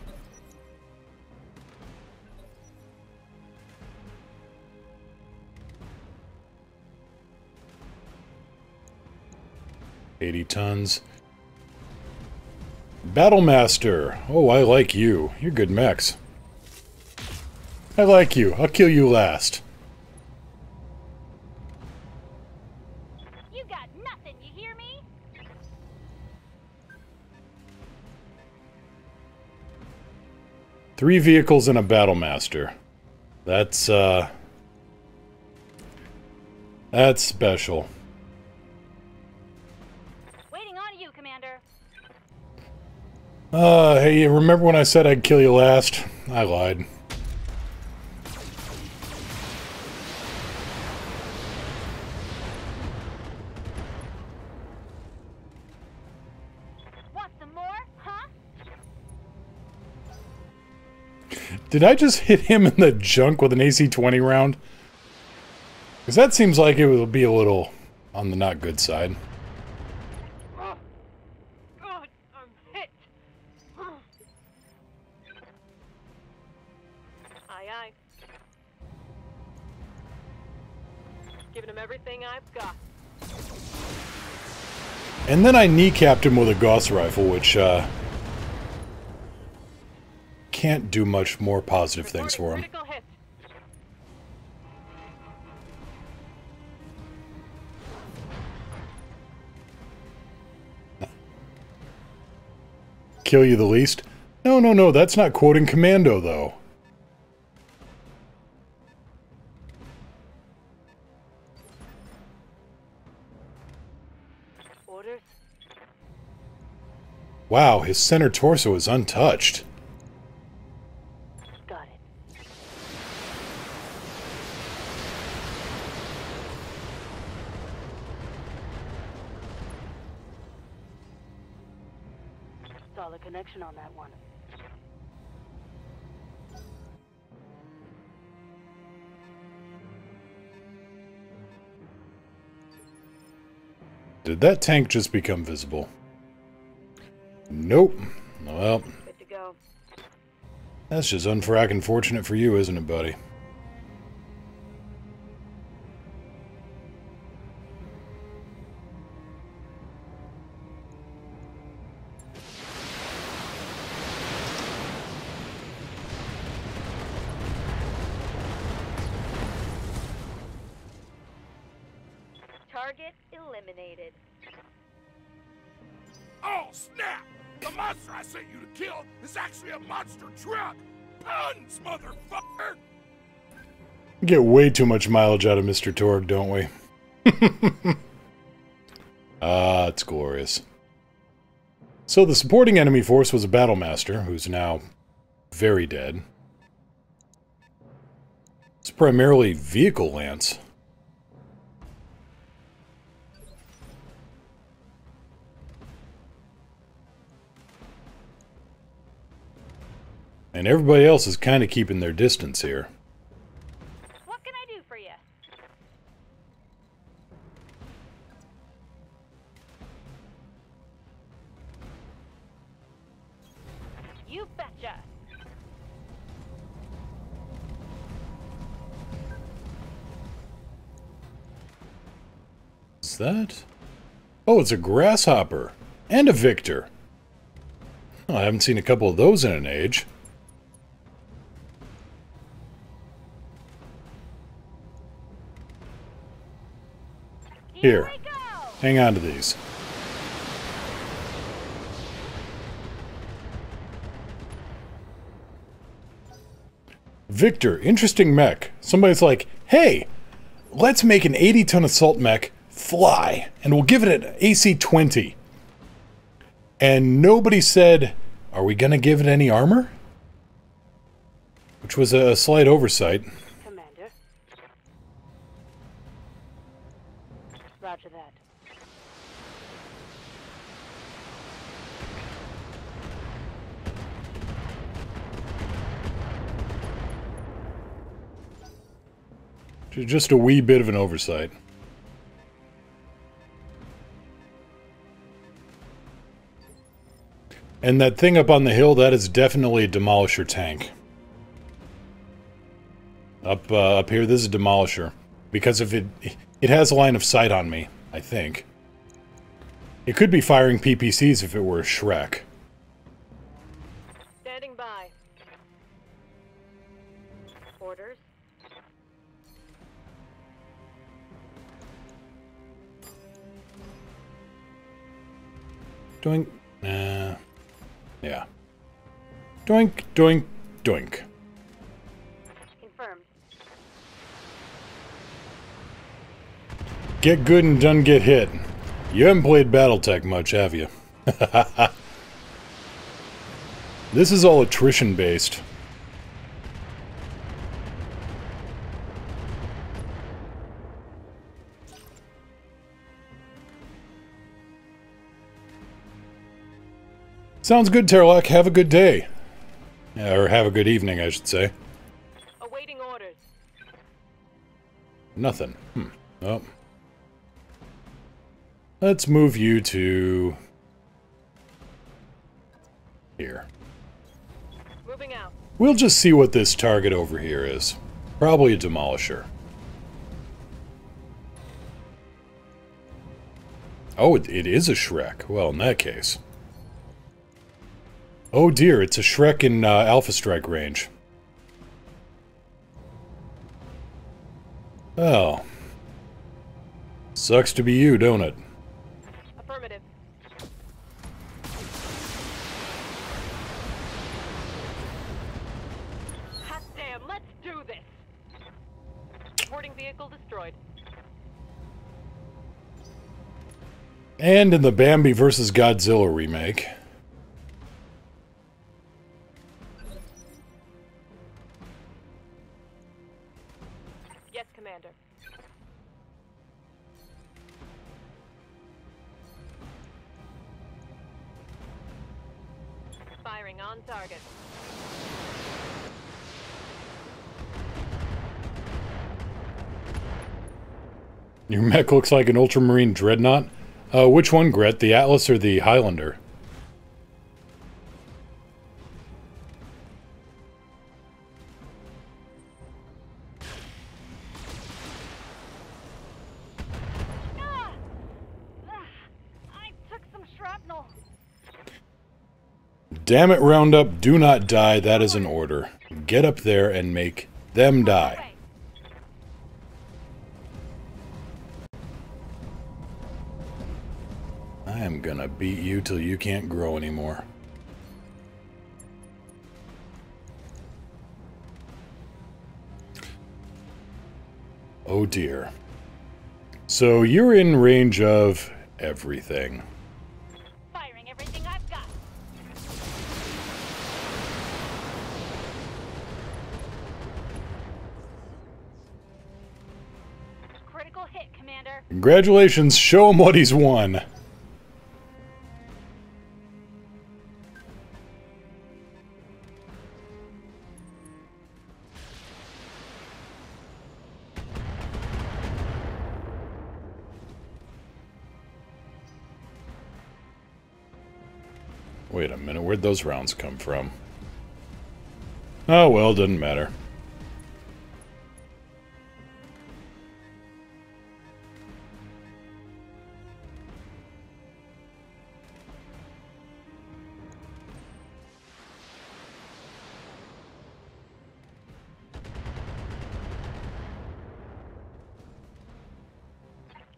$80 tons. Battlemaster. Oh, I like you. You're good mechs. I like you. I'll kill you last. You got nothing, you hear me? 3 vehicles and a battlemaster. That's special. Waiting on you, Commander. Hey, remember when I said I'd kill you last? I lied. Want some more, huh? Did I just hit him in the junk with an AC-20 round? Because that seems like it will be a little on the not good side. Oh, God, I'm hit. Aye, aye. Giving him everything I've got. And then I kneecapped him with a Gauss rifle, which, can't do much more positive things for him. Critical hit. Kill you the least? No, no, no, that's not quoting Commando, though. Orders. Wow, his center torso is untouched. Got it. Solid connection on that one. Did that tank just become visible? Nope. Well, Good to go. that's just unfrackin' fortunate for you, isn't it, buddy? Target eliminated. Oh, snap! The monster I sent you to kill is actually a monster truck! Puns, motherfucker! Get way too much mileage out of Mr. Torg, don't we? Ah, it's glorious. So the supporting enemy force was a battlemaster, who's now very dead. It's primarily vehicle lance. And everybody else is kind of keeping their distance here. What can I do for you? You betcha. What's that? Oh, it's a grasshopper. And a Victor. Oh, I haven't seen a couple of those in an age. Here, hang on to these. Victor, interesting mech. Somebody's like, hey, let's make an 80-ton assault mech fly, and we'll give it an AC-20. And nobody said, are we gonna give it any armor? Which was a slight oversight. Commander. Roger that. Just a wee bit of an oversight. And that thing up on the hill, that is definitely a Demolisher tank. Up here, this is a Demolisher. Because if it has a line of sight on me, I think. It could be firing PPCs if it were a Shrek. Standing by. Orders. Doink. Yeah. Doink, doink, Doink. Confirmed. Get good and done get hit. You haven't played Battletech much, have you? This is all attrition based. Sounds good, Terlock. Have a good day. Or have a good evening, I should say. Awaiting orders. Nothing. Oh. Let's move you to... here. Moving out. We'll just see what this target over here is. Probably a demolisher. Oh, it is a Shrek. Well, in that case. Oh dear, it's a Shrek in Alpha Strike range. Oh. Sucks to be you, don't it? Affirmative. Hot damn, let's do this! Reporting vehicle destroyed. And in the Bambi vs. Godzilla remake... Yes, Commander. Firing on target. Your mech looks like an Ultramarine Dreadnought. Which one, Gret? The Atlas or the Highlander? I took some shrapnel. Damn it, Roundup, do not die. That is an order. Get up there and make them die. I am gonna beat you till you can't grow anymore. Oh dear. So you're in range of everything. Firing everything I've got. Critical hit, Commander. Congratulations, show him what he's won. Wait a minute, where'd those rounds come from? Oh well, doesn't matter.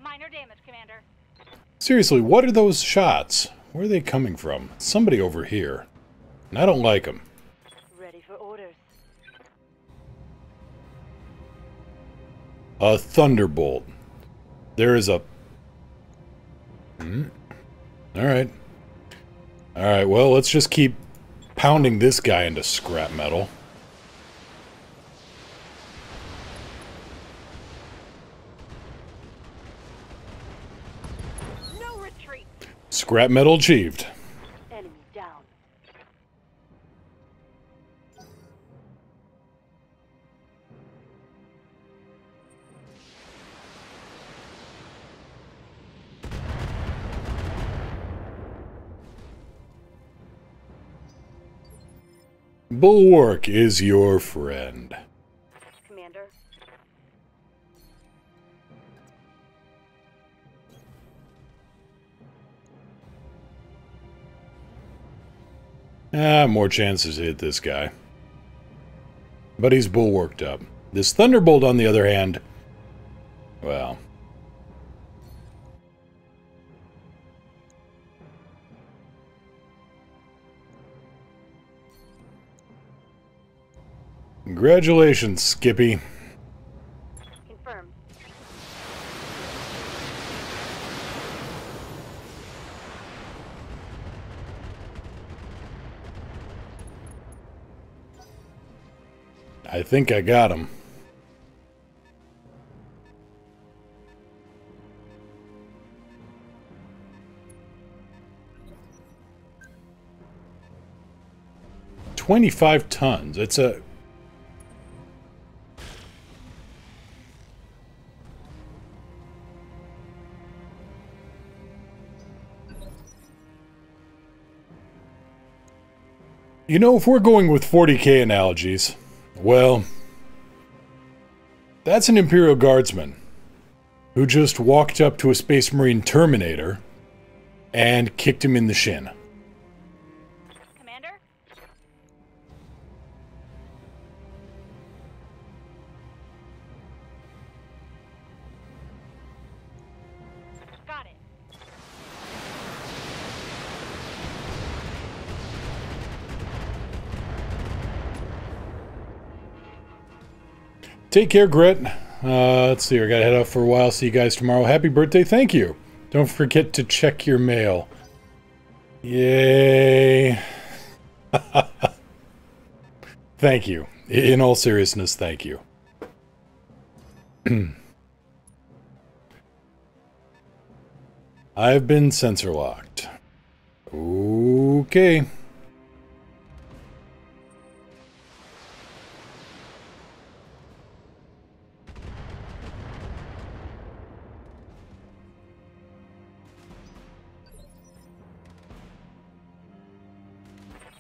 Minor damage, Commander. Seriously, what are those shots? Where are they coming from? Somebody over here. And I don't like them. Ready for orders. A Thunderbolt. There is a... Alright. Alright, well, let's just keep pounding this guy into scrap metal. No retreat. Scrap metal achieved. Enemy down. Bulwark is your friend. Commander. More chances to hit this guy. But he's bulwarked up. This Thunderbolt, on the other hand, well... Congratulations, Skippy. Confirmed. I think I got him. $25 tons. It's a... You know, if we're going with 40K analogies, well, that's an Imperial Guardsman who just walked up to a Space Marine Terminator and kicked him in the shin. Commander? Got it. Take care, Grit. Let's see, I gotta head off for a while. See you guys tomorrow. Happy birthday, thank you. Don't forget to check your mail. Yay. Thank you. In all seriousness, thank you. I've been sensor locked. Okay.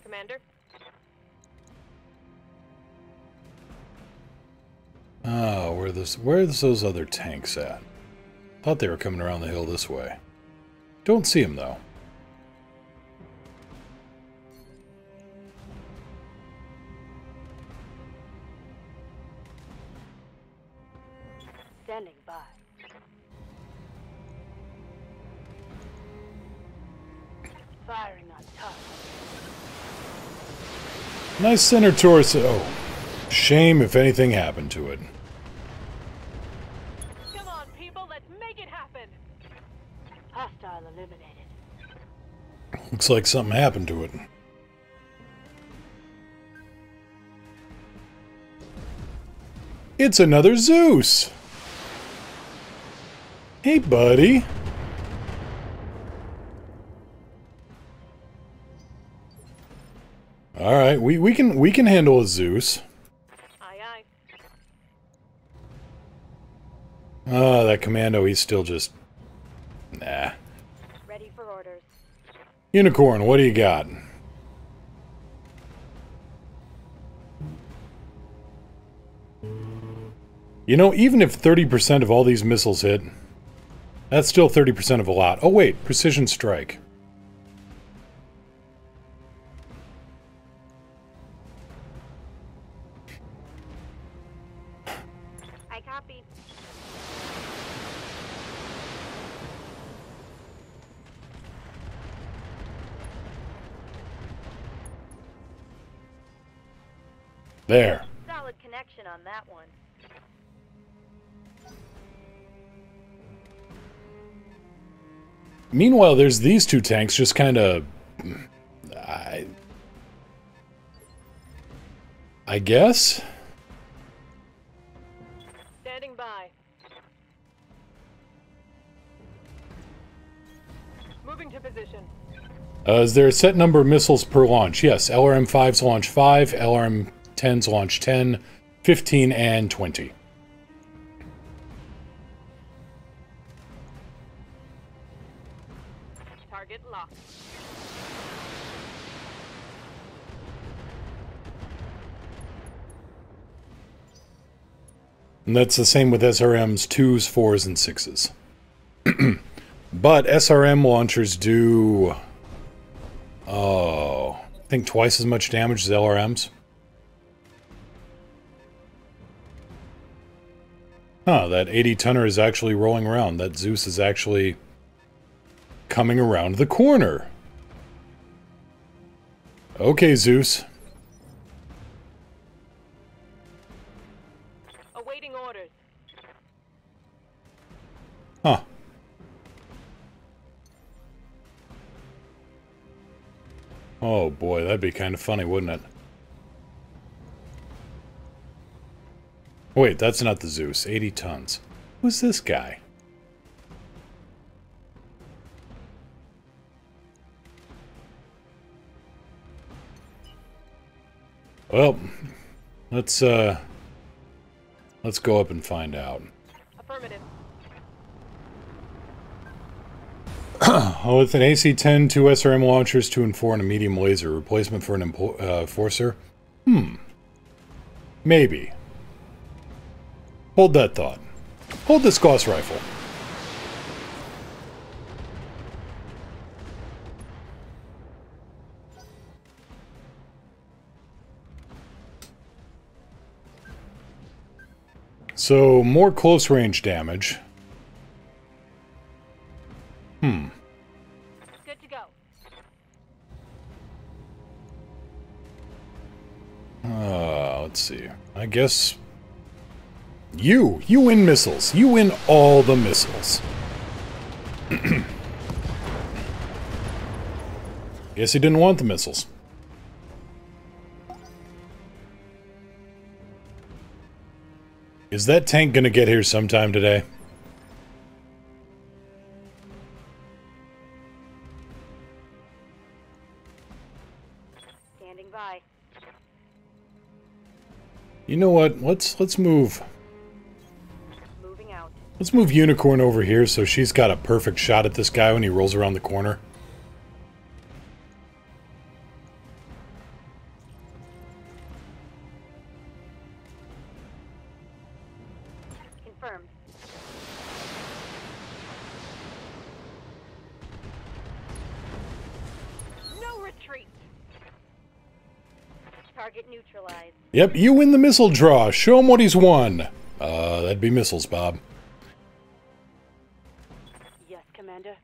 Commander? Oh, where's those other tanks at? Thought they were coming around the hill this way. Don't see them though. Standing by. Firing on top. Nice center torso. Shame if anything happened to it. Come on, people, let's make it happen. Hostile eliminated. Looks like something happened to it. It's another Zeus! Hey, buddy. All right, we can handle a Zeus. Aye, aye. Ah, that commando, he's still just... Nah. Ready for orders. Unicorn, what do you got? You know, even if 30% of all these missiles hit, that's still 30% of a lot. Oh wait, precision strike. I copy. There. Solid connection on that one. Meanwhile, there's these two tanks just kind of... I guess? Standing by. Moving to position. Is there a set number of missiles per launch? Yes, LRM-5s launch 5, LRM-10s launch 10, 15, and 20. Target locked. And that's the same with SRMs 2s, 4s, and 6s. But SRM launchers do... Oh... I think twice as much damage as LRMs. Huh, that 80-tonner is actually rolling around. That Zeus is actually coming around the corner. Okay, Zeus. Awaiting orders. Huh. Oh boy, that'd be kind of funny, wouldn't it? Wait, that's not the Zeus. 80 tons. Who's this guy? Well, let's go up and find out. Affirmative. Oh, with an AC-10, 2 SRM launchers, 2 and 4, and a medium laser. Replacement for an enforcer? Maybe. Hold that thought. Hold this Gauss rifle. So, more close-range damage. Good to go. Let's see. I guess... You win missiles. You win all the missiles. Guess he didn't want the missiles. Is that tank gonna get here sometime today? Standing by. You know what? Let's move. Moving out. Let's move Unicorn over here so she's got a perfect shot at this guy when he rolls around the corner. Confirmed. No retreat. Target neutralized. Yep, you win the missile draw. Show him what he's won. That'd be missiles, Bob. Yes, Commander.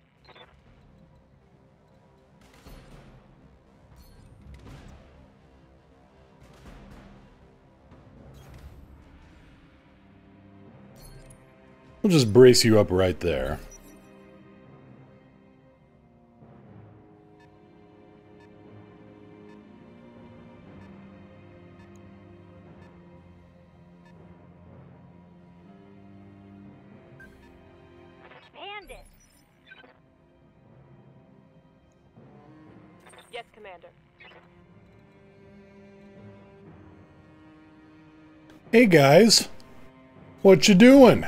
We'll just brace you up right there. Bandit. Yes, Commander. Hey guys, what you doing?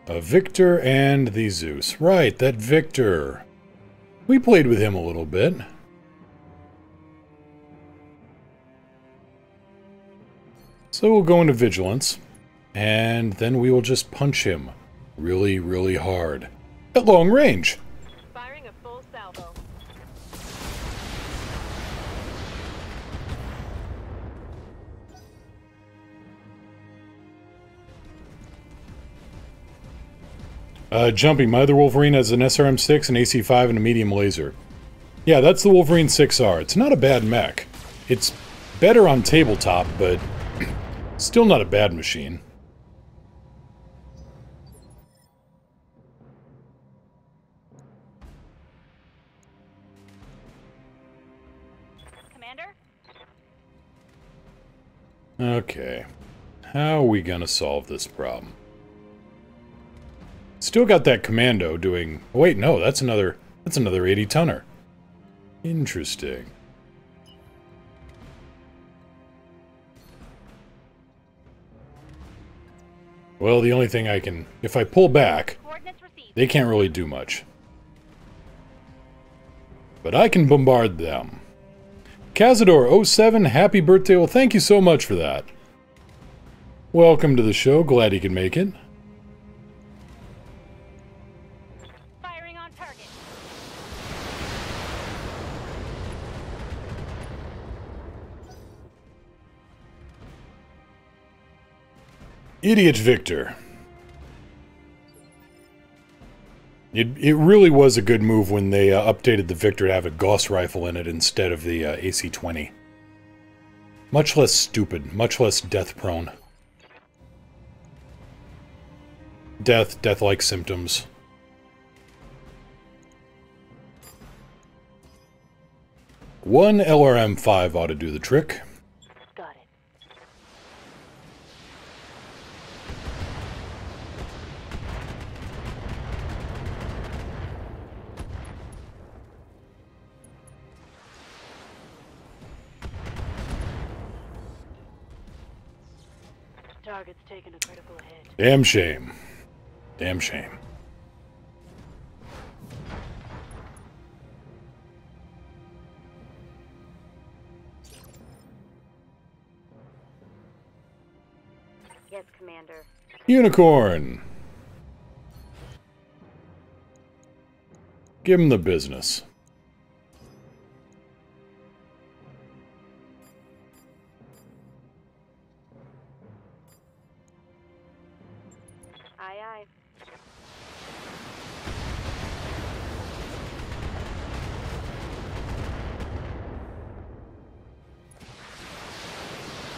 A Victor and the Zeus. Right, that Victor. We played with him a little bit. So we'll go into Vigilance, and then we will just punch him really, really hard. At long range. Firing a full salvo. Jumping. My other Wolverine has an SRM-6, an AC-5, and a medium laser. Yeah, that's the Wolverine 6R. It's not a bad mech. It's better on tabletop, but still not a bad machine. Commander? Okay. How are we gonna solve this problem? Still got that commando doing... Oh, wait, no, that's another 80-tonner. Interesting. Well, the only thing I can... If I pull back, they can't really do much. But I can bombard them. Cazador07, happy birthday. Well, thank you so much for that. Welcome to the show. Glad you could make it. Firing on target. Idiot Victor. It really was a good move when they updated the Victor to have a Gauss rifle in it instead of the AC-20. Much less stupid, much less death-prone. Death-like symptoms. One LRM-5 ought to do the trick. Got it. Target's taken a critical hit. Damn shame. Damn shame. Yes, Commander. Unicorn! Give him the business. Aye, aye.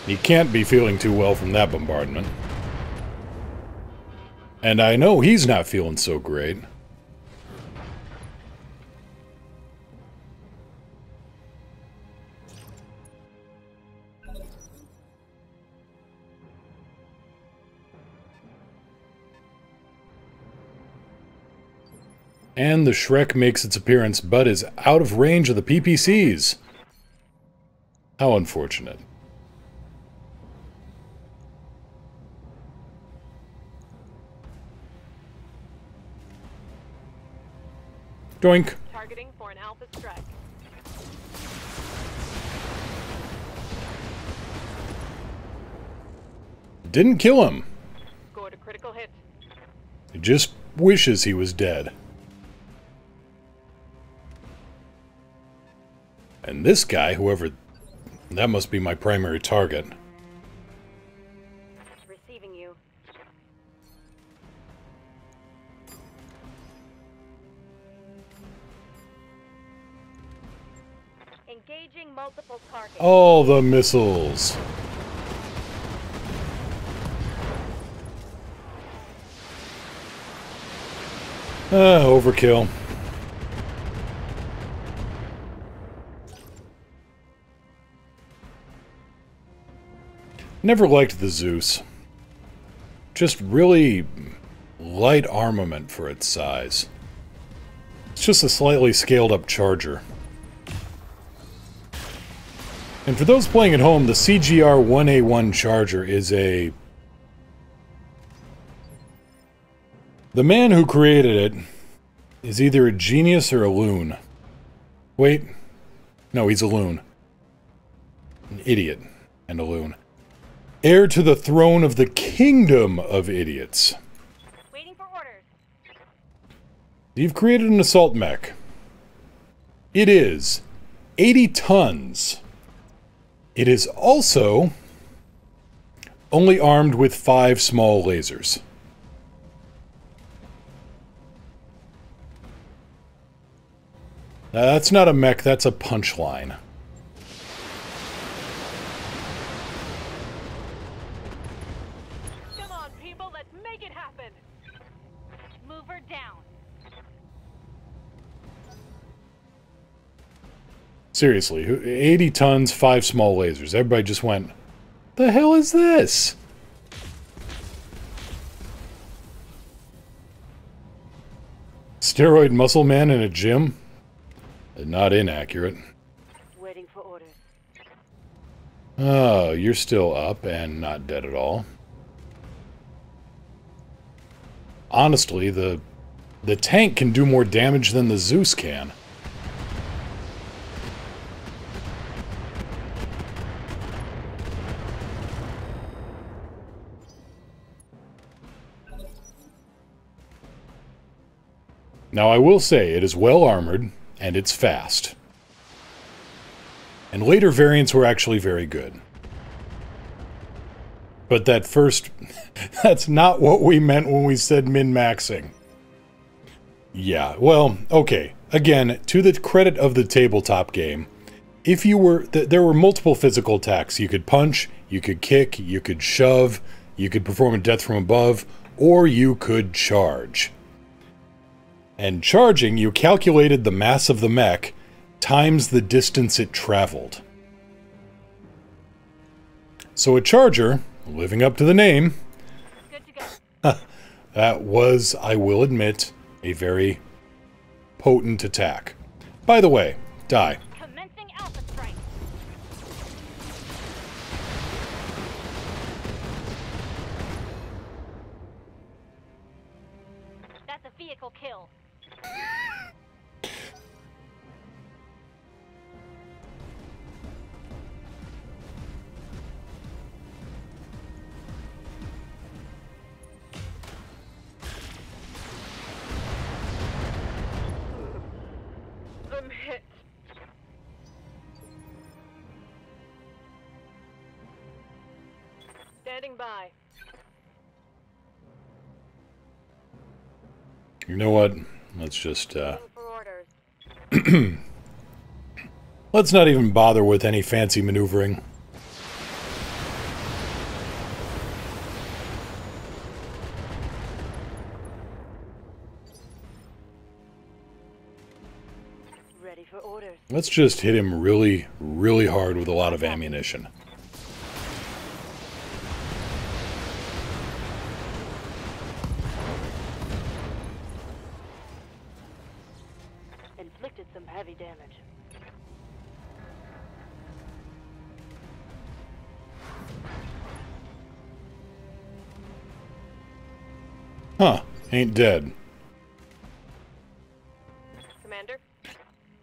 He can't be feeling too well from that bombardment. And I know he's not feeling so great. And the Shrek makes its appearance, but is out of range of the PPCs. How unfortunate. Doink. Targeting for an alpha strike. Didn't kill him. Scored a critical hit. He just wishes he was dead. And this guy, whoever... That must be my primary target. Receiving you. Engaging multiple targets. All the missiles. Overkill. Never liked the Zeus. Just really light armament for its size. It's just a slightly scaled up Charger. And for those playing at home, the CGR 1A1 Charger is a... The man who created it is either a genius or a loon. Wait. No, he's a loon. An idiot and a loon. Heir to the throne of the kingdom of idiots. Waiting for orders. You've created an assault mech. It is 80 tons. It is also only armed with 5 small lasers. Now, that's not a mech, that's a punchline. Come on, people, let's make it happen. Move her down. Seriously, 80 tons, 5 small lasers. Everybody just went, the hell is this? Steroid muscle man in a gym? Not inaccurate. Waiting for orders. Oh, you're still up and not dead at all. Honestly, the tank can do more damage than the Zeus can. Now, I will say, it is well armored, and it's fast. And later variants were actually very good. But that first... that's not what we meant when we said min-maxing. Yeah, well, okay. Again, to the credit of the tabletop game, if you were... there were multiple physical attacks. You could punch, you could kick, you could shove, you could perform a death from above, or you could charge. And charging, you calculated the mass of the mech times the distance it traveled. So a charger, living up to the name, that was, I will admit, a very potent attack. By the way, die. Commencing Alpha Strike. That's a vehicle kill. I'm hit. Standing by. You know what? Let's just, For orders. let's not even bother with any fancy maneuvering. Ready for orders. Let's just hit him really, really hard with a lot of ammunition. Inflicted some heavy damage. Huh, ain't dead. Commander?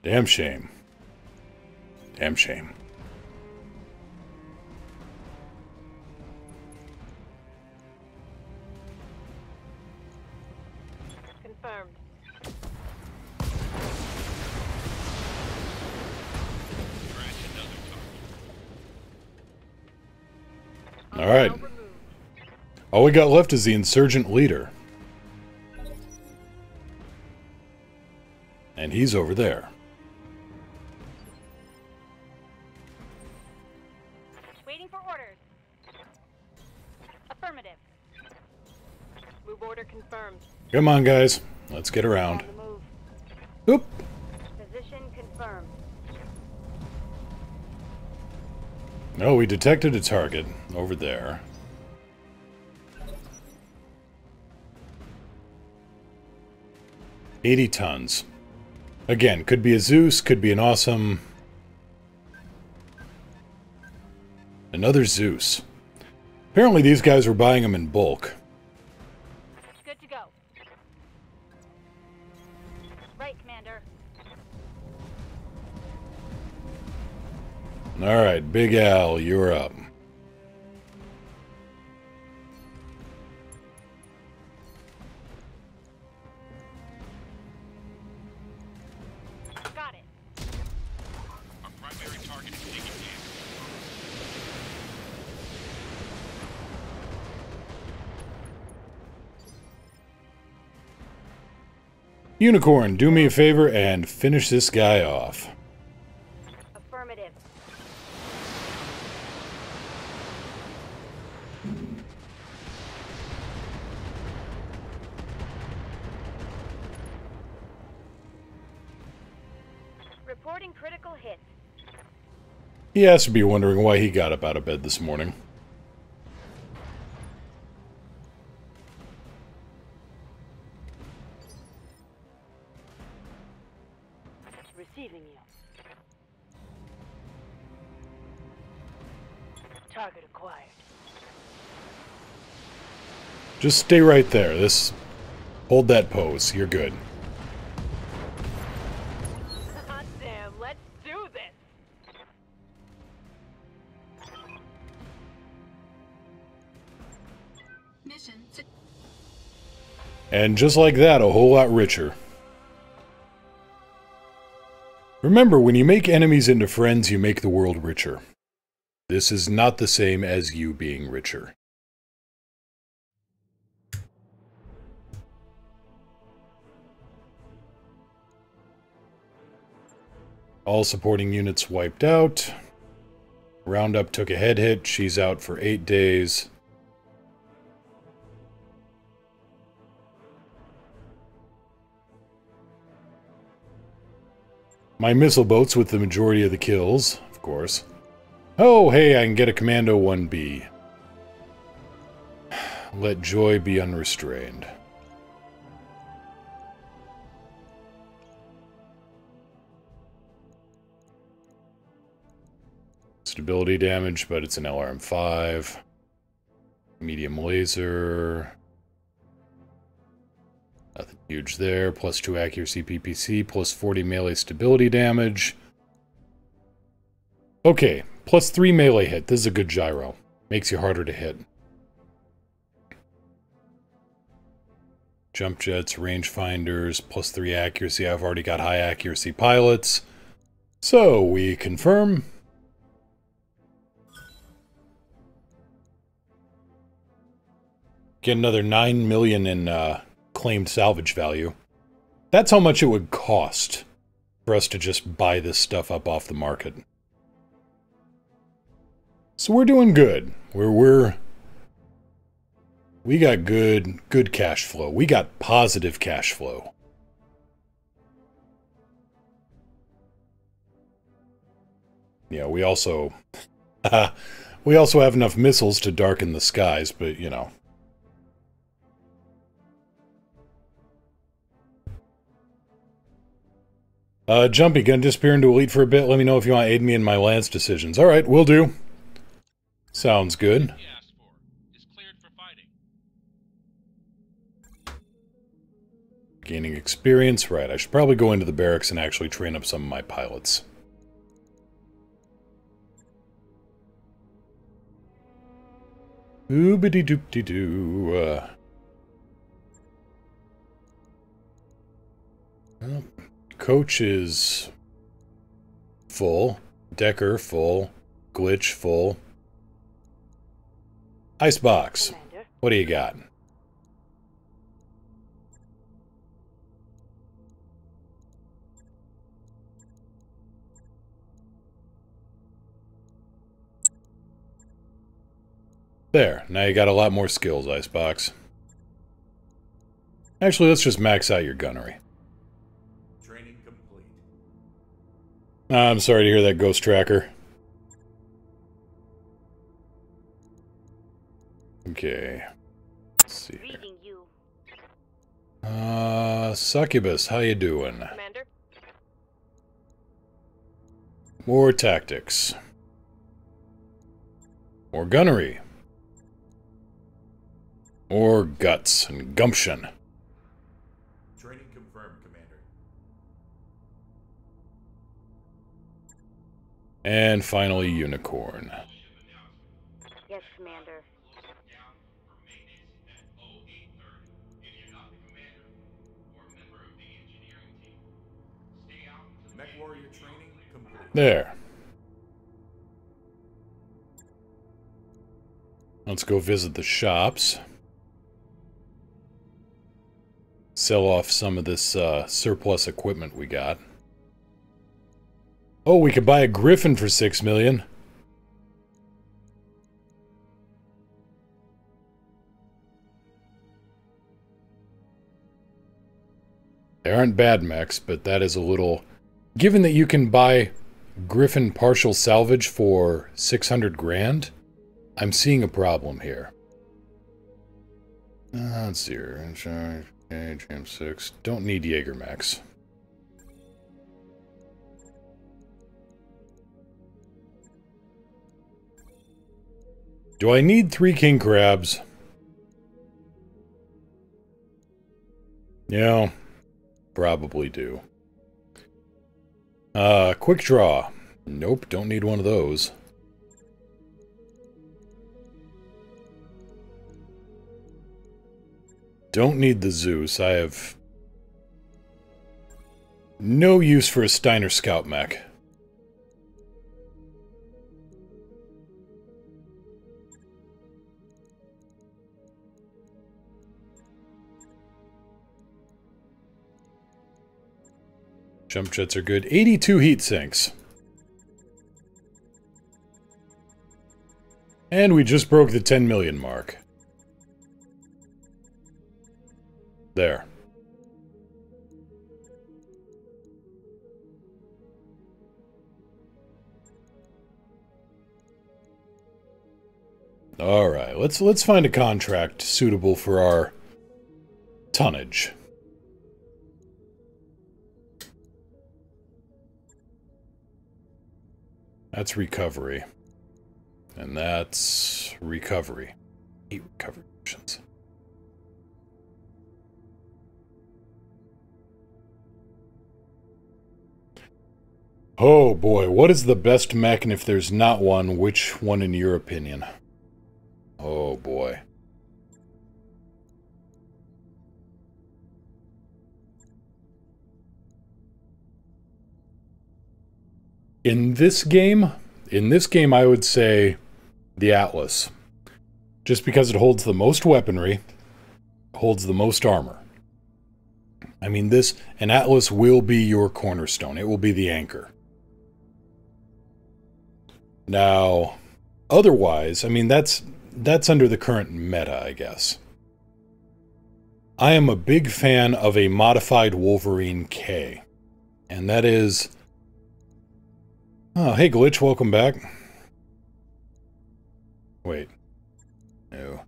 Damn shame. Damn shame. Confirmed. Alright. All we got left is the insurgent leader. And he's over there. Waiting for orders. Affirmative. Move order confirmed. Come on, guys. Let's get around. On the move. Oop. Position confirmed. No, we detected a target over there. $80 tons. Again, could be a Zeus, could be an awesome... Another Zeus. Apparently these guys were buying them in bulk. Good to go. Right, Commander. Alright, Big Al, you're up. Got it. Our primary target is taking damage. Unicorn, do me a favor and finish this guy off. Affirmative. Reporting critical hit. He has to be wondering why he got up out of bed this morning. Receiving you. Target acquired. Just stay right there. Hold that pose. You're good. Hot damn, let's do this. Mission. And just like that, a whole lot richer. Remember, when you make enemies into friends, you make the world richer. This is not the same as you being richer. All supporting units wiped out. Roundup took a head hit. She's out for 8 days. My missile boats with the majority of the kills, of course. Oh, hey, I can get a Commando 1B. Let joy be unrestrained. Stability damage, but it's an LRM-5. Medium laser. Nothing huge there. Plus 2 accuracy PPC, plus 40 melee stability damage. Okay, plus 3 melee hit. This is a good gyro. Makes you harder to hit. Jump jets, rangefinders, plus 3 accuracy. I've already got high accuracy pilots. So, we confirm. Get another 9 million in claimed salvage value. That's how much it would cost for us to just buy this stuff up off the market. So we're doing good. We got good cash flow. We got positive cash flow. Yeah, we also have enough missiles to darken the skies, but you know. Jumpy, gonna disappear into Elite for a bit. Let me know if you want to aid me in my lance decisions. Alright, will do. Sounds good. Gaining experience. Right, I should probably go into the barracks and actually train up some of my pilots. Oobity-doop-de-doo. Well, Coach is full. Decker full. Glitch full. Icebox. Commander. What do you got? There. Now you got a lot more skills, Icebox. Actually, let's just max out your gunnery. Training complete. I'm sorry to hear that, Ghost Tracker. Okay. Let's see here. Reading you. Succubus, how you doing? Commander. More tactics. More gunnery. More guts and gumption. Training confirmed, Commander. And finally, Unicorn. Yes, Commander. Mech warrior training complete. There. Let's go visit the shops. Sell off some of this surplus equipment we got. Oh, we could buy a Griffin for 6 million. They aren't bad mechs, but that is a little... Given that you can buy Griffin partial salvage for 600 grand, I'm seeing a problem here. Let's see here. GM6. Don't need Jaeger mechs. Do I need 3 king crabs? Yeah, probably do. Quick draw. Nope, don't need one of those. Don't need the Zeus. I have no use for a Steiner Scout mech. Jump jets are good. 82 heat sinks. And we just broke the 10 million mark. There. All right, let's find a contract suitable for our tonnage. That's recovery. And that's recovery. 8 recovery missions. Oh boy, what is the best mech, and if there's not one, which one in your opinion? Oh boy. In this game I would say the Atlas. Just because it holds the most weaponry, holds the most armor. I mean, an Atlas will be your cornerstone. It will be the anchor. Now, otherwise, I mean, that's under the current meta, I guess. I am a big fan of a modified Wolverine K. And that is... Oh, hey Glitch, welcome back. Wait. No.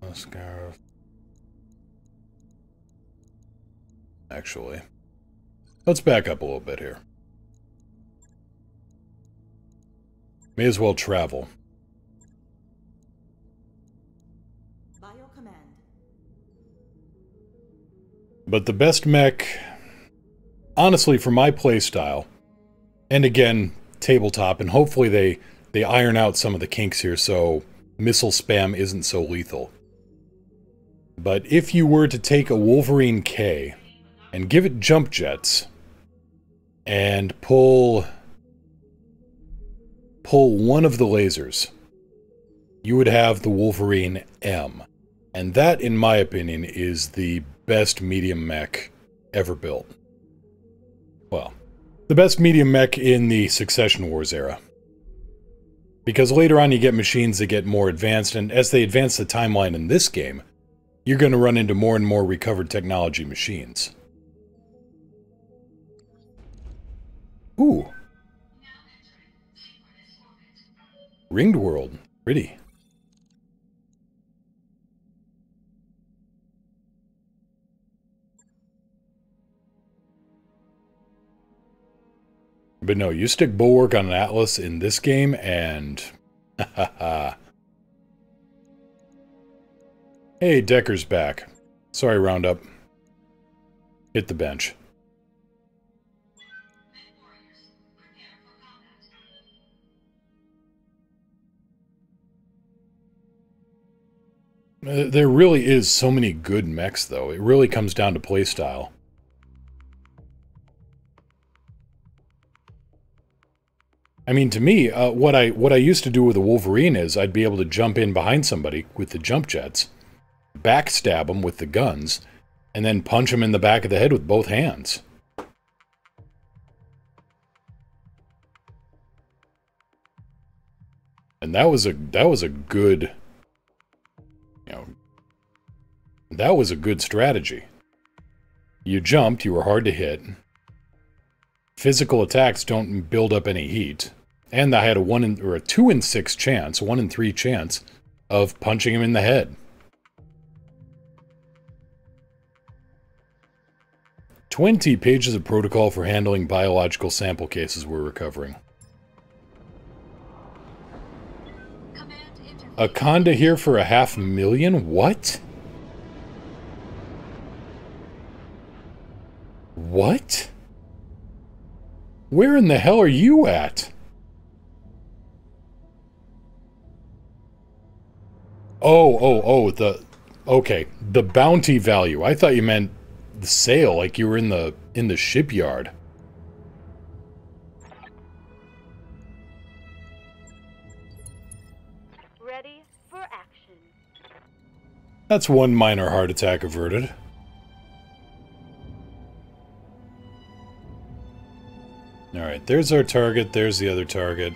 SCARAB. Actually. Let's back up a little bit here. May as well travel. But the best mech, honestly, for my playstyle, and again, tabletop, and hopefully they iron out some of the kinks here so missile spam isn't so lethal. But if you were to take a Wolverine K and give it jump jets and pull one of the lasers, you would have the Wolverine M. And that, in my opinion, is the best medium mech ever built. Well, the best medium mech in the Succession Wars era. Because later on you get machines that get more advanced, and as they advance the timeline in this game, you're going to run into more and more recovered technology machines. Ooh. Ringed world. Pretty. But no, you stick Bulwark on an Atlas in this game, and... Hey, Decker's back. Sorry, Roundup. Hit the bench. There really is so many good mechs, though. It really comes down to playstyle. I mean, to me, what I used to do with a Wolverine is I'd be able to jump in behind somebody with the jump jets, backstab them with the guns, and then punch them in the back of the head with both hands. And that was a good, you know, that was a good strategy. You jumped, you were hard to hit. Physical attacks don't build up any heat. And I had a 2 in 6 chance, 1 in 3 chance of punching him in the head. 20 pages of protocol for handling biological sample cases we're recovering. A Conda here for 500,000? What? What? Where in the hell are you at? Okay, the bounty value. I thought you meant the sale, like you were in the shipyard. Ready for action. That's one minor heart attack averted. Alright, there's our target, there's the other target.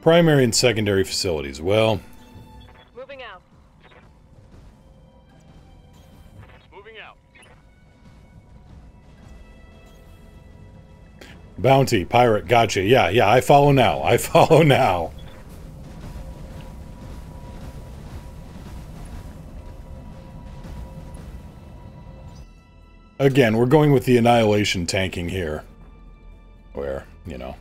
Primary and secondary facilities. Well... Moving out. Moving out. Bounty, pirate, gotcha. Yeah, yeah, I follow now. I follow now. Again, we're going with the annihilation tanking here. Where, you know.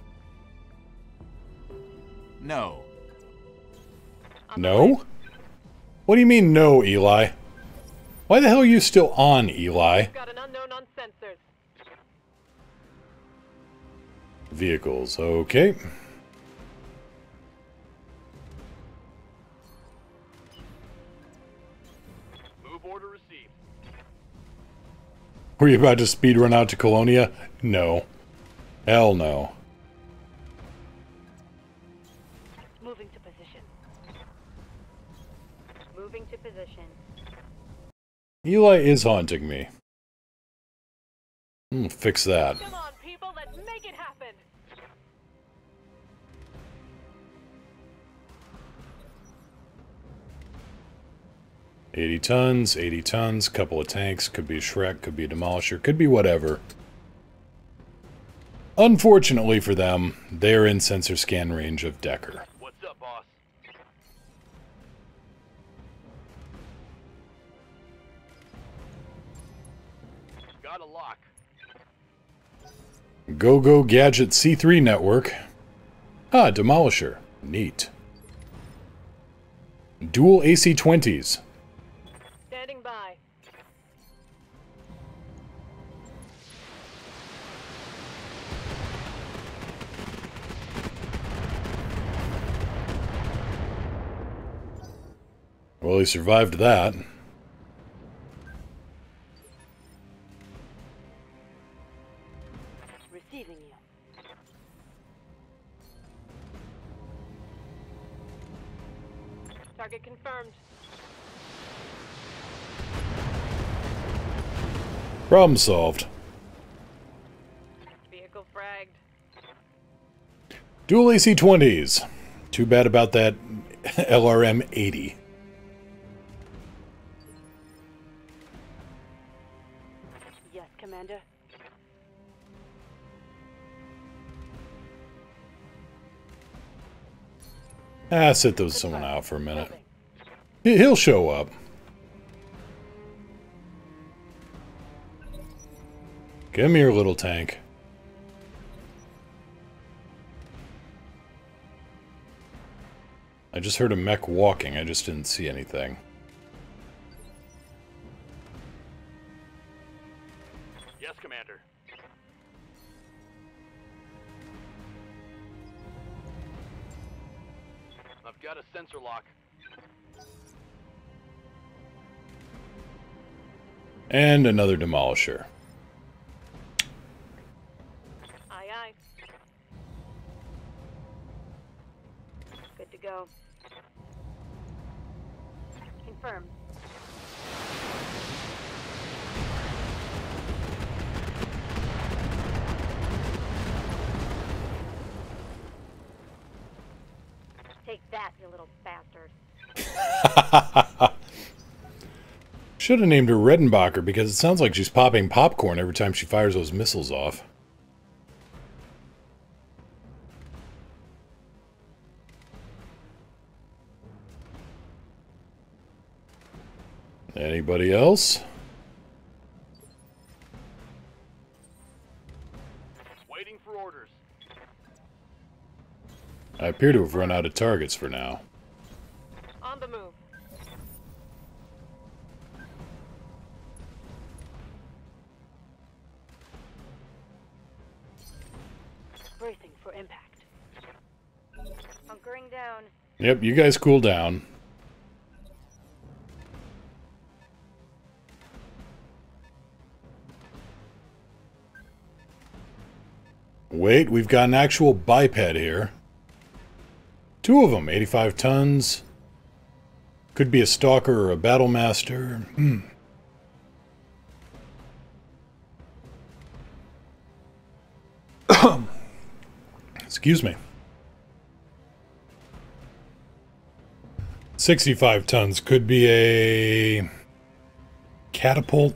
No. No? What do you mean no, Eli? Why the hell are you still on, Eli? Got an unknown on sensors. Vehicles, okay. Move order received. Were you about to speed run out to Colonia? No. Hell no. Moving to position. Moving to position. Eli is haunting me. Fix that. Come on, people, let's make it happen. $80 tons, 80 tons, couple of tanks, could be a Shrek, could be a Demolisher, could be whatever. Unfortunately for them, they're in sensor scan range of Decker. What's up, boss? Got a lock. Go Gadget C3 network. Ah, Demolisher. Neat. Dual AC-20s. Standing by. Well, he survived that. Receiving you. Target confirmed. Problem solved. Vehicle fragged. Dual AC-20s. Too bad about that LRM-80. Yes, Commander. Sit those someone out for a minute. He'll show up. Come here, little tank. I just heard a mech walking, I just didn't see anything. Yes, Commander. I've got a sensor lock. And another Demolisher. Aye, aye. Good to go. Confirmed. Take that, you little bastard. Should have named her Redenbacher because it sounds like she's popping popcorn every time she fires those missiles off. Anybody else? Waiting for orders. I appear to have run out of targets for now. On the move. Bracing for impact. Hunkering down. Yep, you guys cool down. Wait, we've got an actual biped here. Two of them, 85 tons. Could be a stalker or a battle master. Excuse me. 65 tons could be a catapult.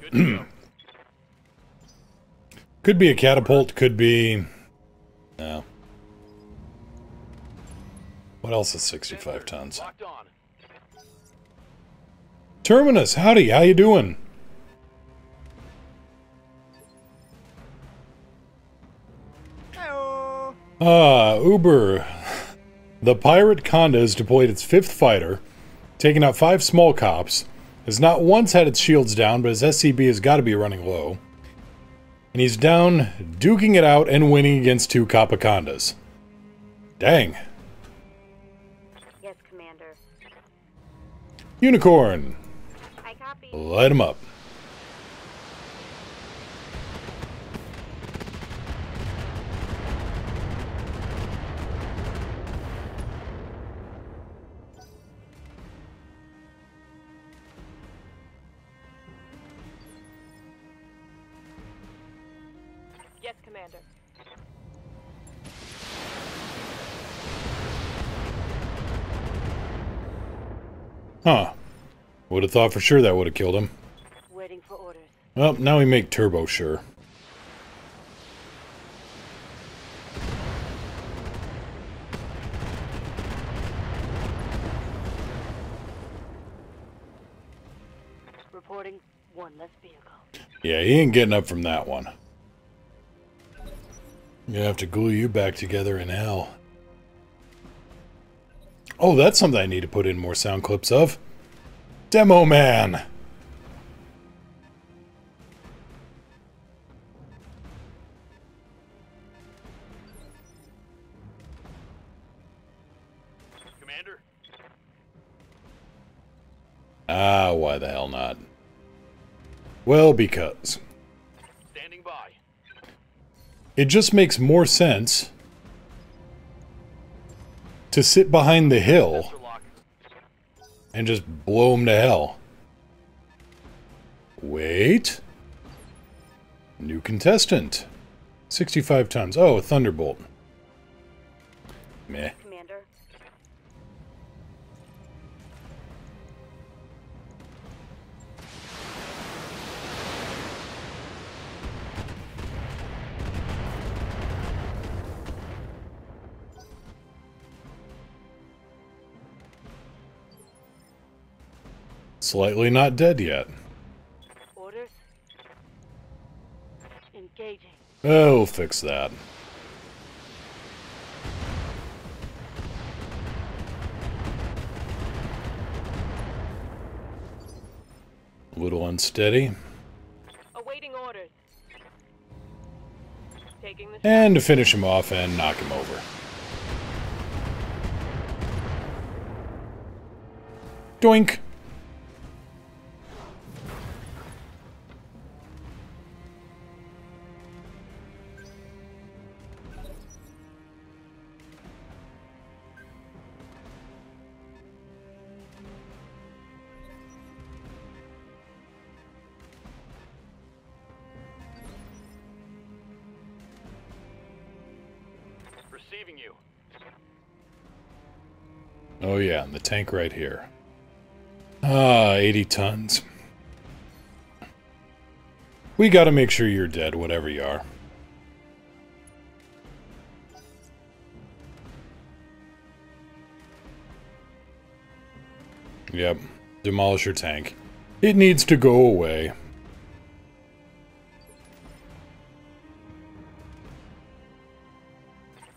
Could be a catapult, could be... No. What else is 65 tons? Terminus, howdy, how you doing? Uber. The pirate Conda has deployed its 5th fighter, taking out 5 small cops, has not once had its shields down, but his SCB has got to be running low. And he's down, duking it out, and winning against 2 Capacondas. Dang. Yes, Commander. Unicorn. I copy. Light him up. Yes, Commander. Huh. Would have thought for sure that would have killed him. Waiting for orders. Well, now we make Turbo sure. Reporting one less vehicle. Yeah, he ain't getting up from that one. Gonna have to glue you back together in hell. Oh, that's something I need to put in more sound clips of. Demo Man! Commander? Ah, why the hell not? Well, because... Standing by. It just makes more sense to sit behind the hill and just blow them to hell. Wait. New contestant. 65 tons. Oh, a Thunderbolt. Meh. Commander. Slightly not dead yet. Orders? Engaging. Oh, we'll fix that. A little unsteady. Awaiting orders. Taking the And to finish him off and knock him over. Doink! Receiving you. Oh yeah, and the tank right here. Ah, 80 tons. We gotta make sure you're dead, whatever you are. Yep, demolish your tank. It needs to go away.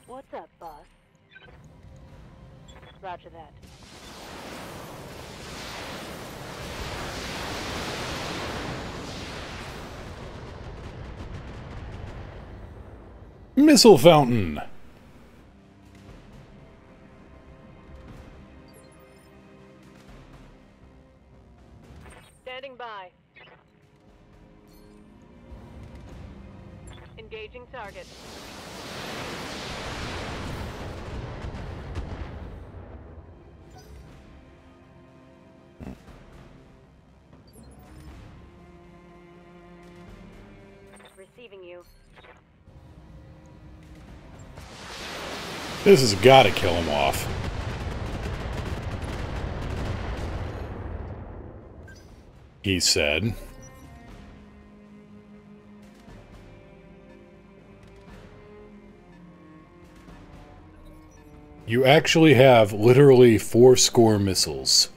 What's up, boss? Roger that. Missile fountain! Standing by. Engaging target. Receiving you. This has got to kill him off. He said. You actually have literally 4 missiles.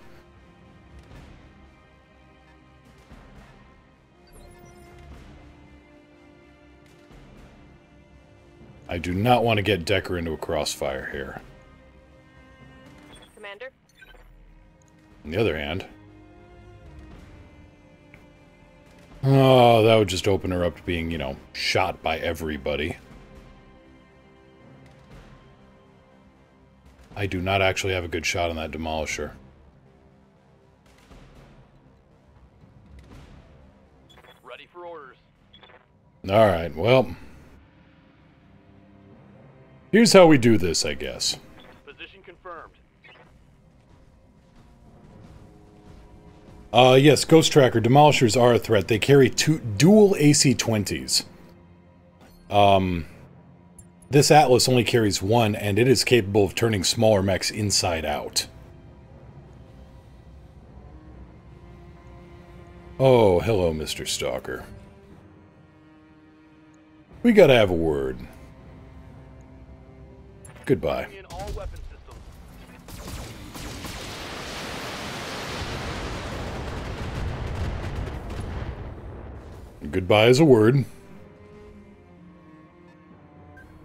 I do not want to get Decker into a crossfire here. Commander? On the other hand... oh, that would just open her up to being, you know, shot by everybody. I do not actually have a good shot on that Demolisher. Ready for orders. Alright, well... here's how we do this, I guess. Position confirmed. Yes, Ghost Tracker, Demolishers are a threat. They carry dual AC-20s. This Atlas only carries 1, and it is capable of turning smaller mechs inside out. Oh, hello, Mr. Stalker. We gotta have a word. Goodbye. In all weapon systems. Goodbye is a word.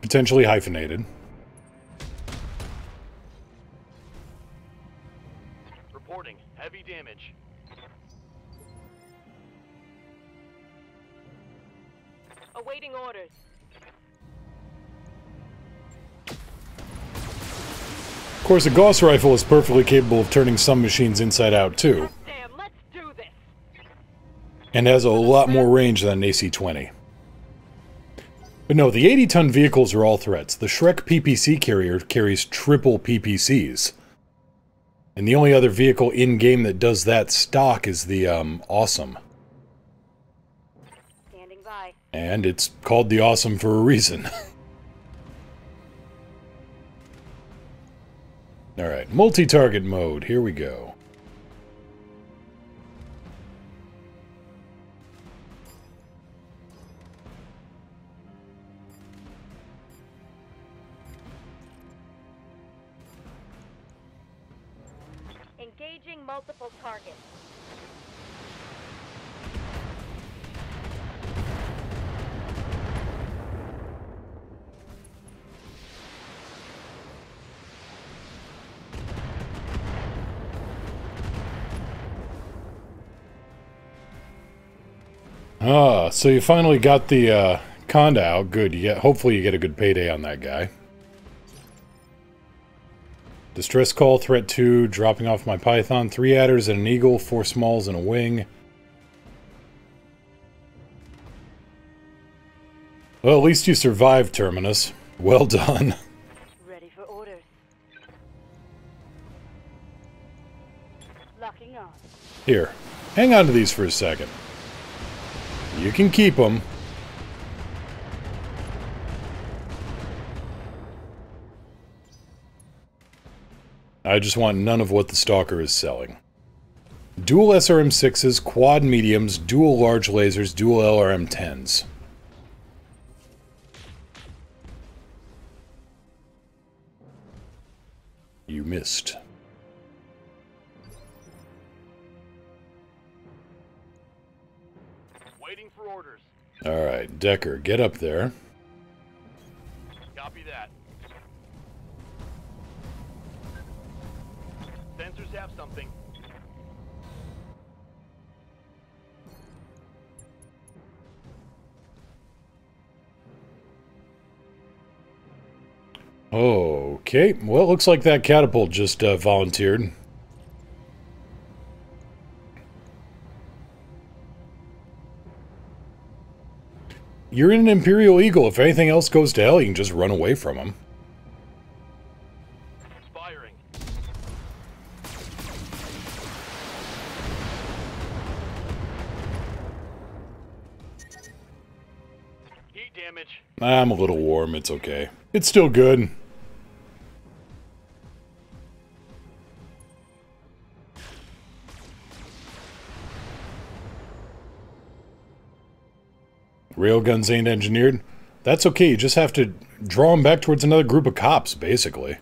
Potentially hyphenated. Reporting heavy damage. Awaiting orders. Of course, a Gauss rifle is perfectly capable of turning some machines inside out, too. Damn, let's do this. And has a lot more range than an AC-20. But no, the 80-ton vehicles are all threats. The Shrek PPC carrier carries triple PPCs. And the only other vehicle in-game that does that stock is the, Awesome. Standing by. And it's called the Awesome for a reason. Alright, multi-target mode. Here we go. Engaging multiple targets. Ah, so you finally got the, Conda out. Good. Hopefully you get a good payday on that guy. Distress call, threat 2, dropping off my Python, 3 adders and an eagle, 4 smalls and a wing. Well, at least you survived, Terminus. Well done. Ready for orders. Locking on. Here, hang on to these for a second. You can keep them. I just want none of what the Stalker is selling. Dual SRM-6s, quad mediums, dual large lasers, dual LRM-10s. You missed. Waiting for orders. Alright, Decker, get up there. Copy that. Sensors have something. Okay, well, it looks like that catapult just volunteered. You're in an Imperial Eagle. If anything else goes to hell, you can just run away from him. Firing. Heat damage. I'm a little warm, it's okay. It's still good. Railguns ain't engineered. That's okay, you just have to draw them back towards another group of cops, basically.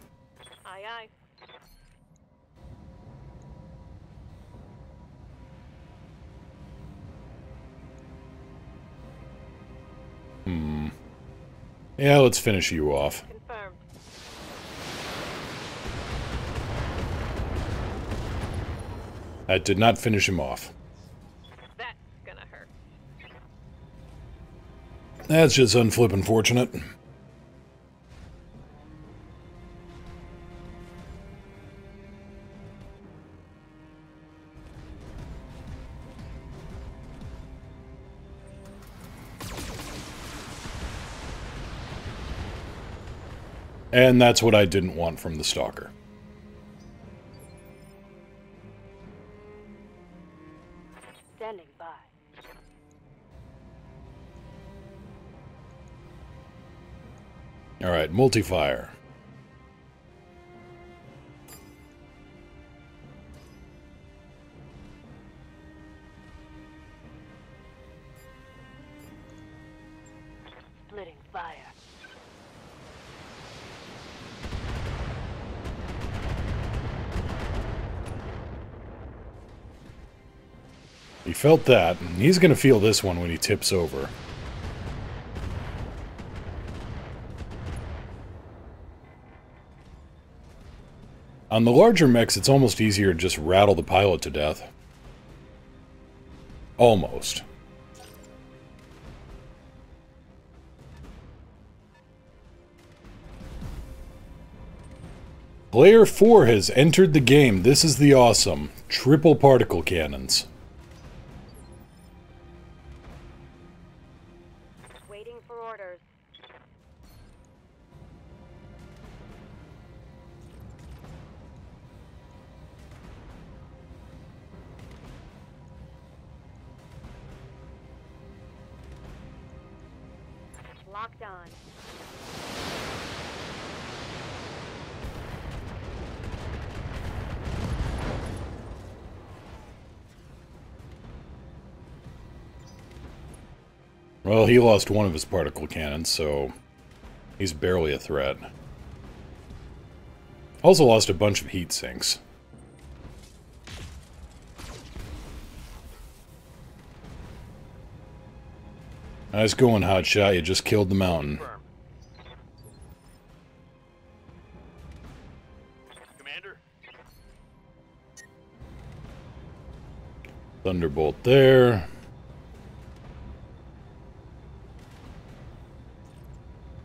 Aye, aye. Yeah, let's finish you off. Confirmed. That did not finish him off. That's gonna hurt. That's just unflippin' fortunate. And that's what I didn't want from the stalker. Standing by. Alright, multi-fire. Splitting fire. He felt that, and he's gonna feel this one when he tips over. On the larger mechs, it's almost easier to just rattle the pilot to death. Almost. Player 4 has entered the game. This is the awesome triple particle cannons. Waiting for orders. Locked on. Well, he lost one of his particle cannons, so he's barely a threat. Also lost a bunch of heat sinks. Nice going, hotshot. You just killed the mountain. Commander? Thunderbolt there.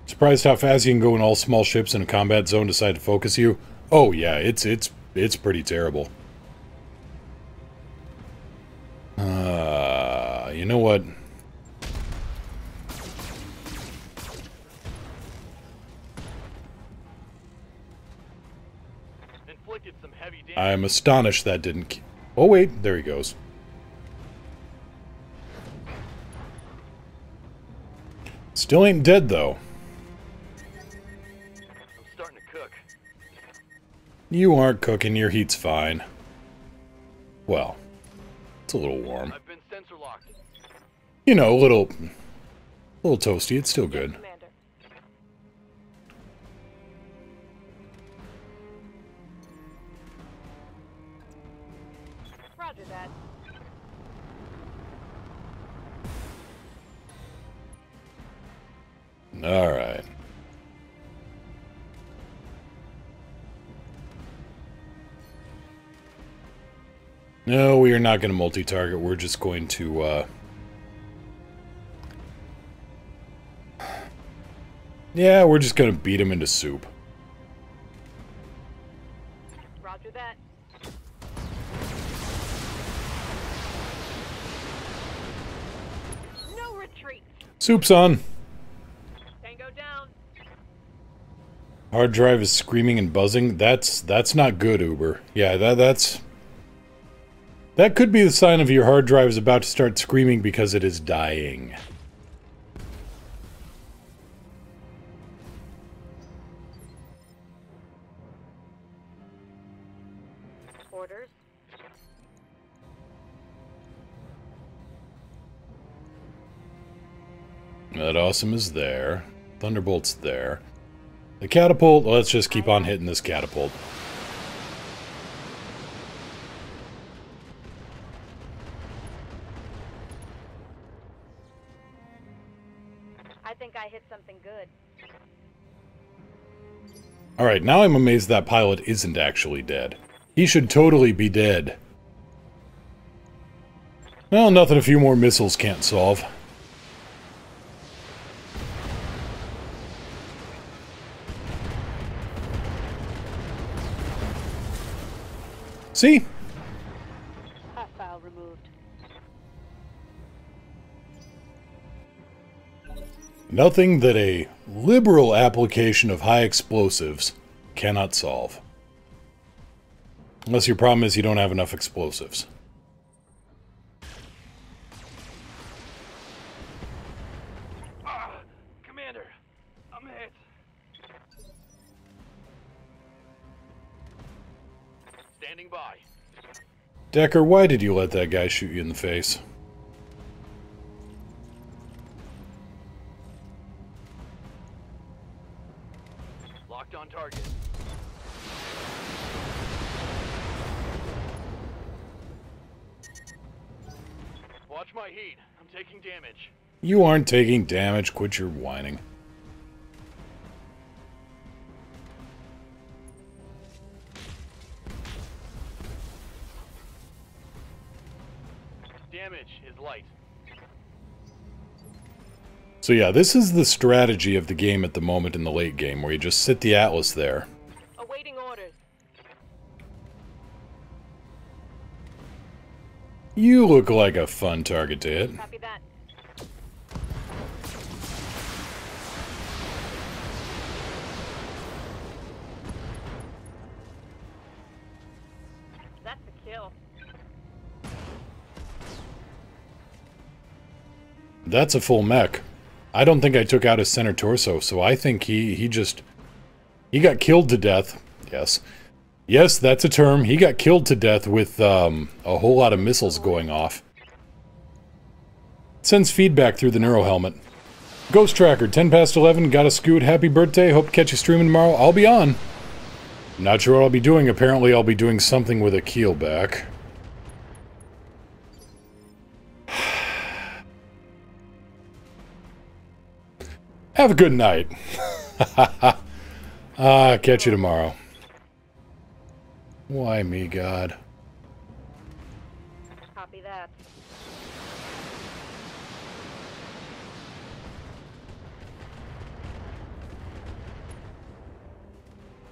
Surprised how fast you can go in all small ships in a combat zone decide to focus you? Oh yeah, it's pretty terrible. You know what? Inflicted some heavy damage. I'm astonished that didn't... Oh wait, there he goes. Still ain't dead though. I'm starting to cook. You aren't cooking, your heat's fine. Well, it's a little warm. I've been sensor locked. You know, a little toasty, it's still good. Commander. Roger that. Alright. No, we are not going to multi-target. We're just going to, yeah, we're just going to beat him into soup. Roger that. No retreat. Soup's on. Tango down. Hard drive is screaming and buzzing. That's not good, Uber. Yeah, that could be the sign of your hard drive is about to start screaming because it is dying. Orders. That awesome is there. Thunderbolt's there. The catapult, let's just keep on hitting this catapult. I think I hit something good. Alright, now I'm amazed that pilot isn't actually dead. He should totally be dead. Well, nothing a few more missiles can't solve. See? Hostile removed. Nothing that a liberal application of high explosives cannot solve. Unless your problem is you don't have enough explosives. Commander, I'm hit. Standing by. Decker, why did you let that guy shoot you in the face? Locked on target. Watch my heat. I'm taking damage. You aren't taking damage. Quit your whining. Damage is light. So yeah, this is the strategy of the game at the moment in the late game, where you just sit the Atlas there. Awaiting orders. You look like a fun target to hit. Copy that. That's a kill. That's a full mech. I don't think I took out his center torso, so I think he got killed to death. Yes. Yes, that's a term. He got killed to death with a whole lot of missiles going off. Sends feedback through the neuro helmet. Ghost Tracker, 10 past 11, got a scoot. Happy birthday. Hope to catch you streaming tomorrow. I'll be on. Not sure what I'll be doing. Apparently I'll be doing something with a keelback. Have a good night. Catch you tomorrow. Why me, God? Copy that.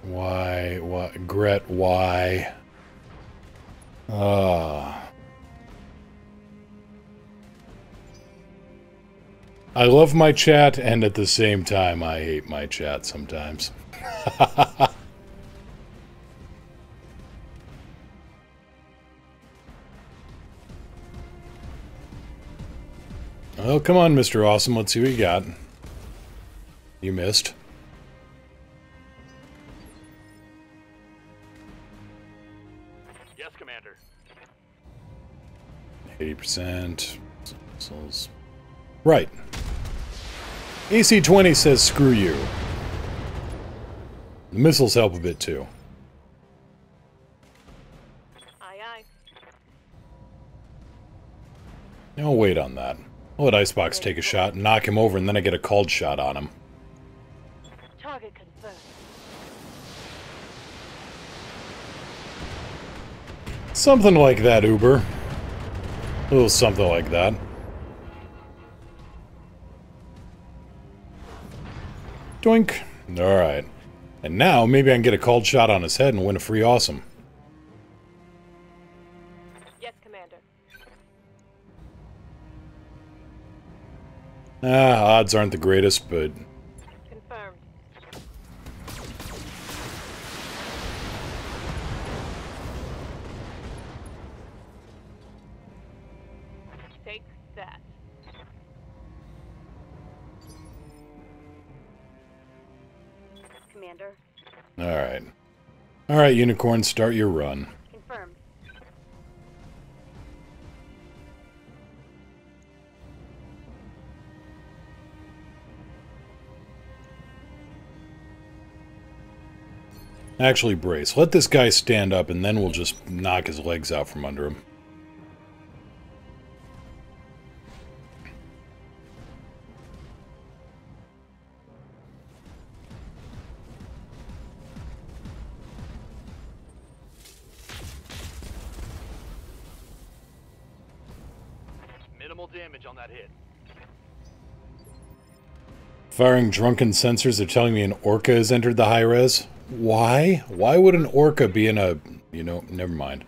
Why? What? Gret, why? I love my chat, and at the same time, I hate my chat sometimes. Oh, come on, Mr. Awesome. Let's see what you got. You missed. Yes, Commander. 80%. Missiles. Right. AC-20 says screw you. The missiles help a bit too. Aye, aye. I'll wait on that. I'll let Icebox take a shot and knock him over, and then I get a called shot on him. Target confirmed. Something like that, Uber. A little something like that. Doink. Alright. And now, maybe I can get a called shot on his head and win a free awesome. Yes, Commander. Odds aren't the greatest, but... Confirmed. Take that. Commander. Alright. Alright, Unicorn, start your run. Confirmed. Actually, brace. Let this guy stand up, and then we'll just knock his legs out from under him. Minimal damage on that hit. Firing drunken sensors are telling me an orca has entered the high-res. Why? Why would an orca be in a... You know, never mind.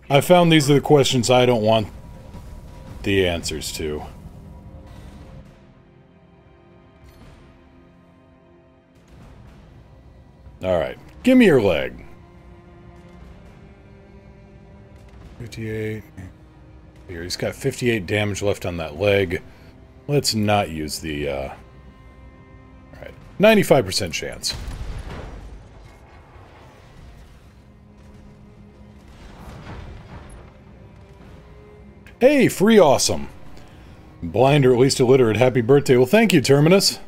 I found these are the questions I don't want the answers to. Alright, give me your leg. 58. Here, he's got 58 damage left on that leg. Let's not use the, Alright, 95% chance. Hey, free awesome. Blind or at least illiterate, happy birthday. Well, thank you, Terminus.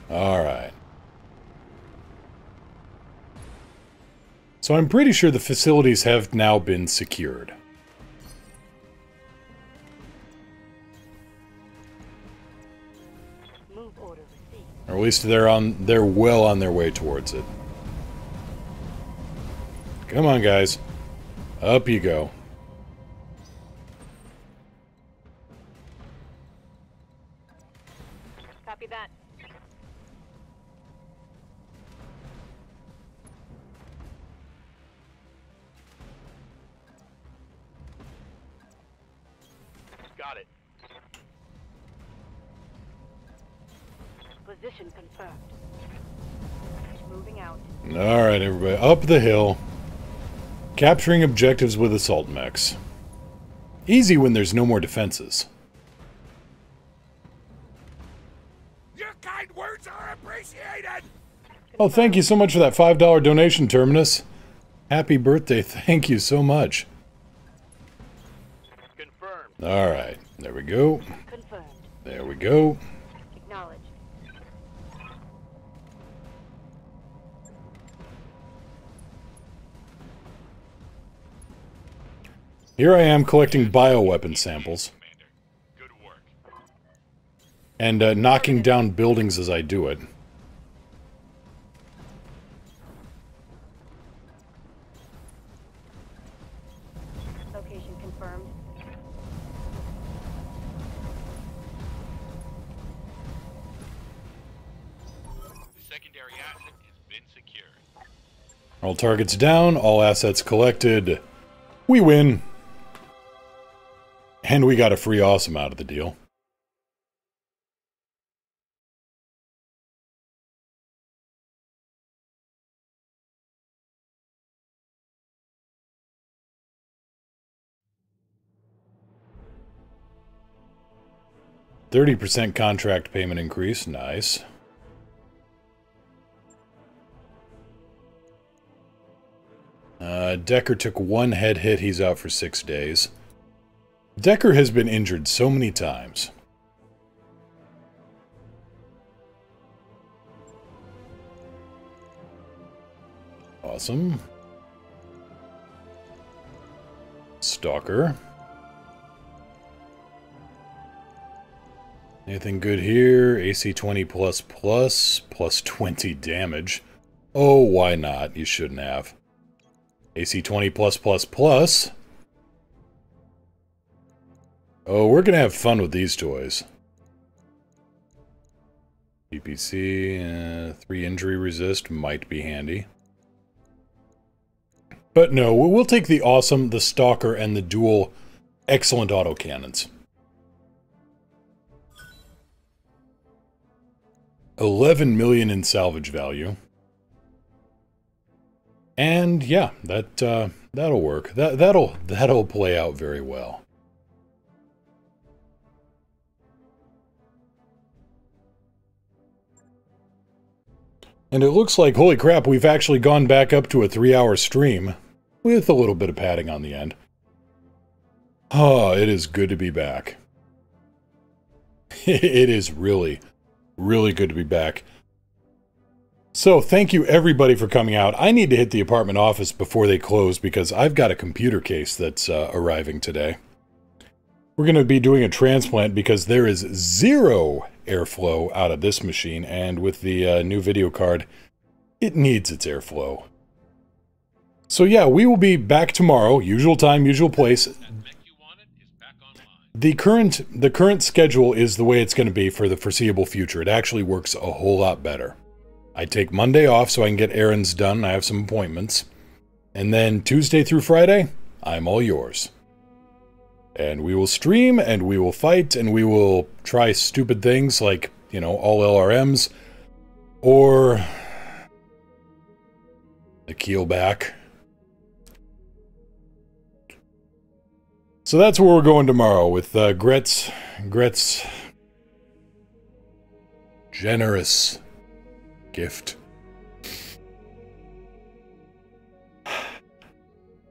Alright. So I'm pretty sure the facilities have now been secured. Move order received. Or at least they're well on their way towards it. Come on, guys. Up you go. Copy that. Got it. Position confirmed. Moving out. Alright, everybody. Up the hill. Capturing objectives with assault mechs. Easy when there's no more defenses. Your kind words are appreciated! Oh, thank you so much for that $5 donation, Terminus. Happy birthday. Thank you so much. Confirmed. Alright, there we go. Confirmed. There we go. Acknowledged. Here I am collecting bioweapon samples. Good work. And knocking down buildings as I do it. Location confirmed. Secondary asset has been secured. All targets down, all assets collected. We win. And we got a free awesome out of the deal. %30 contract payment increase, nice. Decker took one head hit, he's out for 6 days. Decker has been injured so many times. Awesome. Stalker. Anything good here? AC 20 plus 20 damage. Oh, why not? You shouldn't have. AC 20 plus. Oh, we're gonna have fun with these toys. PPC, 3 injury resist might be handy. But no, we'll take the awesome, the stalker, and the dual excellent autocannons. 11 million in salvage value. And yeah, that'll work. That'll play out very well. And it looks like, holy crap, we've actually gone back up to a 3-hour stream with a little bit of padding on the end. Oh, it is good to be back. It is really Really good to be back. So, thank you everybody for coming out. I need to hit the apartment office before they close because I've got a computer case that's arriving today. We're going to be doing a transplant because there is zero airflow out of this machine, and with the new video card, it needs its airflow. So yeah, we will be back tomorrow, usual time, usual place. The current schedule is the way it's going to be for the foreseeable future. It actually works a whole lot better. I take Monday off so I can get errands done. I have some appointments. And then Tuesday through Friday, I'm all yours. And we will stream, and we will fight, and we will try stupid things like, you know, all LRMs, or the KEELBACK. So that's where we're going tomorrow with Gret's generous gift.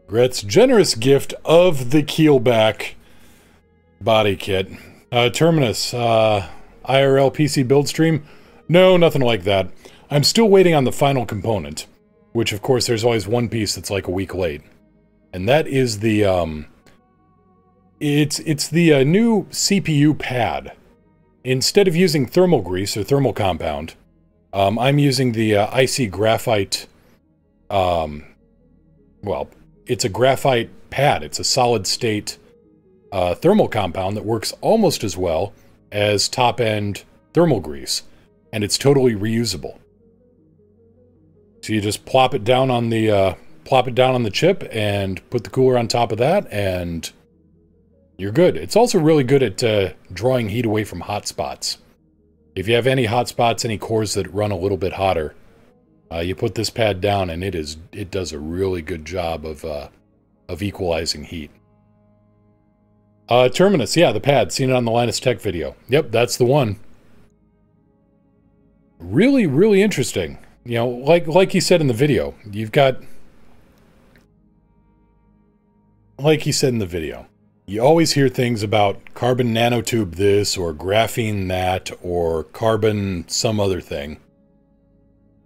Gret's generous gift of the KEELBACK body kit. Terminus, IRL PC build stream? No, nothing like that. I'm still waiting on the final component, which of course there's always one piece that's like a week late. And that is the, it's the new CPU pad. Instead of using thermal grease or thermal compound, I'm using the IC graphite, well, it's a graphite pad. It's a solid state thermal compound that works almost as well as top-end thermal grease, and it's totally reusable. So you just plop it down on the chip and put the cooler on top of that, and you're good. It's also really good at drawing heat away from hot spots. If you have any hot spots, any cores that run a little bit hotter, you put this pad down, and it does a really good job of equalizing heat. Terminus, yeah, the pad, seen it on the Linus Tech video. Yep, that's the one. Really, really interesting. You know, like he said in the video, you've got, like he said in the video, you always hear things about carbon nanotube this, or graphene that, or carbon some other thing.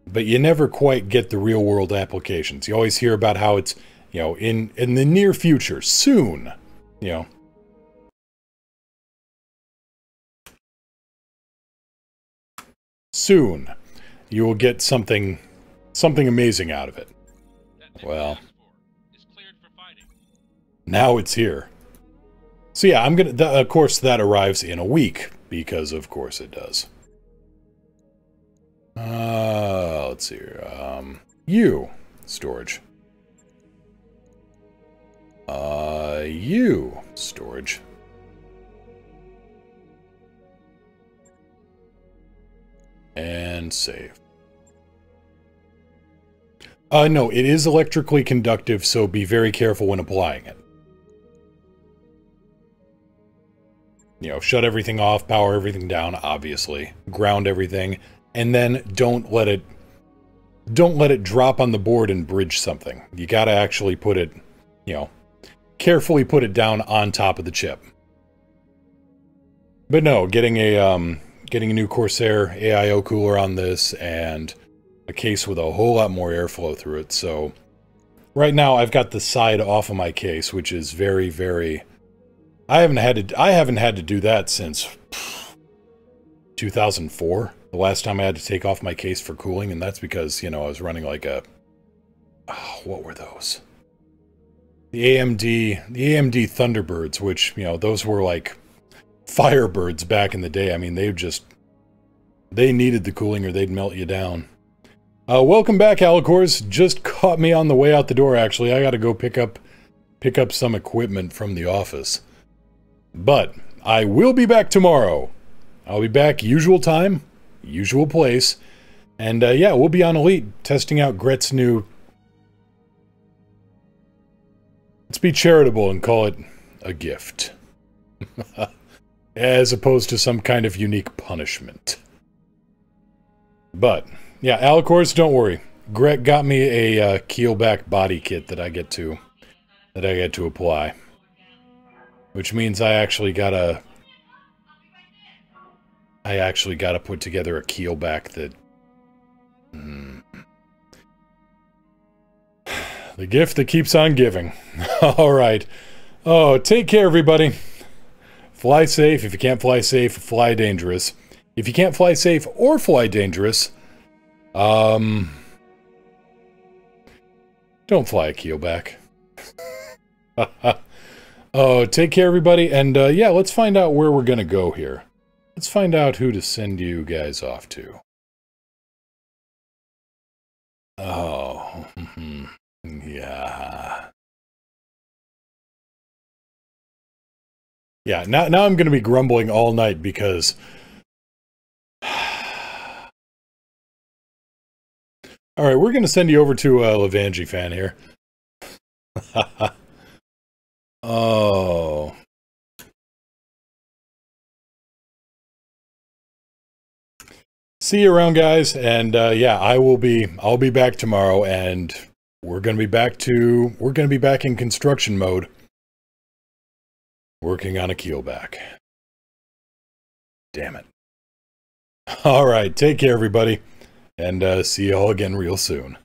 But you never quite get the real world applications. You always hear about how it's, you know, in the near future, soon, you know. Soon, you will get something amazing out of it. Well, now it's here. So yeah, I'm gonna, of course that arrives in a week, because of course it does. Let's see here, storage. Storage. And save. No, it is electrically conductive, so be very careful when applying it. You know, shut everything off, power everything down, obviously. Ground everything, and then don't let it drop on the board and bridge something. You gotta actually put it, you know, carefully put it down on top of the chip. But no, getting a new Corsair AIO cooler on this, and a case with a whole lot more airflow through it. So right now I've got the side off of my case, which is very, very... I haven't had to do that since 2004. The last time I had to take off my case for cooling, and that's because, you know, I was running like a... Oh, what were those? The AMD Thunderbirds, which, you know, those were like Firebirds back in the day. I mean, they needed the cooling or they'd melt you down. Welcome back, Alicors. Just caught me on the way out the door, actually. I gotta go pick up some equipment from the office. But I will be back tomorrow. I'll be back usual time, usual place. And yeah, we'll be on Elite testing out Gret's new... Let's be charitable and call it a gift. As opposed to some kind of unique punishment. But, yeah, Alicors, don't worry. Gret got me a KEELBACK body kit that I get to apply. Which means I actually got a... I actually got to put together a keelback that... The gift that keeps on giving. Alright. Oh, take care, everybody. Fly safe. If you can't fly safe, fly dangerous. If you can't fly safe or fly dangerous, don't fly a keelback. Oh, take care, everybody. And, yeah, let's find out where we're going to go here. Let's find out who to send you guys off to. Oh, yeah. Yeah, now I'm going to be grumbling all night because... Alright, we're going to send you over to Levangie fan here. Oh. See you around, guys, and yeah, I'll be back tomorrow, and we're gonna be back in construction mode, working on a keelback. Damn it. All right, take care, everybody, and see you all again real soon.